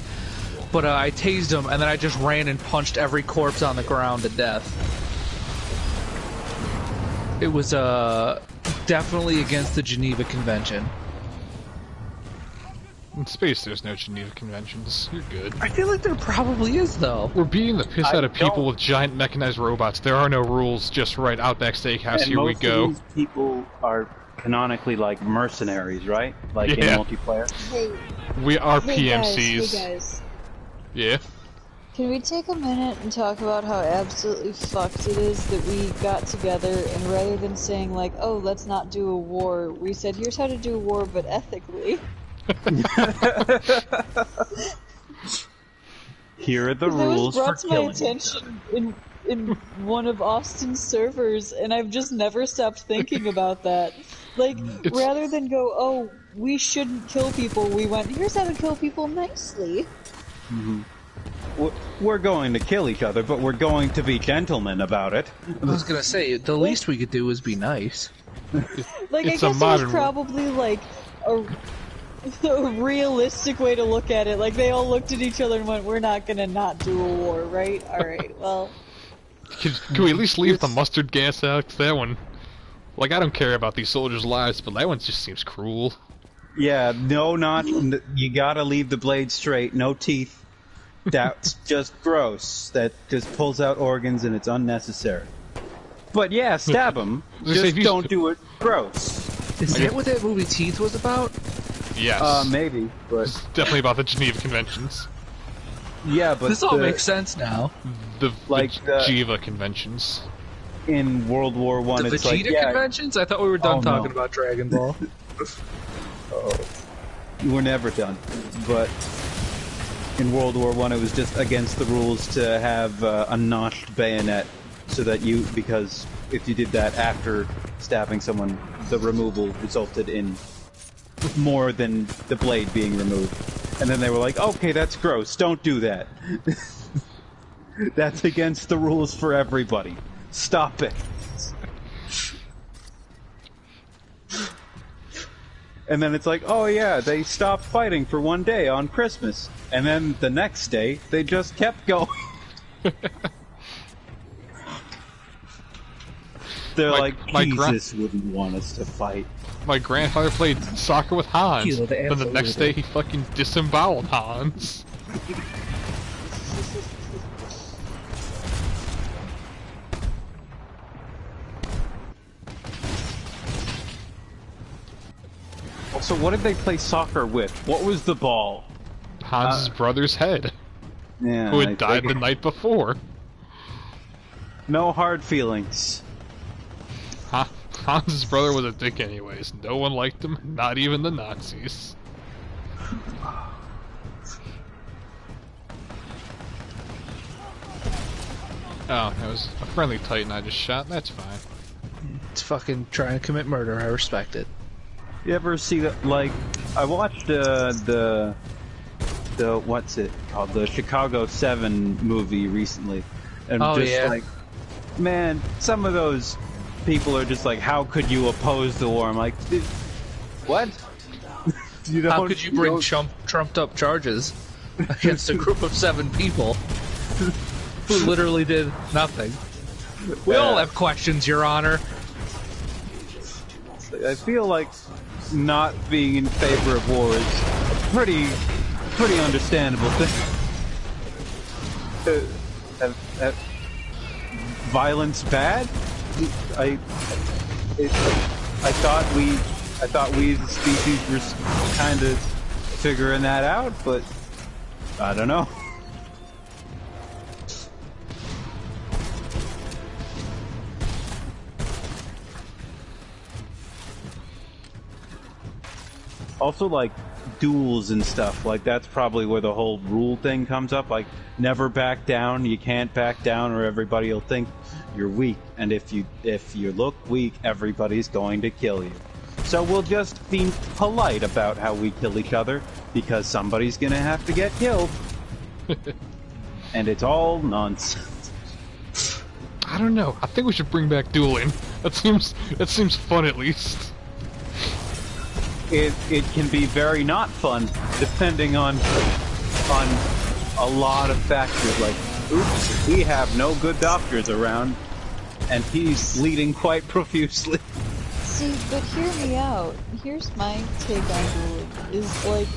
But I tased him and then I just ran and punched every corpse on the ground to death. It was definitely against the Geneva Convention. In space, there's no Geneva Conventions. You're good. I feel like there probably is, though. We're beating the piss out of people don't- with giant mechanized robots. There are no rules, just right, Outback Steakhouse, And here we most go. of these people are canonically like mercenaries, right? Like in Yeah. multiplayer. Hey, We are hey PMCs. guys. Yeah? Can we take a minute and talk about how absolutely fucked it is that we got together and rather than saying like, oh, let's not do a war, we said, here's how to do a war, but ethically. Here are the That was rules for brought to my killing. attention in one of Austin's servers, and I've just never stopped thinking about that. Like, rather than go, oh, we shouldn't kill people, we went, here's how to kill people nicely. We're going to kill each other, but we're going to be gentlemen about it. I was gonna say, the least we could do is be nice. Like, It's I a guess it modern was probably like a realistic way to look at it. Like, they all looked at each other and went, we're not gonna not do a war, right? Alright, well. Can we at least leave the mustard gas out? 'Cause that one... Like, I don't care about these soldiers' lives, but that one just seems cruel. Yeah, you gotta leave the blade straight, no teeth. That's just gross. That just pulls out organs and it's unnecessary. But yeah, stab them. Just don't do it gross. Is that what that movie Teeth was about? Yes. Maybe, but It's definitely about the Geneva Conventions. yeah, but This all makes sense now. The Like the- Geneva Conventions. in World War One, The it's like Vegeta conventions? I thought we were done Oh, talking no. about Dragon Ball. we're never done. But in World War One, it was just against the rules to have a notched bayonet, so that because if you did that after stabbing someone, the removal resulted in more than the blade being removed. And then they were like, okay, that's gross, don't do that. That's against the rules for everybody. Stop it. And then it's like, oh yeah, they stopped fighting for one day on Christmas. And then the next day, they just kept going. They're My Jesus wouldn't want us to fight. My grandfather played soccer with Hans, Kilo, they but the next absolutely day he fucking disemboweled Hans. So what did they play soccer with? What was the ball? Hans' brother's head, Yeah, who I had died the figured. night before. No hard feelings. Hans' brother was a dick anyways. No one liked him, not even the Nazis. Oh, that was a friendly Titan I just shot. That's fine. It's fucking trying to commit murder. I respect it. You ever see that? Like, I watched the what's it called? The Chicago 7 movie recently, and Oh, just yeah. like, man, some of those people are just like, how could you oppose the war? I'm like, what? You How don't- could you bring don't- trumped up charges against a group of 7 people who literally did nothing? We all have questions, Your Honor. I feel like not being in favor of war is a pretty understandable thing. Violence bad? I thought we as a species were kind of figuring that out, but I don't know. Also, like, duels and stuff, like, that's probably where the whole rule thing comes up. Like, never back down, you can't back down, or everybody will think you're weak. And if you look weak, everybody's going to kill you. So we'll just be polite about how we kill each other, because somebody's gonna have to get killed. And it's all nonsense. I don't know. I think we should bring back dueling. That seems fun at least. It can be very not fun, depending on a lot of factors. Like, oops, we have no good doctors around, and he's bleeding quite profusely. See, but hear me out. Here's my take on dueling. Is like,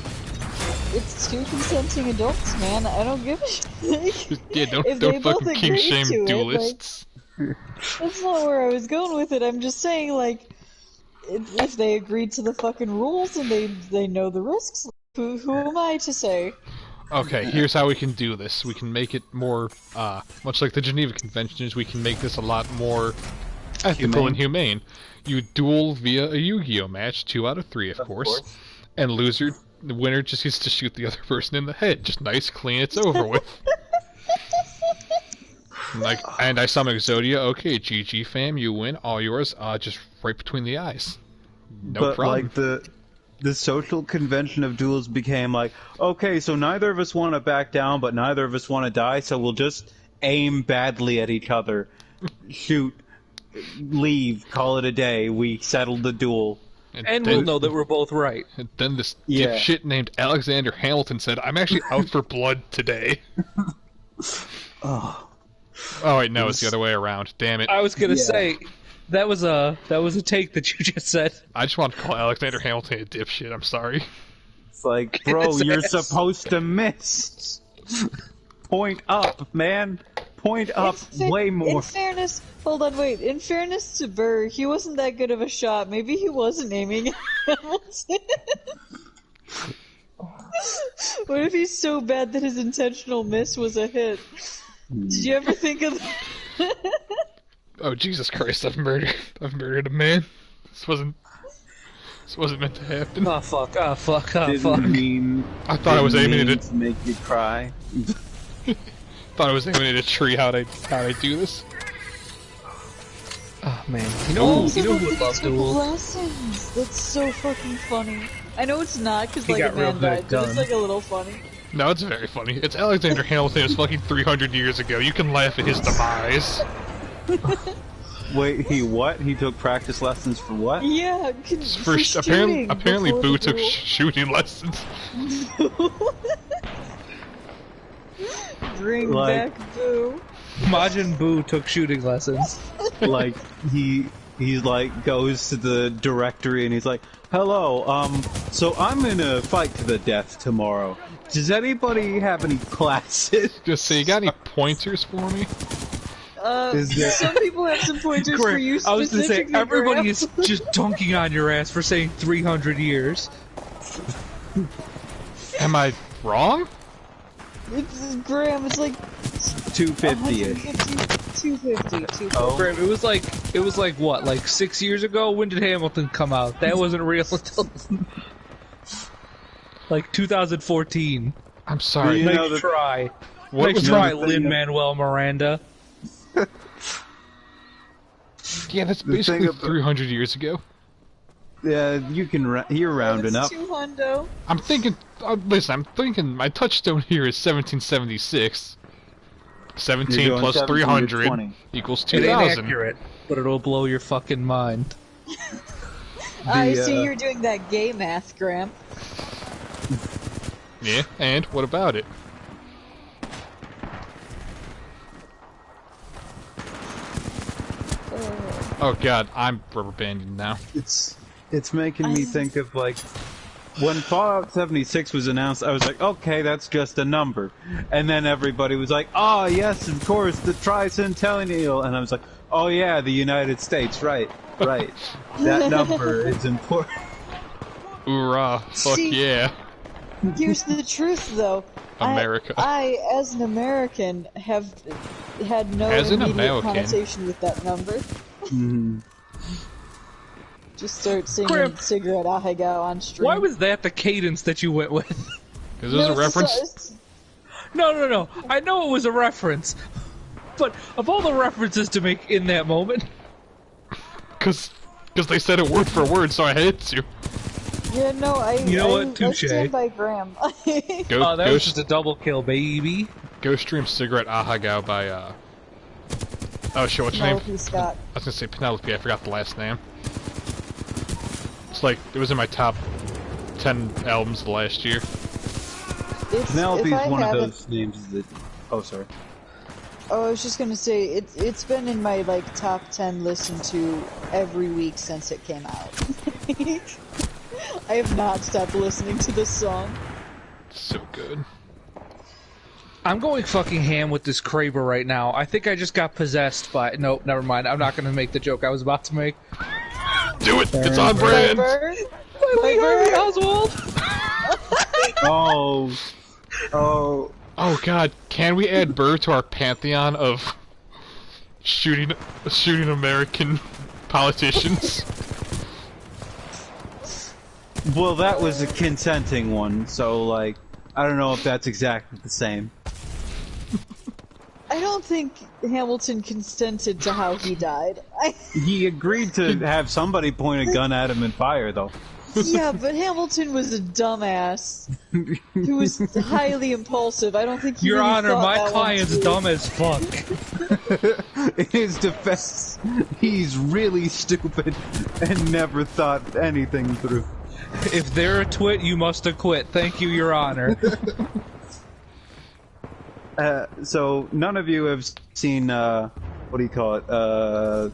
It's two consenting adults, man. I don't give a shit. Yeah, If don't they both fucking king agree shame to it, duelists. that's not where I was going with it. I'm just saying, like, if they agreed to the fucking rules and they know the risks, who am I to say? Okay, here's how we can do this. We can make it more, much like the Geneva Conventions, we can make this a lot more ethical and humane. You duel via a Yu-Gi-Oh match, 2 out of 3, of course. And the winner just gets to shoot the other person in the head. Just nice, clean, it's over with. And I summon Exodia, okay, GG fam, you win, all yours, just right between the eyes. No problem. Like, the social convention of duels became like, okay, so neither of us want to back down, but neither of us want to die, so we'll just aim badly at each other, shoot, leave, call it a day, we settled the duel. And we'll know that we're both right. And then this dipshit named Alexander Hamilton said, I'm actually out for blood today. Oh, wait, no, it's the other way around. Damn it. I was gonna say, that was a take that you just said. I just want to call Alexander Hamilton a dipshit, I'm sorry. It's like, bro, you're supposed to miss. Point up, man. Point up way more. In fairness, hold on, wait. In fairness to Burr, he wasn't that good of a shot. Maybe he wasn't aiming at Hamilton. What if he's so bad that his intentional miss was a hit? Did you ever think of that? Oh, Jesus Christ, I've murdered a man. This wasn't meant to happen. Oh fuck, oh fuck, oh Didn't fuck. mean, I thought I was aiming at it. to make you cry. Thought I was aiming at a tree. How'd I do this? Oh man, you know who would love took duels? lessons. That's so fucking funny. I know it's not because He like got a real man good at died, but it's gun. like a little funny. No, it's very funny. It's Alexander Hamilton. It's fucking 300 years ago. You can laugh at his demise. Wait, he took practice lessons for what? Yeah, For apparently before Boo the took duel. shooting lessons. Bring Like- back Boo. Majin Buu took shooting lessons. Like, he like goes to the directory and he's like, hello, so I'm gonna fight to the death tomorrow. Does anybody have any classes? Just say, you got any pointers for me? Some people have some pointers for you I was gonna say, specifically, everybody Graham. is just dunking on your ass for saying 300 years. Am I wrong? Graham, it's like 250-ish. 250. Oh. Graham, it was like what, like 6 years ago? When did Hamilton come out? That wasn't real until like 2014. I'm sorry. You know Nice try. What Nice was try, the thing Lin-Manuel Miranda. Yeah, that's The thing basically about- 300 years ago. Yeah, you're rounding up. 200. I'm thinking, my touchstone here is 1776. 17 You're doing plus 17 to 300 20. equals It ain't 2000. accurate, but it'll blow your fucking mind. I see you're doing that gay math, Graham. Yeah, and what about it? Oh god, I'm rubber banding now. It's making me think of like when Fallout 76 was announced. I was like, okay, that's just a number, and then everybody was like, oh yes, of course, the tricentennial, and I was like, oh yeah, the United States, right. That number is important. Hoorah, fuck See- yeah. Here's the truth, though. America. I, as an American, have had no As an immediate American. connotation with that number. Just start singing Graham, Cigarette Ahegao on stream. Why was that the cadence that you went with? Is this a reference? It's, No. I know it was a reference. But of all the references to make in that moment, Because they said it word for word, so I had to. yeah, no, You know what? I Touche. stand by Graham. Go, that go, was just a double kill, baby. go stream Cigarette Ahagao by, oh shit, what's your name? Penelope Scott. I was gonna say Penelope, I forgot the last name. It's like, it was in my top 10 albums last year. Penelope's if I one of haven't- those names that. Oh, sorry. Oh, I was just gonna say it's been in my like top 10 listened to every week since it came out. I have not stopped listening to this song. So good. I'm going fucking ham with this Kraber right now. I think I just got possessed by... Nope, never mind. I'm not going to make the joke I was about to make. Do it! It's on brand! Lee Harvey Oswald! Oh God, can we add Burr to our pantheon of shooting American politicians? Well, that was a consenting one, so, like, I don't know if that's exactly the same. I don't think Hamilton consented to how he died. He agreed to have somebody point a gun at him and fire, though. Yeah, but Hamilton was a dumbass. He was highly impulsive. I don't think he Your really Honor, thought my that client's one dumb as fuck. In his defense, he's really stupid and never thought anything through. If they're a twit, you must acquit. Thank you, Your Honor. So none of you have seen what do you call it? The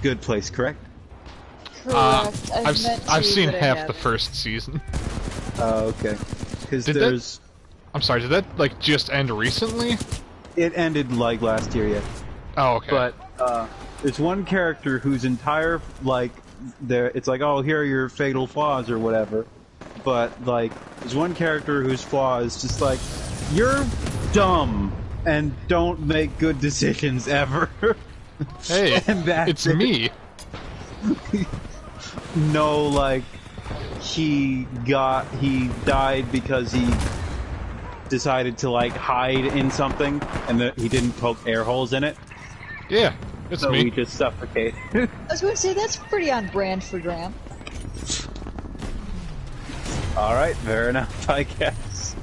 Good Place, correct? Correct. I've seen but I half the haven't. first season. Okay. Because Did there's... I'm sorry, did that like just end recently? It ended like last year, yeah. Oh, okay. But there's one character whose entire, like, it's like, oh, here are your fatal flaws or whatever. But, like, there's one character whose flaw is just like, you're dumb and don't make good decisions ever. Hey, and that's it's me. No, like, he died because he decided to, like, hide in something and he didn't poke air holes in it. Yeah, it's So me. he just suffocated. I was going to say, that's pretty on brand for Graham. Alright, fair enough, I guess.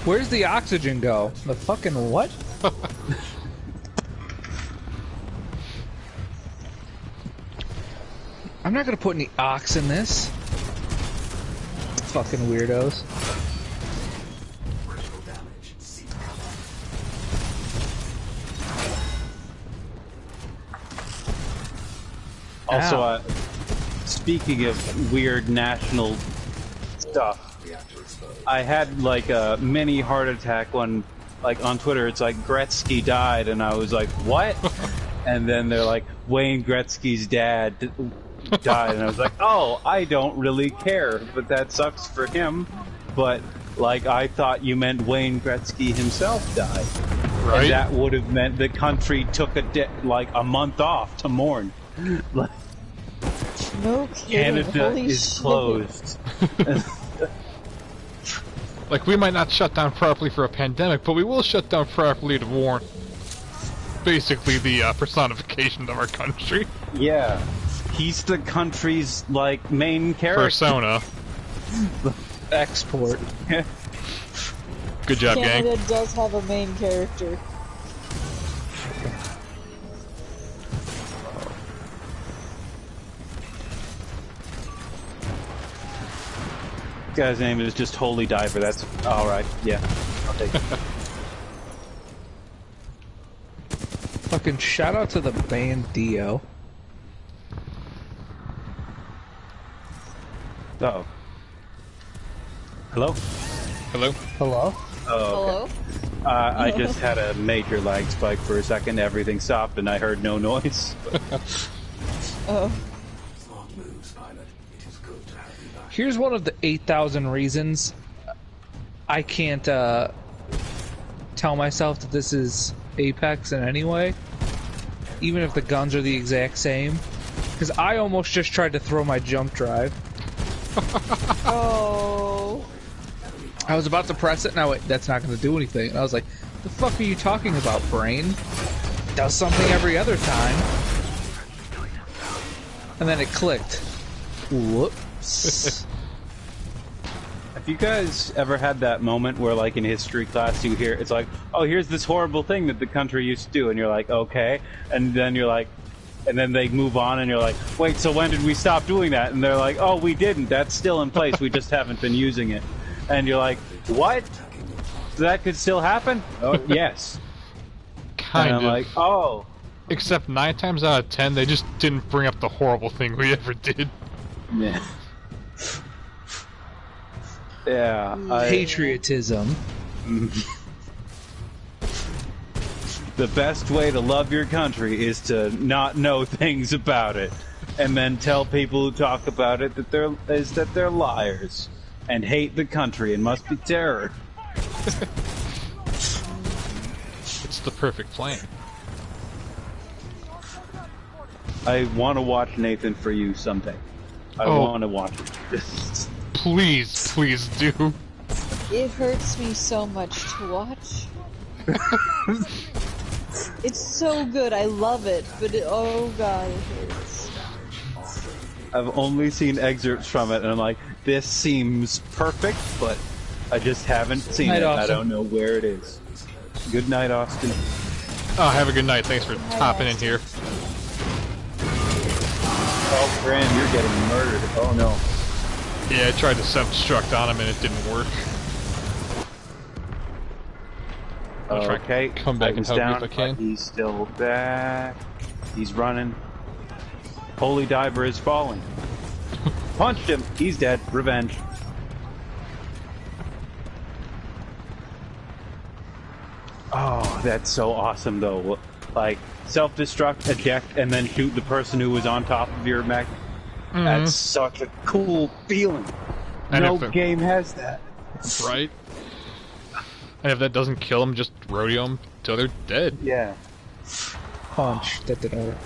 Where's the oxygen go? The fucking what? I'm not gonna put any ox in this. Fucking weirdos. Also, speaking of weird national stuff, I had like a mini heart attack when, like, on Twitter, it's like Gretzky died, and I was like, what? And then they're like, Wayne Gretzky's dad died, and I was like, oh, I don't really care, but that sucks for him. But, like, I thought you meant Wayne Gretzky himself died. Right? And that would have meant the country took like a month off to mourn. Like, No kidding. Canada Holy is shit. closed. Like, we might not shut down properly for a pandemic, but we will shut down properly to warn. Basically, the personification of our country. Yeah. He's the country's, like, main character. Persona. Export. Good job, gang. Canada does have a main character. Guy's name is just Holy Diver. That's alright. Yeah. I'll take it. Fucking shout out to the band Dio. Uh-oh. Hello? Hello? Hello? Oh, okay. Hello? I just had a major lag spike for a second. Everything stopped and I heard no noise. Oh. Here's one of the 8,000 reasons I can't tell myself that this is Apex in any way, even if the guns are the exact same. Because I almost just tried to throw my jump drive. Oh. I was about to press it, and I went, that's not going to do anything. And I was like, the fuck are you talking about, brain? It does something every other time. And then it clicked. Whoops. Have you guys ever had that moment where, like, in history class you hear, it's like, oh, here's this horrible thing that the country used to do, and you're like, okay, and then you're like, and then they move on and you're like, wait, so when did we stop doing that? And they're like, oh, we didn't, that's still in place, we just haven't been using it. And you're like, what? That could still happen? Oh, yes. Kind and of. I'm like, oh. Except 9 times out of 10, they just didn't bring up the horrible thing we ever did. Yeah. Yeah. Patriotism. The best way to love your country is to not know things about it, and then tell people who talk about it that they're liars and hate the country and must be terror. It's the perfect plan. I want to watch Nathan for You someday. I want to watch it. Please, please do. It hurts me so much to watch. It's so good, I love it, but oh god, it hurts. I've only seen excerpts from it, and I'm like, this seems perfect, but I just haven't seen it. Austin. I don't know where it is. Good night, Austin. Oh, have a good night. Thanks for hopping in here. Oh, Graham, you're getting murdered. Oh, no. Yeah, I tried to self-destruct on him and it didn't work. I'll try Okay, come back and help you if I can. He's still back. He's running. Holy Diver is falling. Punched him. He's dead. Revenge. Oh, that's so awesome, though. Like, self-destruct, eject, and then shoot the person who was on top of your mech. Mm-hmm. That's such a cool feeling. And No if game has that. Right? And if that doesn't kill them, just rodeo them till they're dead. Yeah. Punch. That didn't work.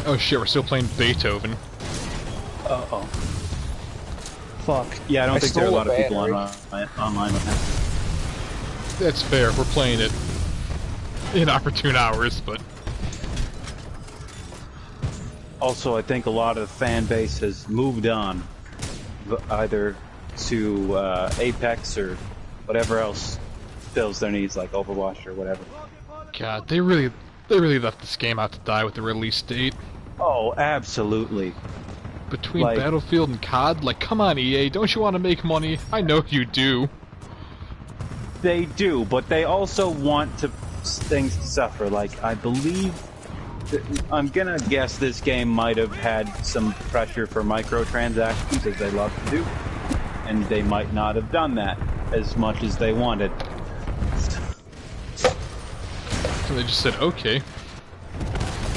Oh shit, we're still playing Beethoven. Uh-oh. Fuck. Yeah, I don't think there are a lot of people battery. online with that. That's fair, we're playing it in opportune hours, but... Also, I think a lot of the fan base has moved on, either to Apex or whatever else fills their needs, like Overwatch or whatever. God, they really left this game out to die with the release date. Oh, absolutely. Between Like- Battlefield and COD, like, come on EA, don't you want to make money? I know you do. They do, but they also want things to suffer. Like, I believe... I'm gonna guess this game might have had some pressure for microtransactions, as they love to do. And they might not have done that as much as they wanted. So they just said, okay,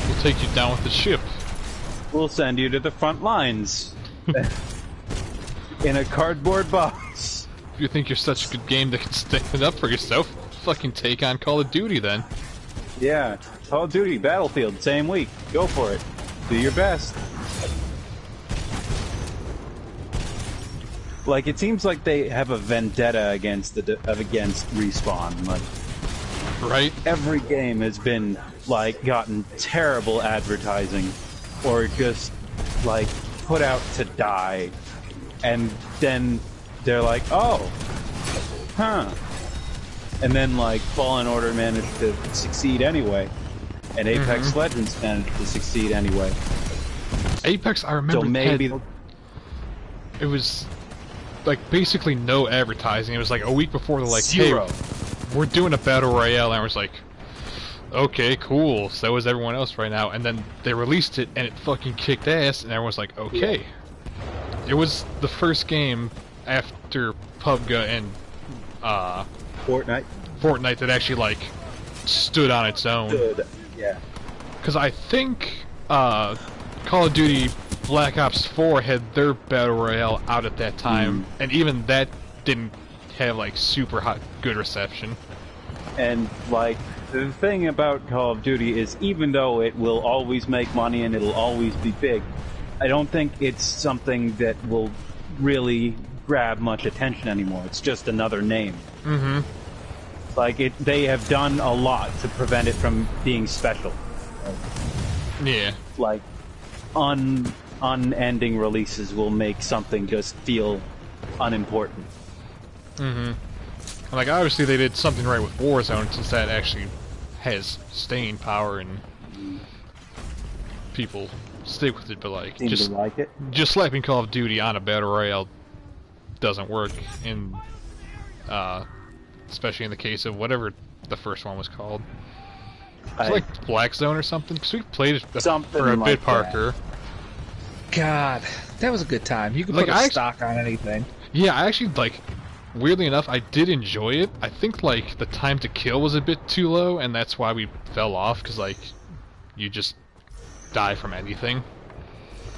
we'll take you down with the ship. We'll send you to the front lines. In a cardboard box. If you think you're such a good game that can stand up for yourself, fucking take on Call of Duty then. Yeah. Call of Duty, Battlefield, same week. Go for it. Do your best. Like, it seems like they have a vendetta against Respawn. Like, Right? every game has been, like, gotten terrible advertising. Or just, like, put out to die. And then they're like, oh, huh. And then, like, Fallen Order managed to succeed anyway. And Apex Legends managed to succeed anyway. Apex, I remember, So maybe... it was, like, basically no advertising. It was like a week before they're like, Zero. hey, we're doing a Battle Royale, and I was like, okay, cool, so is everyone else right now. And then they released it, and it fucking kicked ass, and everyone's like, okay. Yeah. It was the first game after PUBG and, Fortnite that actually, like, stood on its own. Good. Yeah. Because I think Call of Duty Black Ops 4 had their Battle Royale out at that time, and even that didn't have, like, super hot good reception. And, like, the thing about Call of Duty is even though it will always make money and it'll always be big, I don't think it's something that will really grab much attention anymore. It's just another name. Mm-hmm. Like, they have done a lot to prevent it from being special. Yeah. Like, unending releases will make something just feel unimportant. Mm-hmm. Like, obviously they did something right with Warzone, since that actually has staying power and people stick with it, but, like, Seem to like it. just slapping Call of Duty on a Battle Royale doesn't work, in, especially in the case of whatever the first one was called. It's like Black Zone or something. Because we played it for a like bit, Parker. God, that was a good time. You could Like, put a stock on anything. Yeah, I actually, like, weirdly enough, I did enjoy it. I think, like, the time to kill was a bit too low, and that's why we fell off, because, like, you just die from anything.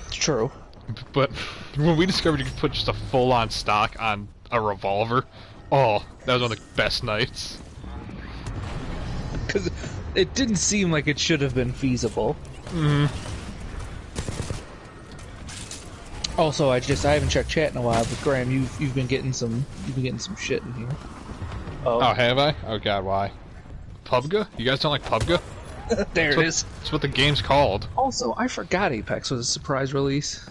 It's true. But when we discovered you could put just a full-on stock on a revolver, oh, that was one of the best nights. Because it didn't seem like it should have been feasible. Also, I haven't checked chat in a while, but Graham, you've been getting some shit in here. Oh, have I? Oh god, why? PUBG? You guys don't like PUBG? There it is. That's what the game's called. Also, I forgot Apex was a surprise release.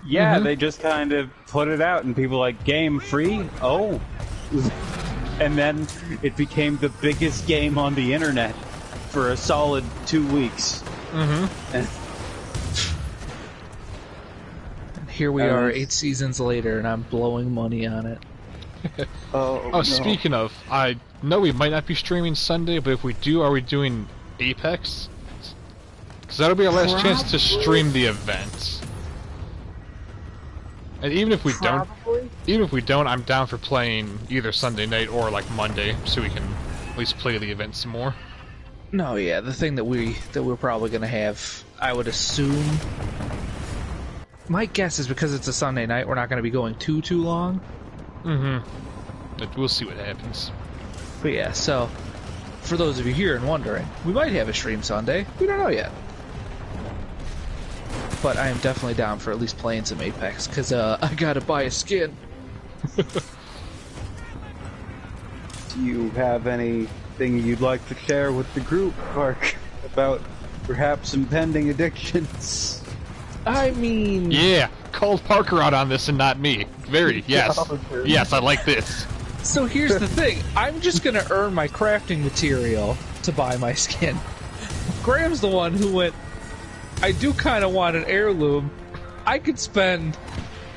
Yeah, they just kind of put it out, and people like, game free? Oh. And then it became the biggest game on the internet for a solid 2 weeks. And here we are 8 seasons later, and I'm blowing money on it. Oh, no. Speaking of, I know we might not be streaming Sunday, but if we do, are we doing Apex? Because that'll be our last chance to stream the event. And even if we don't, I'm down for playing either Sunday night or like Monday, so we can at least play the event some more. No, yeah, the thing that we're probably gonna have, I would assume. My guess is because it's a Sunday night, we're not gonna be going too long. But we'll see what happens. But yeah, so for those of you here and wondering, we might have a stream Sunday. We don't know yet. But I am definitely down for at least playing some Apex, because I gotta buy a skin. Do you have anything you'd like to share with the group, Park, about perhaps impending addictions? I mean... Yeah, called Parker out on this and not me. Yes. Yes, I like this. So here's the thing. I'm just gonna earn my crafting material to buy my skin. Graham's the one who went, I do kind of want an heirloom. I could spend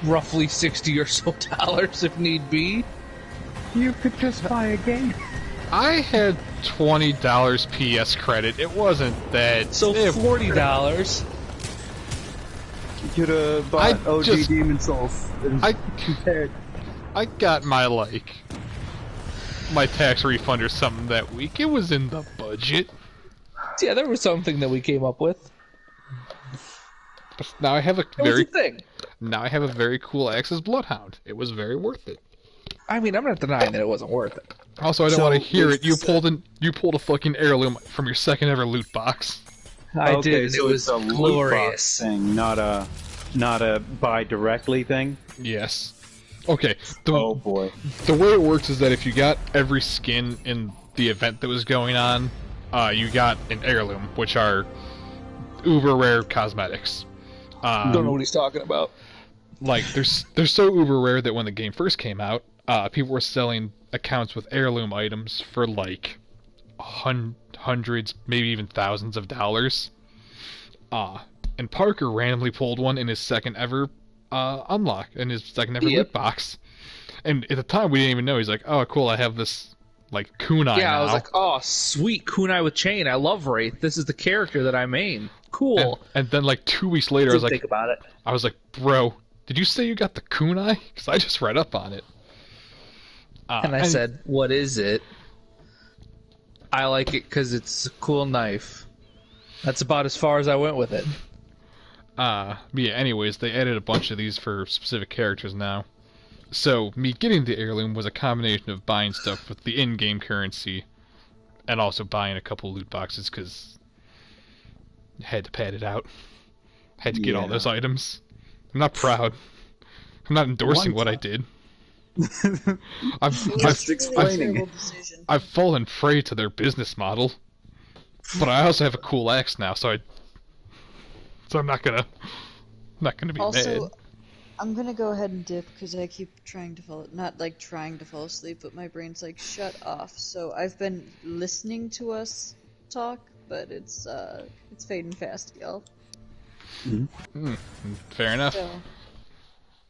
roughly $60 or so if need be. You could just buy a game. I had $20 PS credit. It wasn't that... So $40. You could have bought OG Demon Souls. I got my, like... my tax refund or something that week. It was in the budget. Yeah, there was something that we came up with. Now I have Now I have a very cool Axis Bloodhound. It was very worth it. I mean, I'm not denying that it wasn't worth it. Also, I don't want to hear it. You pulled a fucking heirloom from your second ever loot box. I did, and it was a glorious. Thing, not a buy directly thing. Yes. Okay. Oh boy. The way it works is that if you got every skin in the event that was going on, you got an heirloom, which are uber rare cosmetics. Don't know what he's talking about. Like, they're so uber rare that when the game first came out, people were selling accounts with heirloom items for like hundreds, maybe even thousands of dollars. And Parker randomly pulled one in his second ever unlock, in his second ever loot box. And at the time, we didn't even know. He's like, "Oh, cool! I have this like kunai." Yeah, now. I was like, "Oh, sweet kunai with chain! I love Wraith. This is the character that I main. Cool." And then like 2 weeks later, I was like, "Think about it." I was like, "Bro, did you say you got the kunai? Because I just read up on it." And I said, "What is it?" I like it because it's a cool knife. That's about as far as I went with it. Yeah, anyways, they added a bunch of these for specific characters now. So, me getting the heirloom was a combination of buying stuff with the in-game currency, and also buying a couple loot boxes, because I had to pad it out. Had to get all those items. I'm not proud. I'm not endorsing what I did. I've fallen prey to their business model, but I also have a cool axe now, so I'm not gonna be mad. I'm gonna go ahead and dip because I keep trying to fall asleep, but my brain's like shut off. So I've been listening to us talk, but it's fading fast, y'all. Fair enough. So,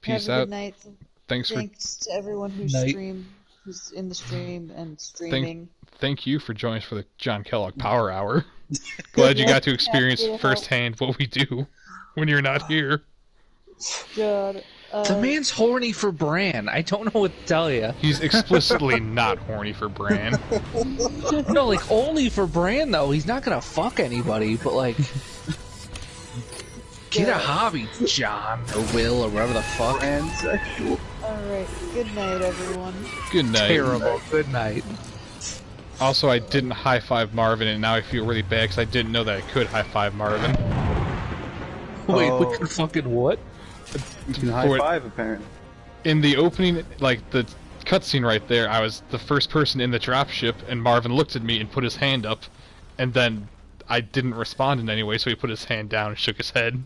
Peace have a out. good night. Thanks to everyone who who's in the stream and streaming. Thank you for joining us for the John Kellogg Power Hour. Glad you got to experience firsthand what we do when you're not here. God. The man's horny for Bran. I don't know what to tell you. He's explicitly not horny for Bran. No, like, only for Bran, though. He's not gonna fuck anybody, but, like... Get a hobby, John, or Will, or whatever the fuck. Transsexual. Alright, good night, everyone. Good night. Terrible. Good night. Also, I didn't high-five Marvin, and now I feel really bad because I didn't know that I could high-five Marvin. Wait, we could fucking what? You can high five, apparently. In the opening, like, the cutscene right there, I was the first person in the dropship, and Marvin looked at me and put his hand up, and then I didn't respond in any way, so he put his hand down and shook his head.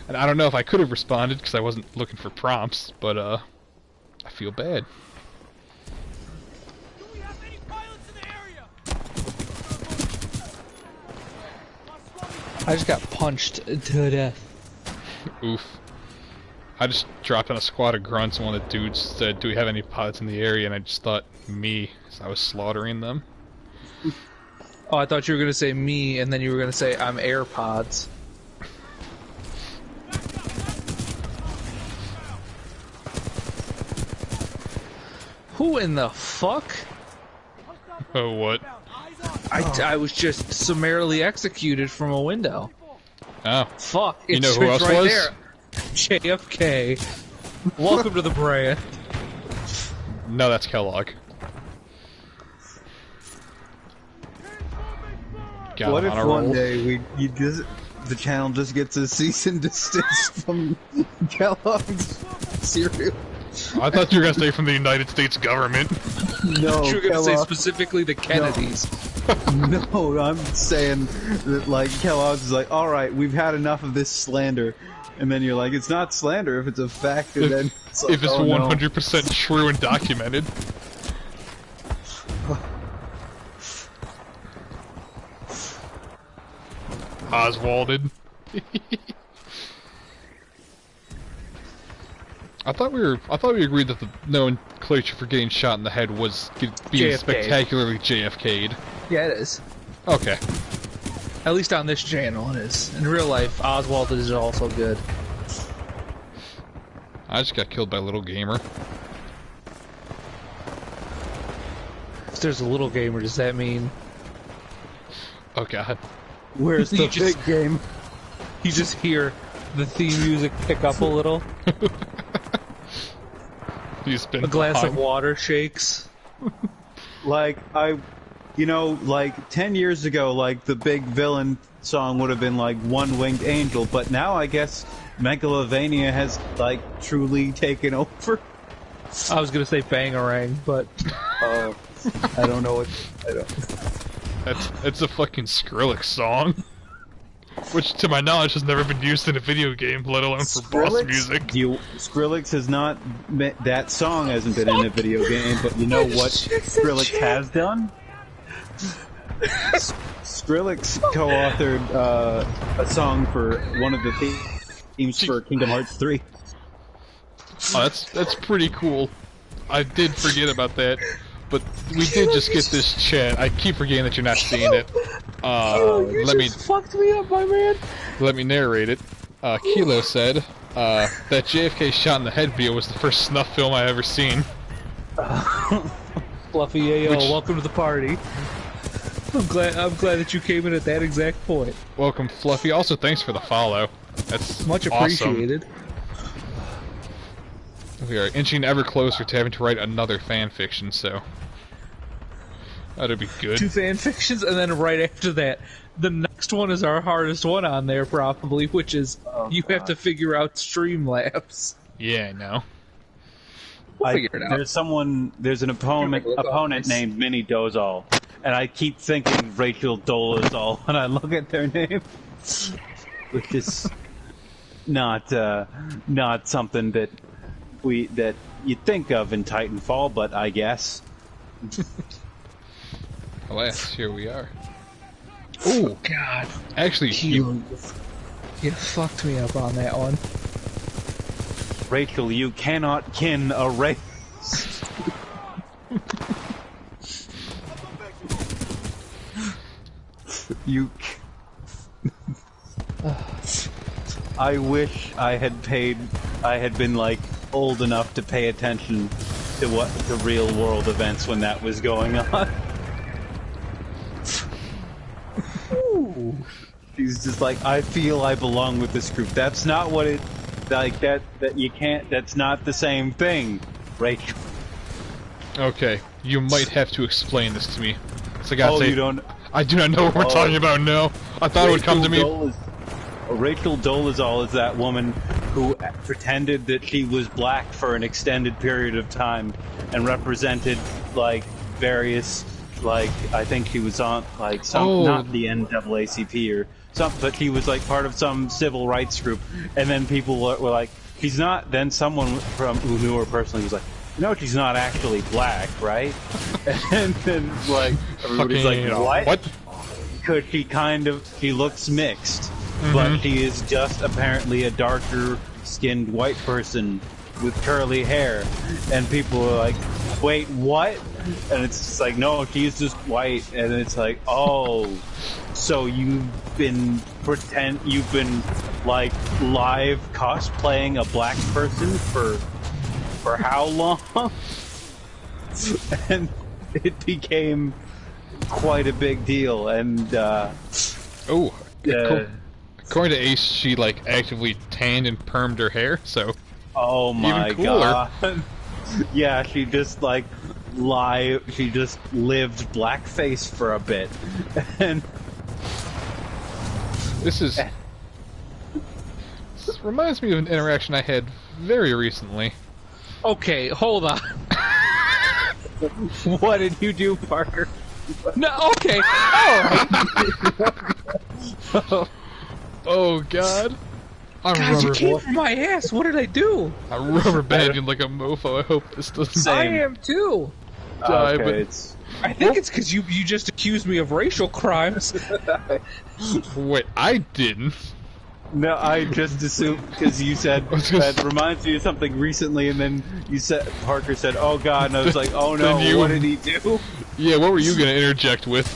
And I don't know if I could have responded, because I wasn't looking for prompts, but, I feel bad. Do we have any pilots in the area? I just got punched to death. Oof. I just dropped on a squad of grunts, and one of the dudes said, "Do we have any pilots in the area?" And I just thought, me, because I was slaughtering them. Oh, I thought you were gonna say me, and then you were gonna say I'm AirPods. Who in the fuck? Oh, what? I was just summarily executed from a window. Oh. Fuck, You it's know who else right was? there. JFK. Welcome to the brand. No, that's Kellogg. Got What him if on a one roll. day the channel just gets a cease and desist from Kellogg's cereal? I thought you were gonna say from the United States government. No, You were gonna say Kellogg. specifically the Kennedys. No, I'm saying that, like, Kellogg's is like, all right, we've had enough of this slander, and then you're like, it's not slander if it's a fact, and then it's like, If it's oh, no. 100% true and documented. Oswalded. I thought we agreed that the nomenclature for getting shot in the head was being JFK. spectacularly JFK'd. Yeah, it is. Okay. At least on this channel, it is. In real life, Oswald is also good. I just got killed by a little gamer. If there's a little gamer, does that mean Oh god. Where's the You just- big game? you just hear the theme music pick up a little? He's been A glass of behind. water shakes? Like, like 10 years ago, like, the big villain song would have been like One Winged Angel, but now I guess Megalovania has, like, truly taken over. I was gonna say Bangarang, but I don't know what. I don't. It's a fucking Skrillex song. Which, to my knowledge, has never been used in a video game, let alone for boss music. Skrillex has not. That song hasn't been in a video game, but you know what Skrillex has done? Skrillex co-authored a song for one of the themes for Kingdom Hearts 3. Oh, that's pretty cool. I did forget about that, but we did just get this chat. I keep forgetting that you're not seeing it. fucked me up, my man. Let me narrate it. Kilo said that JFK shot in the head video was the first snuff film I ever seen. Fluffy Yayo, Which- welcome to the party. I'm glad that you came in at that exact point. Welcome, Fluffy. Also, thanks for the follow. That's Much awesome. appreciated. We are inching ever closer to having to write another fan fiction, so that'd be good. 2 fan fictions, and then right after that, the next one is our hardest one on there, probably, which is you have to figure out Streamlabs. Yeah, I know. We'll figure it out. There's an opponent named Minnie Dozal, and I keep thinking Rachel Dolezal when I look at their name, which is not something that you think of in Titanfall, but I guess. Alas, here we are. Oh God! Actually, You fucked me up on that one. Rachel, you cannot kin a race. You. I wish I had been like old enough to pay attention to what the real world events when that was going on. Ooh. She's just like, I feel I belong with this group. That's not what it, like that you can't, that's not the same thing, Rachel. Okay, you might have to explain this to me. So I gotta say, you don't... I do not know what we're talking about, no. I thought it would come to me. Rachel Dolezal is that woman who pretended that she was black for an extended period of time and represented, like, various, like, I think she was on, like, some, not the NAACP or something, but she was, like, part of some civil rights group, and then people were like, she's not, then someone who knew her personally was like, no, she's not actually black, right? And then, like, everybody's like, what? Because she looks mixed, but she is just apparently a darker-skinned white person with curly hair. And people are like, wait, what? And it's just like, no, she's just white. And it's like, oh, so you've been, like, live cosplaying a black person for how long? And it became quite a big deal, and according to Ace, she like actively tanned and permed her hair, so oh my god. Yeah, she just like she just lived blackface for a bit. And this reminds me of an interaction I had very recently. Okay, hold on. What did you do, Parker? No, okay. Alright. Oh, God. God, you came for my ass. What did I do? I rubber banded like a mofo. I hope this doesn't... I am, too. Okay, I think it's because you just accused me of racial crimes. Wait, I didn't. No, I just assumed because you said that reminds me of something recently, and then Parker said, "Oh God," and I was like, "Oh no, what did he do?" Yeah, what were you gonna interject with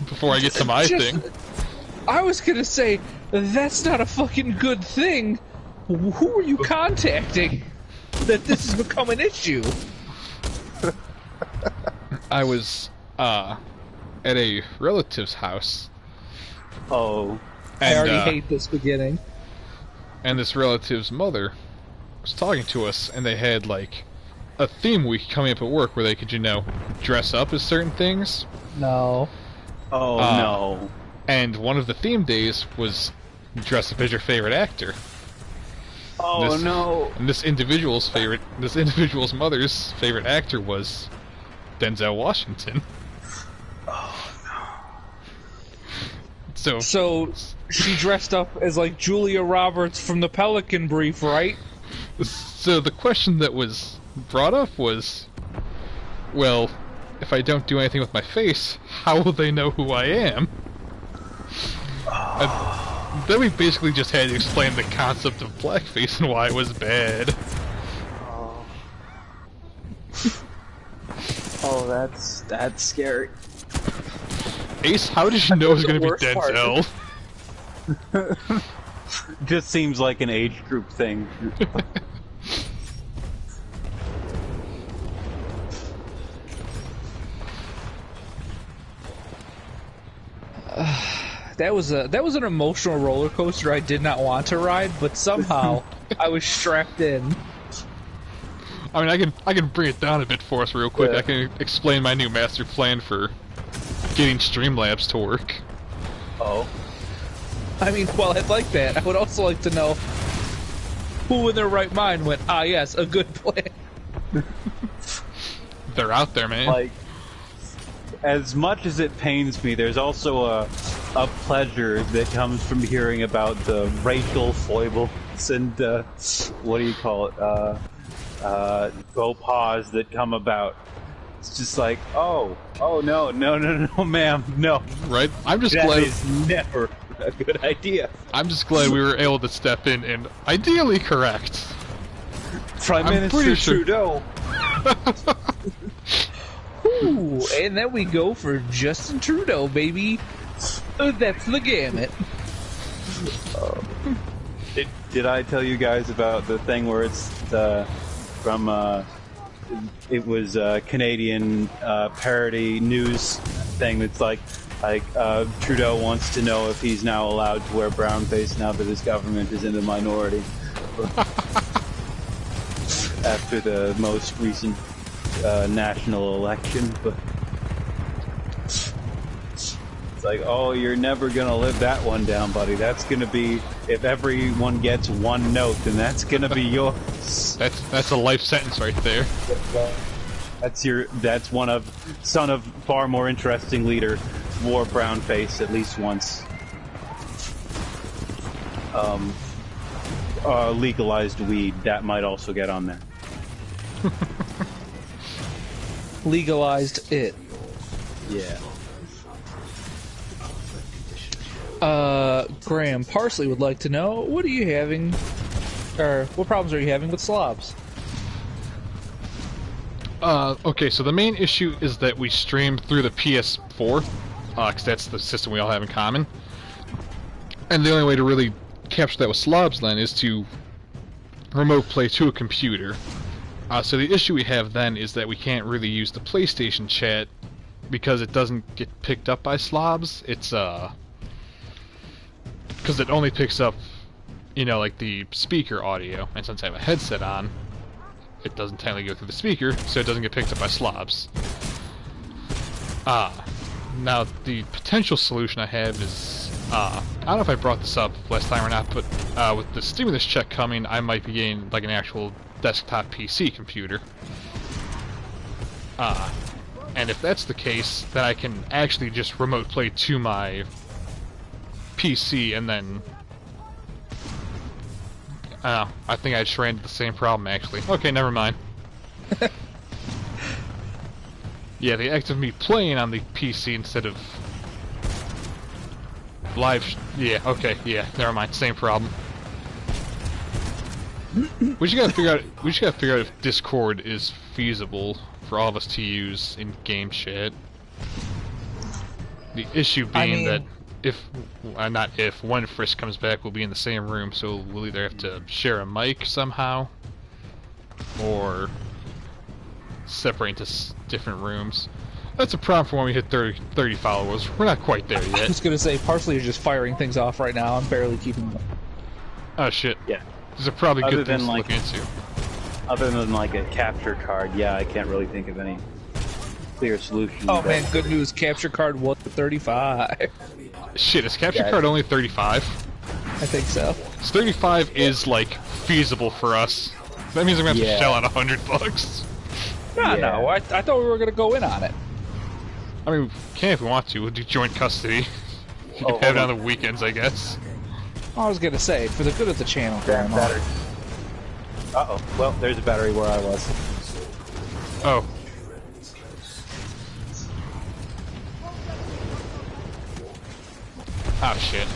before I get to my thing? I was gonna say that's not a fucking good thing. Who are you contacting that this has become an issue? I was at a relative's house. Oh. I already hate this beginning. And this relative's mother was talking to us, and they had, like, a theme week coming up at work where they could, you know, dress up as certain things. No. Oh, no. And one of the theme days was dress up as your favorite actor. Oh, no. And this individual's mother's favorite actor was Denzel Washington. Oh, no. So she dressed up as like Julia Roberts from the Pelican Brief, right? So the question that was brought up was, well, if I don't do anything with my face, how will they know who I am? And then we basically just had to explain the concept of blackface and why it was bad. Oh, that's scary. Ace, how did you know it was going to be Denzel? Just seems like an age group thing. That was an emotional roller coaster I did not want to ride, but somehow I was strapped in. I mean, I can bring it down a bit for us real quick. Yeah. I can explain my new master plan for getting Streamlabs to work. Oh. I mean, well, I'd like that. I would also like to know who in their right mind went, ah, yes, a good plan. They're out there, man. Like, as much as it pains me, there's also a pleasure that comes from hearing about the racial foibles and, what do you call it, faux pas that come about. It's just like, no, ma'am, no. Right? I'm just glad... That is never a good idea. I'm just glad we were able to step in and ideally correct. Prime Minister Trudeau. Ooh, and then we go for Justin Trudeau, baby. That's the gamut. Did I tell you guys about the thing where it's from it was a Canadian parody news thing that's like Trudeau wants to know if he's now allowed to wear brown face now that his government is in the minority after the most recent national election. But it's like, oh, you're never gonna live that one down, buddy. That's gonna be, if everyone gets one note, then that's gonna be yours. That's a life sentence right there. That's one of son of far more interesting leader wore brown face at least once. Legalized weed, that might also get on there. Legalized it. Yeah. Graham Parsley would like to know, what are you having, or what problems are you having with slobs? Okay, so the main issue is that we stream through the PS4, because that's the system we all have in common. And the only way to really capture that with slobs then is to remote play to a computer. So the issue we have then is that we can't really use the PlayStation chat because it doesn't get picked up by slobs. It's because it only picks up, you know, like the speaker audio, and since I have a headset on, it doesn't technically go through the speaker, so it doesn't get picked up by slobs. Now the potential solution I have is, I don't know if I brought this up last time or not, but with the stimulus check coming, I might be getting like an actual desktop PC computer. And if that's the case, then I can actually just remote play to my PC and then... I think I just ran into the same problem actually. Okay, never mind. Yeah, the act of me playing on the PC instead of live. Yeah, okay, yeah, never mind. Same problem. We just gotta figure out. We just gotta figure out if Discord is feasible for all of us to use in game chat. The issue being that when Frisk comes back, we'll be in the same room, so we'll either have to share a mic somehow, or separate into different rooms. That's a problem for when we hit 30 followers. We're not quite there yet. I was gonna say, Parsley is just firing things off right now. I'm barely keeping them. Oh shit. Yeah. These are probably good things to look into. Other than like a capture card, yeah, I can't really think of any clear solution. Oh man, good news. Capture card was 35. Shit, is capture card only 35? I think so. 35 is like feasible for us. That means I'm gonna have to shell out $100. No, I thought we were gonna go in on it. I mean, we can if we want to. We'll do joint custody. You can have it on the weekends, I guess. I was gonna say, for the good of the channel, Grandma. Battery. Uh-oh. Well, there's a battery where I was. Oh. Oh, shit.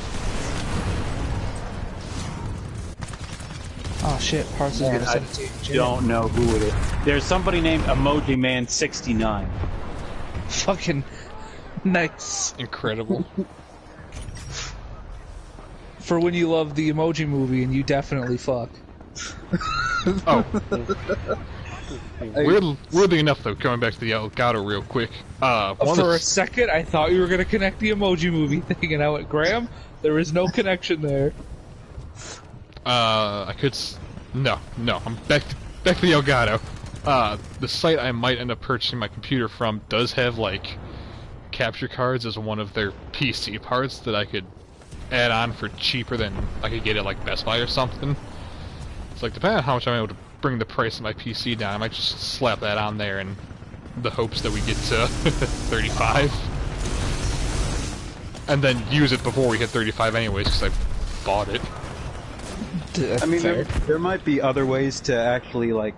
Oh, shit. Parsley's gonna send it to you. Don't know who it is. There's somebody named Emoji Man 69. Fucking nice. Incredible. For when you love the Emoji Movie and you definitely fuck. Oh. Weirdly enough, though, going back to the Elgato real quick. For a second, I thought you were going to connect the Emoji Movie thing, and I went, Graham, there is no connection there. I could... No, I'm back to the Elgato. The site I might end up purchasing my computer from does have, like, capture cards as one of their PC parts that I could add on for cheaper than I could get at, like, Best Buy or something. It's like, depending on how much I'm able to bring the price of my PC down, I might just slap that on there in the hopes that we get to 35. And then use it before we hit 35 anyways, because I bought it. I mean, there might be other ways to actually, like,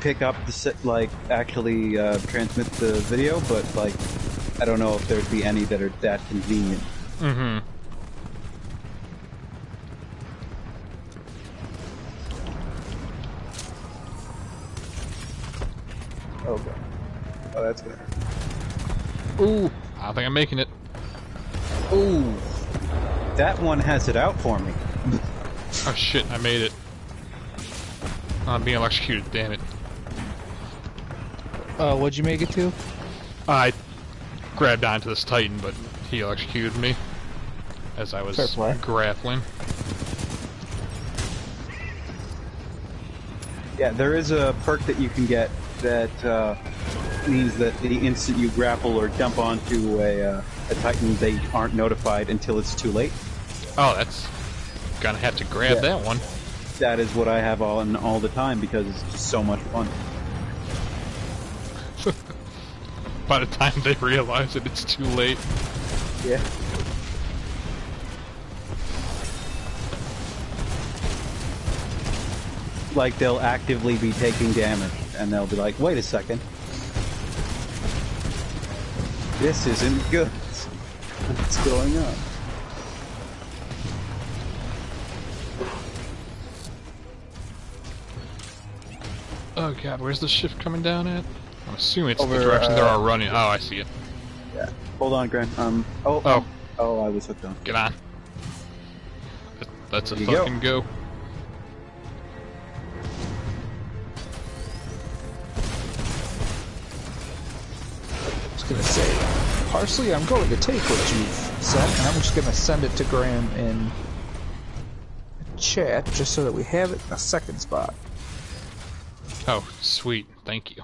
pick up the actually transmit the video, but, like, I don't know if there'd be any that are that convenient. Mm-hmm. Okay. Oh, that's gonna hurt. Ooh, I don't think I'm making it. Ooh, that one has it out for me. Oh shit, I made it. I'm being electrocuted, damn it. What'd you make it to? I grabbed onto this Titan, but he electrocuted me as I was grappling. Yeah, there is a perk that you can get that means that the instant you grapple or jump onto a Titan, they aren't notified until it's too late. Oh, that's... Gonna have to grab that one. That is what I have all the time because it's just so much fun. By the time they realize it, it's too late. Yeah. Like, they'll actively be taking damage, and they'll be like, wait a second. This isn't good. What's going on? Oh god, where's the shift coming down at? I'm assuming it's Over, the direction they're all running. Oh, I see it. Yeah. Hold on, Grant. Oh, I was hooked on. Get on. Let's a There you fucking go. I was gonna say, Parsley, I'm going to take what you've said, and I'm just gonna send it to Graham in chat, just so that we have it in a second spot. Oh, sweet. Thank you.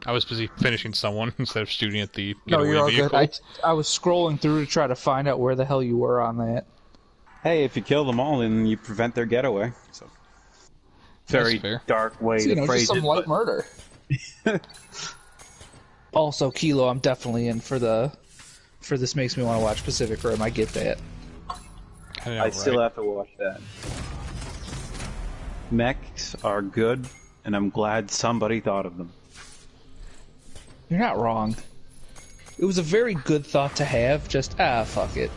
I was busy finishing someone instead of shooting at the No, getaway you're all vehicle. good. I was scrolling through to try to find out where the hell you were on that. Hey, if you kill them all, then you prevent their getaway. So, very dark way so, to phrase just some it. light murder. Also, Kilo, I'm definitely in for this makes me want to watch Pacific Rim. I get that. I still have to watch that. Mechs are good, and I'm glad somebody thought of them. You're not wrong. It was a very good thought to have. Just fuck it.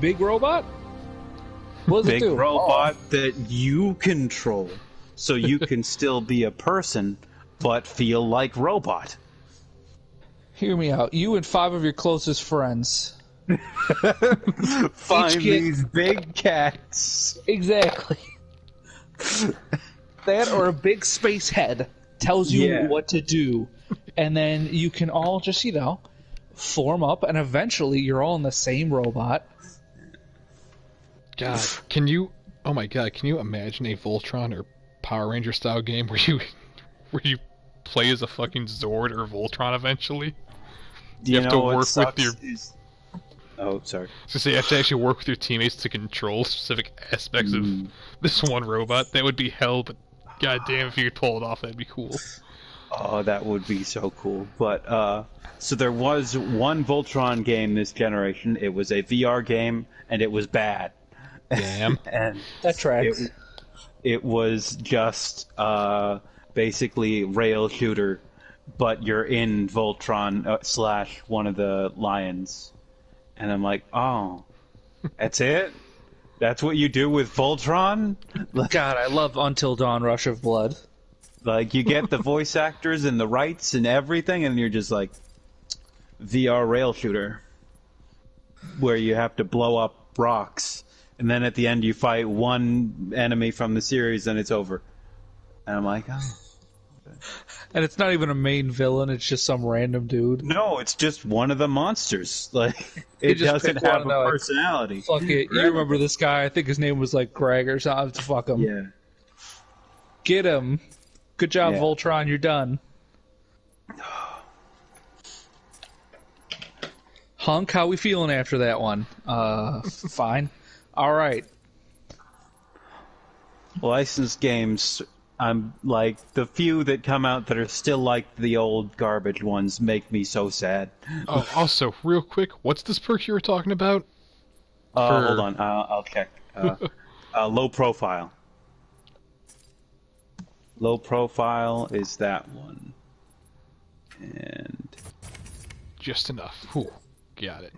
Big robot. What does it do? Big robot that you control, so you can still be a person, but feel like robot. Hear me out. You and 5 of your closest friends. Find these big cats. Exactly. That or a big space head tells you what to do. And then you can all just, form up, and eventually you're all in the same robot. God, can you imagine a Voltron or Power Ranger style game where you play as a fucking Zord or Voltron eventually? You have to work with your... Oh, sorry. So you have to actually work with your teammates to control specific aspects of this one robot. That would be hell, but goddamn, if you could pull it off, that'd be cool. Oh, that would be so cool. But, so there was one Voltron game this generation. It was a VR game, and it was bad. Damn. And that tracks. It was just, basically rail shooter, but you're in Voltron / one of the lions. And I'm like, oh, that's it? That's what you do with Voltron? God, I love Until Dawn Rush of Blood. Like, you get the voice actors and the rights and everything, and you're just like, VR rail shooter. Where you have to blow up rocks. And then at the end you fight one enemy from the series and it's over. And I'm like, oh. And it's not even a main villain, it's just some random dude. No, it's just one of the monsters. Like, it doesn't have a personality. Fuck it, you remember this guy, I think his name was like Greg or something. Fuck him. Yeah. Get him. Good job, Voltron, you're done. Hunk, how we feeling after that one? Fine. Alright. Licensed games, I'm like, the few that come out that are still like the old garbage ones make me so sad. Oh, also, real quick, what's this perk you were talking about? Hold on, I'll check. Low profile. Low profile is that one. And... just enough. Whew. Got it.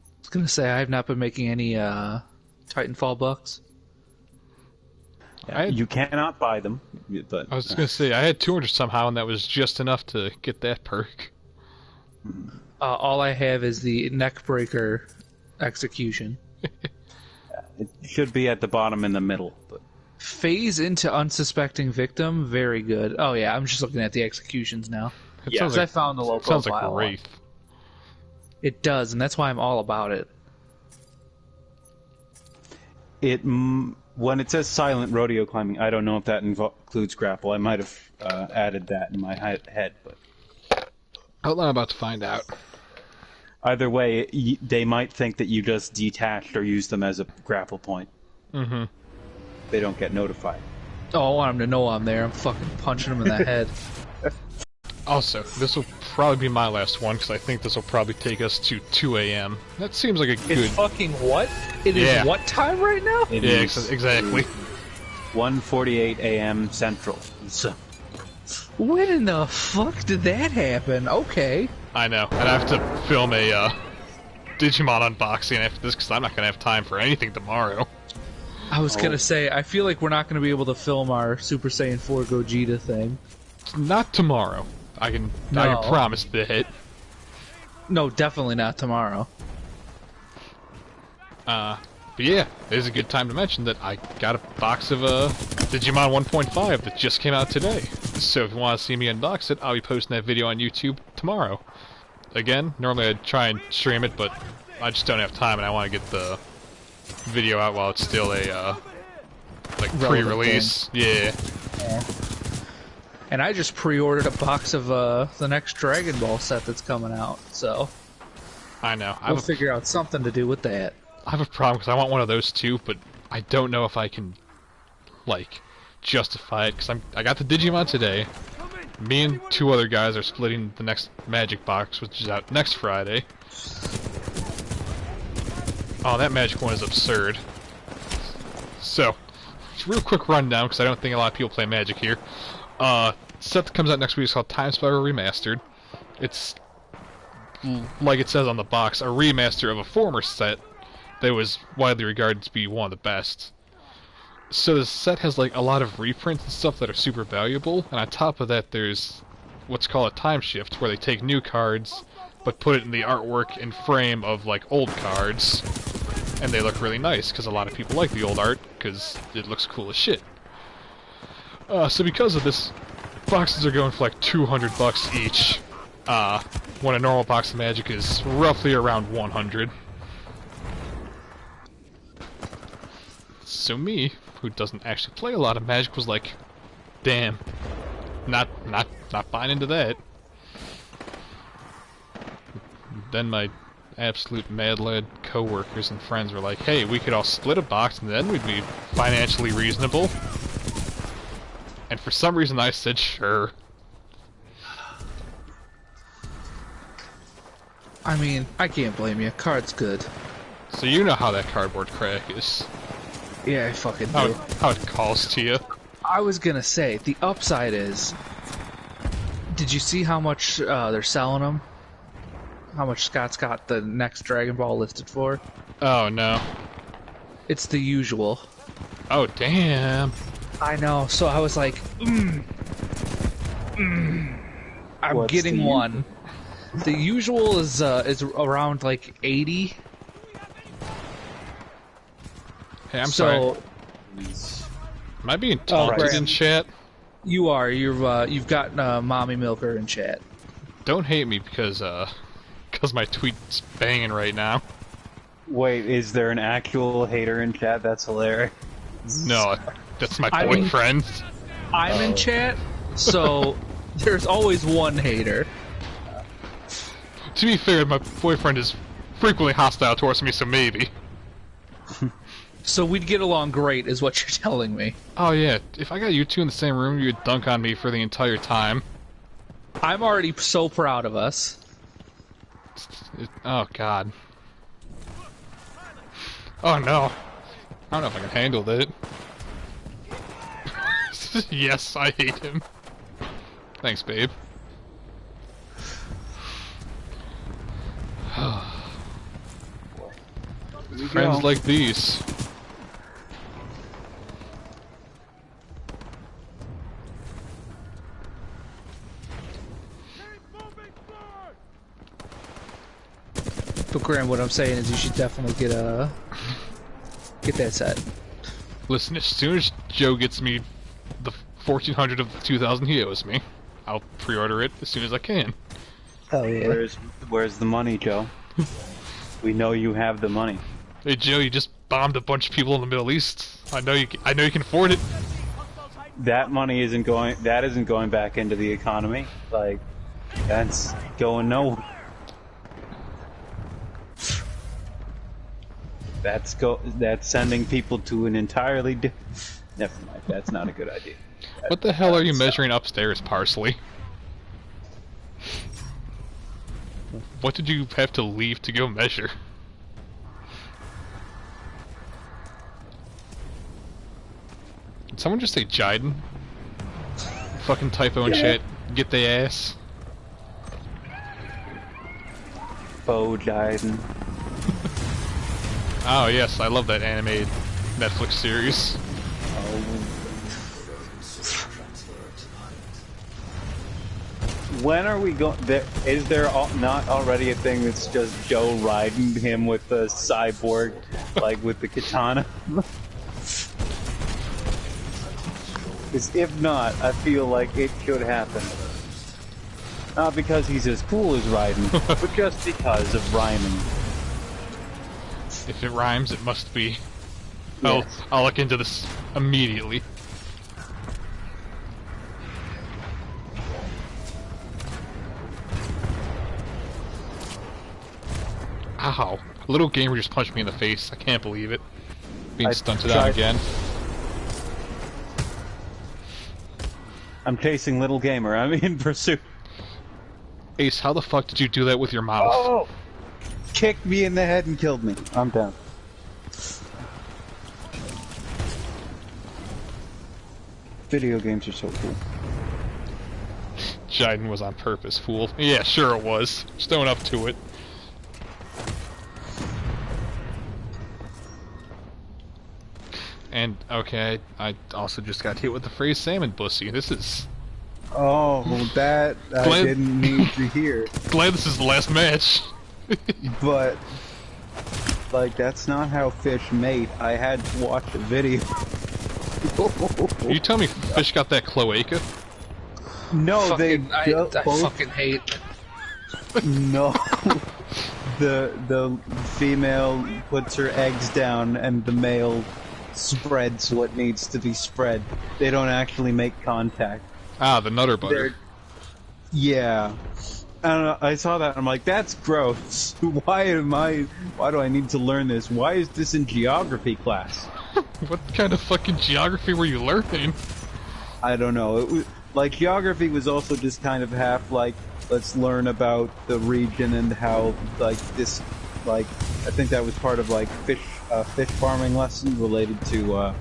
I was gonna say, I have not been making any Titanfall bucks. Yeah, you cannot buy them, but... I was gonna say, I had 200 somehow, and that was just enough to get that perk. All I have is the neckbreaker execution. It should be at the bottom in the middle, but... Phase into unsuspecting victim, very good. Oh yeah, I'm just looking at the executions now. Yeah, I found the low profile. Sounds like Wraith. It does, and that's why I'm all about it. When it says silent rodeo climbing, I don't know if that includes grapple. I might have added that in my head, but... I'm about to find out. Either way, they might think that you just detached or used them as a grapple point. Mm-hmm. They don't get notified. Oh, I want them to know I'm there. I'm fucking punching them in the head. Also, this will probably be my last one, because I think this will probably take us to 2 a.m. That seems like a good... It's fucking what? It is what time right now? Exactly. 1:48 a.m. Central. So. When in the fuck did that happen? Okay. I know, and I have to film a Digimon unboxing after this, because I'm not going to have time for anything tomorrow. I was gonna say, I feel like we're not gonna be able to film our Super Saiyan 4 Gogeta thing. Not tomorrow. I can promise that. No, definitely not tomorrow. But yeah, it is a good time to mention that I got a box of Digimon 1.5 that just came out today. So if you want to see me unbox it, I'll be posting that video on YouTube tomorrow. Again, normally I'd try and stream it, but I just don't have time, and I want to get the video out while it's still a pre-release. Yeah. And I just pre-ordered a box of the next Dragon Ball set that's coming out, so I know. We'll figure out something to do with that. I have a problem because I want one of those too, but I don't know if I can justify it, because I got the Digimon today. Me and 2 other guys are splitting the next Magic box, which is out next Friday. Oh, that Magic one is absurd. So, just real quick rundown, because I don't think a lot of people play Magic here. Set that comes out next week is called Titanfall Remastered. It's, like it says on the box, a remaster of a former set that was widely regarded to be one of the best. So the set has a lot of reprints and stuff that are super valuable, and on top of that there's what's called a time shift, where they take new cards but put it in the artwork and frame of old cards, and they look really nice because a lot of people like the old art because it looks cool as shit. So because of this, boxes are going for $200 each, when a normal box of Magic is roughly around 100. So me, who doesn't actually play a lot of Magic, was like, damn, not buying into that. Then my absolute mad lad co-workers and friends were like, hey, we could all split a box and then we'd be financially reasonable. And for some reason I said sure. I mean, I can't blame you. Card's good. So you know how that cardboard crack is. Yeah, I fucking do. How it calls to you. I was gonna say, the upside is... Did you see how much they're selling them? How much Scott's got the next Dragon Ball listed for? Oh, no. It's the usual. Oh, damn. I know, so I was like, I'm getting one. The usual is around 80. Hey, I'm sorry. Am I being taunted in chat? You are. You've got Mommy Milker in chat. Don't hate me because my tweet's banging right now. Wait, is there an actual hater in chat? That's hilarious. No, that's my boyfriend. I'm in chat, so there's always one hater. To be fair, my boyfriend is frequently hostile towards me, so maybe. So we'd get along great, is what you're telling me. Oh yeah, if I got you two in the same room, you'd dunk on me for the entire time. I'm already so proud of us. Oh god. Oh no. I don't know if I can handle that. Yes, I hate him. Thanks, babe. Friends like these. Graham, what I'm saying is you should definitely get that set. Listen, as soon as Joe gets me the 1,400 of the 2,000 he owes me, I'll pre-order it as soon as I can. Oh yeah. Where's the money, Joe? We know you have the money. Hey Joe, you just bombed a bunch of people in the Middle East. I know you can afford it. That money isn't going back into the economy. Like, that's going nowhere. That's sending people to an entirely never mind, that's not a good idea. What the hell are you measuring upstairs, Parsley? What did you have to leave to go measure? Did someone just say Jiden? Fucking typo and shit. Get the ass. Bo Jiden. Oh yes, I love that animated Netflix series. When are we going? Is there not already a thing that's just Joe riding him with the cyborg, like with the katana? Because if not, I feel like it should happen. Not because he's as cool as Raiden, but just because of rhyming. If it rhymes, it must be. Yes. I'll look into this immediately. Ow. A little gamer just punched me in the face. I can't believe it. Being stunted out again. I'm chasing little gamer. I'm in pursuit. Ace, how the fuck did you do that with your mouth? Oh! Kicked me in the head and killed me. I'm down. Video games are so cool. Jiden was on purpose, fool. Yeah, sure it was. Just own up to it. And, okay, I also just got hit with the phrase salmon bussy. This is... Oh, that I didn't need to hear. Glad this is the last match. But, like, that's not how fish mate. I had to watch a video. You tell me fish got that cloaca? No, I fucking hate... No. The female puts her eggs down and the male spreads what needs to be spread. They don't actually make contact. Ah, the Nutter Butter. Yeah. I don't know, I saw that and I'm like, that's gross. Why do I need to learn this? Why is this in geography class? What kind of fucking geography were you learning? I don't know. It was, like, geography was also just kind of half like, let's learn about the region and how, like, this, like, I think that was part of, like, fish farming lesson related to,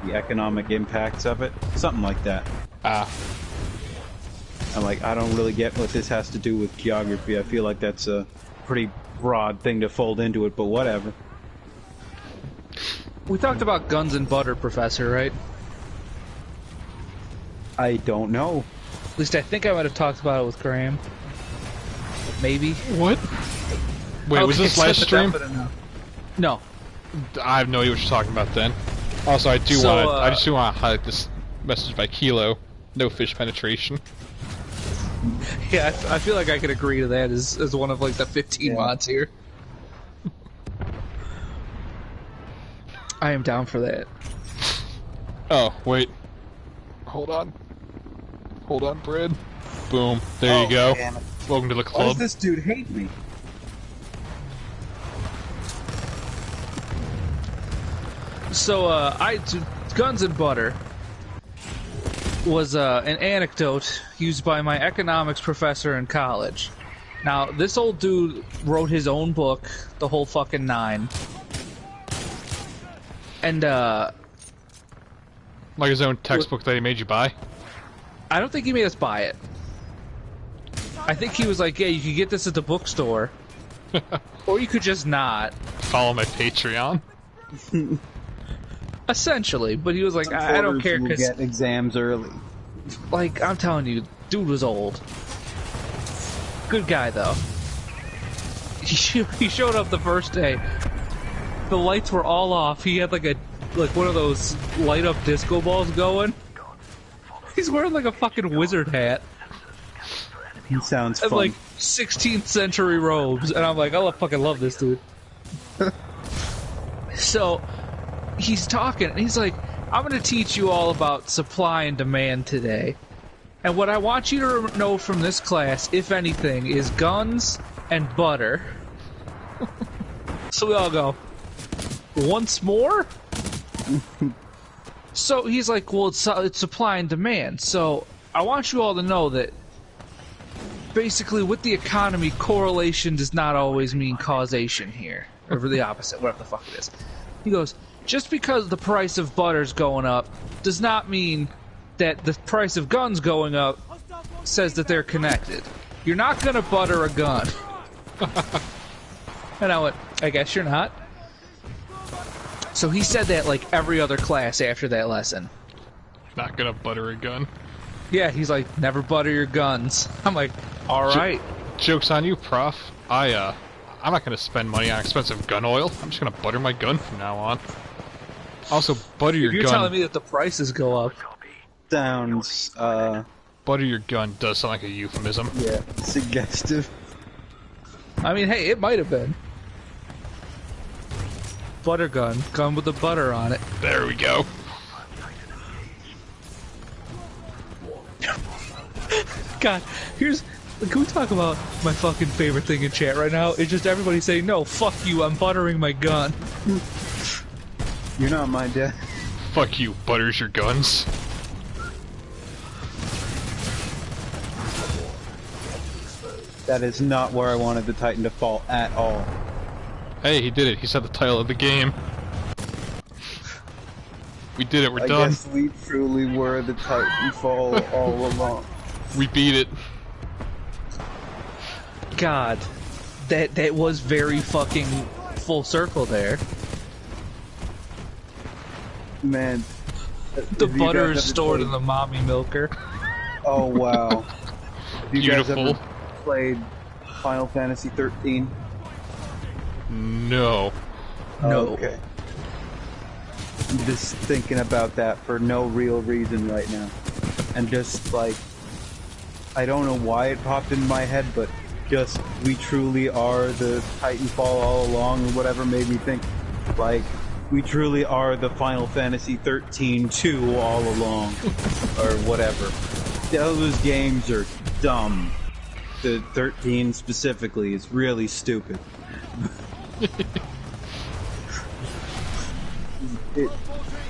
the economic impacts of it. Something like that. Ah. I'm like, I don't really get what this has to do with geography. I feel like that's a pretty broad thing to fold into it, but whatever. We talked about guns and butter, Professor, right? I don't know. At least I think I might have talked about it with Graham. Maybe. What? Wait, was this last stream? No. I have no idea what you're talking about then. Also, I just do want to highlight this message by Kilo. No fish penetration. Yeah, I feel like I could agree to that as one of, like, the 15 mods here. I am down for that. Oh, wait. Hold on. Hold on, Brad. Boom. There you go. Welcome to the club. Why does this dude hate me? So, Guns and Butter was an anecdote used by my economics professor in college. Now, this old dude wrote his own book, the whole fucking nine. And, like his own textbook that he made you buy? I don't think he made us buy it. I think he was like, yeah, you could get this at the bookstore. Or you could just not. Follow my Patreon. Essentially, but he was like, I don't care because get exams early. Like, I'm telling you, dude was old. Good guy though. he showed up the first day. The lights were all off. He had like one of those light up disco balls going. He's wearing like a fucking wizard hat. He sounds fun. And like 16th century robes, and I'm like, I fucking love this dude. So he's talking, and he's like, I'm gonna teach you all about supply and demand today. And what I want you to know from this class, if anything, is guns and butter. So we all go, once more? So he's like, well, it's supply and demand. So I want you all to know that basically with the economy, correlation does not always mean causation here. Or the opposite, whatever the fuck it is. He goes, just because the price of butter's going up does not mean that the price of guns going up says that they're connected. You're not gonna butter a gun. And I went, I guess you're not. So he said that like every other class after that lesson. Not gonna butter a gun. Yeah, he's like, never butter your guns. I'm like, alright. Joke's on you, prof. I'm not gonna spend money on expensive gun oil. I'm just gonna butter my gun from now on. Also, butter your gun. You're telling me that the prices go up. Sounds, Butter your gun does sound like a euphemism. yeah, suggestive. I mean, hey, it might have been. Butter gun with the butter on it. There we go. God, can we talk about my fucking favorite thing in chat right now? It's just everybody saying, no, fuck you, I'm buttering my gun. You're not my dad. Fuck you, butters your guns. That is not where I wanted the Titan to fall at all. Hey, he did it. He said the title of the game. We did it. We're done. I guess we truly were the Titanfall all along. We beat it. God, that was very fucking full circle there. Man. The butter is stored in the mommy milker. Oh, wow. Have you guys Beautiful. ever played Final Fantasy 13? No. No. Okay. I'm just thinking about that for no real reason right now. And just like, I don't know why it popped in my head, but just, we truly are the Titanfall all along, or whatever made me think, like, we truly are the Final Fantasy 13-2 all along, or whatever. Those games are dumb. The 13 specifically is really stupid.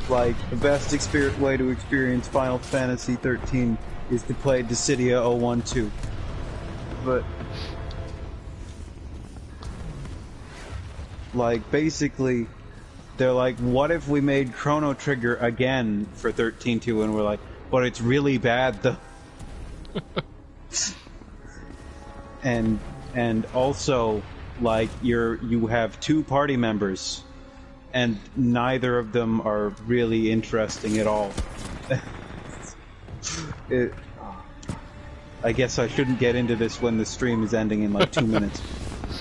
Like, the best way to experience Final Fantasy 13 is to play Dissidia 012. But, like, basically, they're like, what if we made Chrono Trigger again for 13.2? And we're like, but it's really bad though. and also, like, you have two party members, and neither of them are really interesting at all. I guess I shouldn't get into this when the stream is ending in like 2 minutes.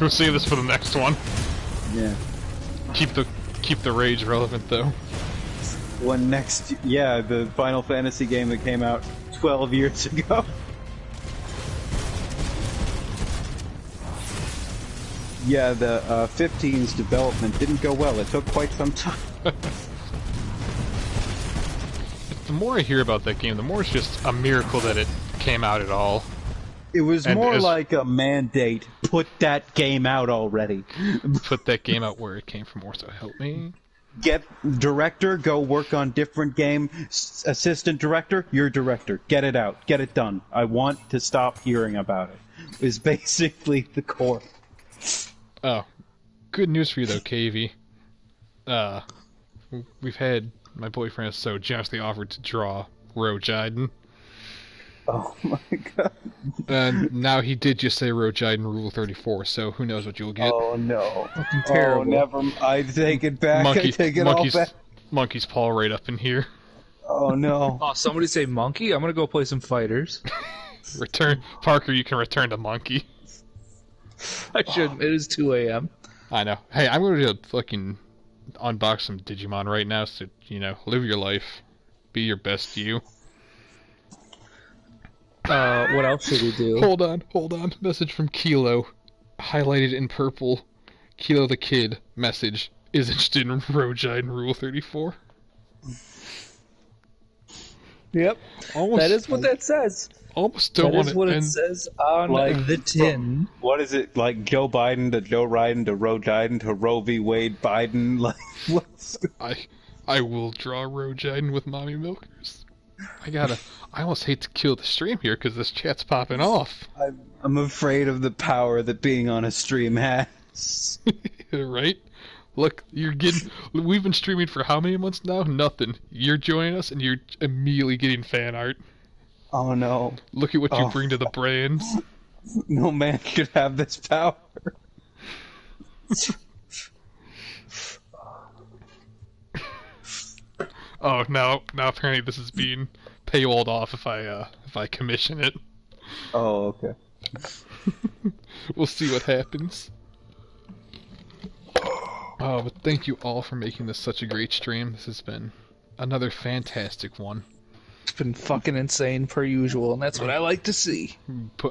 We'll save this for the next one. Yeah. Keep the rage relevant though. When next, yeah, the Final Fantasy game that came out 12 years ago. Yeah, the 15's development didn't go well. It took quite some time. The more I hear about that game, the more it's just a miracle that it came out at all. It was more like a mandate. Put that game out already. Put that game out where it came from, or so help me. Get director, go work on different game. Assistant director, you're director. Get it out. Get it done. I want to stop hearing about it. Is basically the core. Oh, good news for you though, KV. We've had my boyfriend has so generously offered to draw Rojiden. Oh my god. And now he did just say Rojiden Rule 34, so who knows what you'll get. Oh no. Fucking terrible. Oh, never. I take it back. I take it all back. Monkey's paw right up in here. Oh no. Oh, somebody say monkey? I'm gonna go play some fighters. Parker, you can return to Monkey. I shouldn't. It is 2 a.m. I know. Hey, I'm going to fucking unbox some Digimon right now, so, live your life. Be your best you. What else should we do? Hold on. Message from Kilo. Highlighted in purple. Kilo the Kid. Message. Is interested in Rojai and Rule 34. Yep. That is what that says. Almost don't want to end... That is what it says on the tin. What is it, like Joe Biden to Joe Biden to Roe Biden to Roe v. Wade Biden? Like, what's... I will draw Rojai with mommy milkers. I almost hate to kill the stream here because this chat's popping off. I'm afraid of the power that being on a stream has. Right? Look, we've been streaming for how many months now? Nothing. You're joining us and you're immediately getting fan art. Oh no. Look at what you bring to the brand. No man should have this power. Oh, now apparently this is being paywalled off if I commission it. Oh, okay. We'll see what happens. Oh, but thank you all for making this such a great stream. This has been another fantastic one. It's been fucking insane per usual, and that's what I like to see.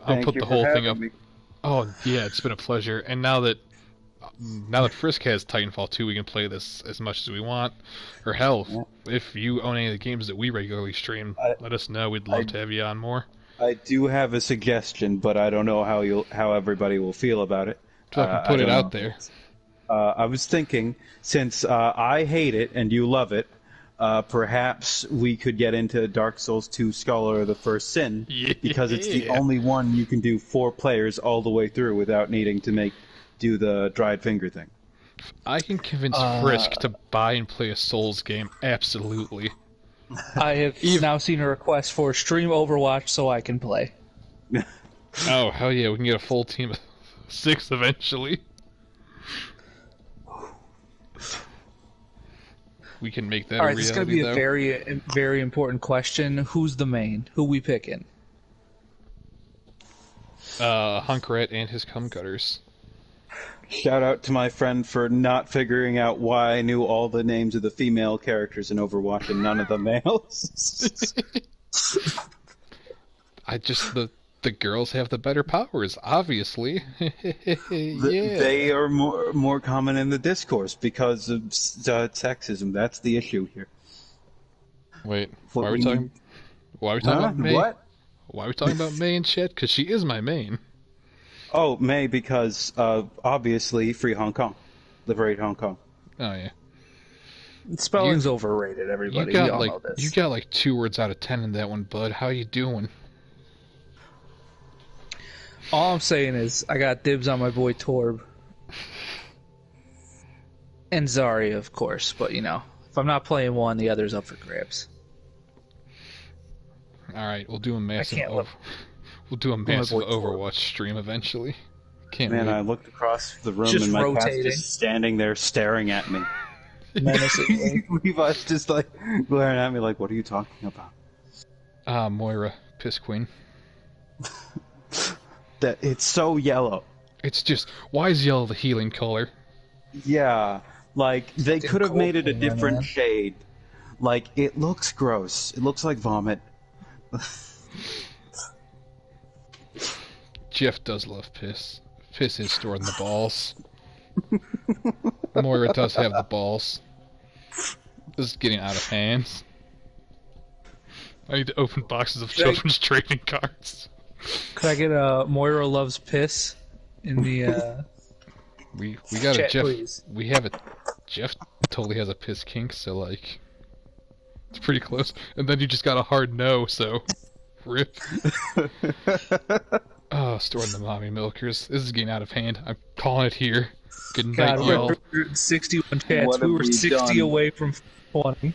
I'll put the whole thing up. Oh, yeah, it's been a pleasure. And now that Frisk has Titanfall 2, we can play this as much as we want. Or hell, if you own any of the games that we regularly stream, let us know. We'd love to have you on more. I do have a suggestion, but I don't know how everybody will feel about it. So I can put it out there. I was thinking, since I hate it and you love it, perhaps we could get into Dark Souls 2 Scholar of the First Sin, because it's the only one you can do 4 players all the way through without needing to do the dried finger thing. I can convince Frisk to buy and play a Souls game, absolutely. I have now seen a request for stream Overwatch so I can play. Oh, hell yeah, we can get a full team of 6 eventually. We can make that a reality, this is going to be a very, very important question. Who's the main? Who we picking? Hunkrat and his cum gutters. Shout out to my friend for not figuring out why I knew all the names of the female characters in Overwatch and none of the males. The girls have the better powers, obviously. They are more common in the discourse because of sexism. That's the issue here. Wait, why are we talking about May? What? Why are we talking about May and shit? Because she is my main. Oh, May, because obviously free Hong Kong. Liberate Hong Kong. Oh, yeah. Spelling's overrated, everybody. We all know this. You got like 2 words out of 10 in that one, bud. How you doing? All I'm saying is, I got dibs on my boy Torb. And Zarya, of course, but if I'm not playing one, the other's up for grabs. Alright, we'll do a massive Overwatch stream eventually. Can't wait. I looked across the room just and my cat's rotating. just standing there staring at me. Menacingly. Levi's just like glaring at me like, what are you talking about? Moira, Piss Queen. That it's so yellow. It's just, why is yellow the healing color? Yeah, like they could have made it a different shade. Like it looks gross. It looks like vomit. Jeff does love piss. Piss is stored in the balls. Moira does have the balls. This is getting out of hand. I need to open boxes of children's trading cards. Could I get a Moira loves piss in the we got chat, a Jeff. please. We have a Jeff totally has a piss kink, so like it's pretty close. And then you just got a hard no, so rip. Oh, storing the mommy milkers. This is getting out of hand. I'm calling it here. Good night, y'all. 61 chats. We were 60 away from 20.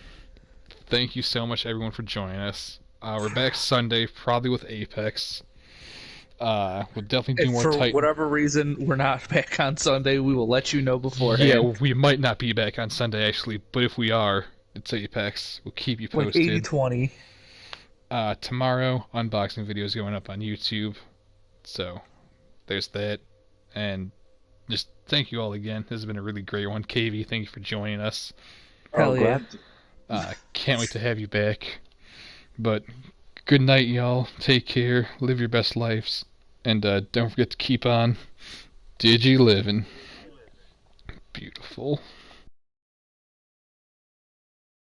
Thank you so much, everyone, for joining us. We're back Sunday, probably with Apex. We'll definitely do more Titan. For whatever reason, we're not back on Sunday. We will let you know beforehand. Yeah, we might not be back on Sunday, actually, but if we are, it's Apex. We'll keep you posted. Like 80-20. Tomorrow, unboxing videos going up on YouTube. So, there's that. And just thank you all again. This has been a really great one. KV, thank you for joining us. Hell yeah. Can't wait to have you back. But good night, y'all. Take care. Live your best lives. And don't forget to keep on digi living. Beautiful.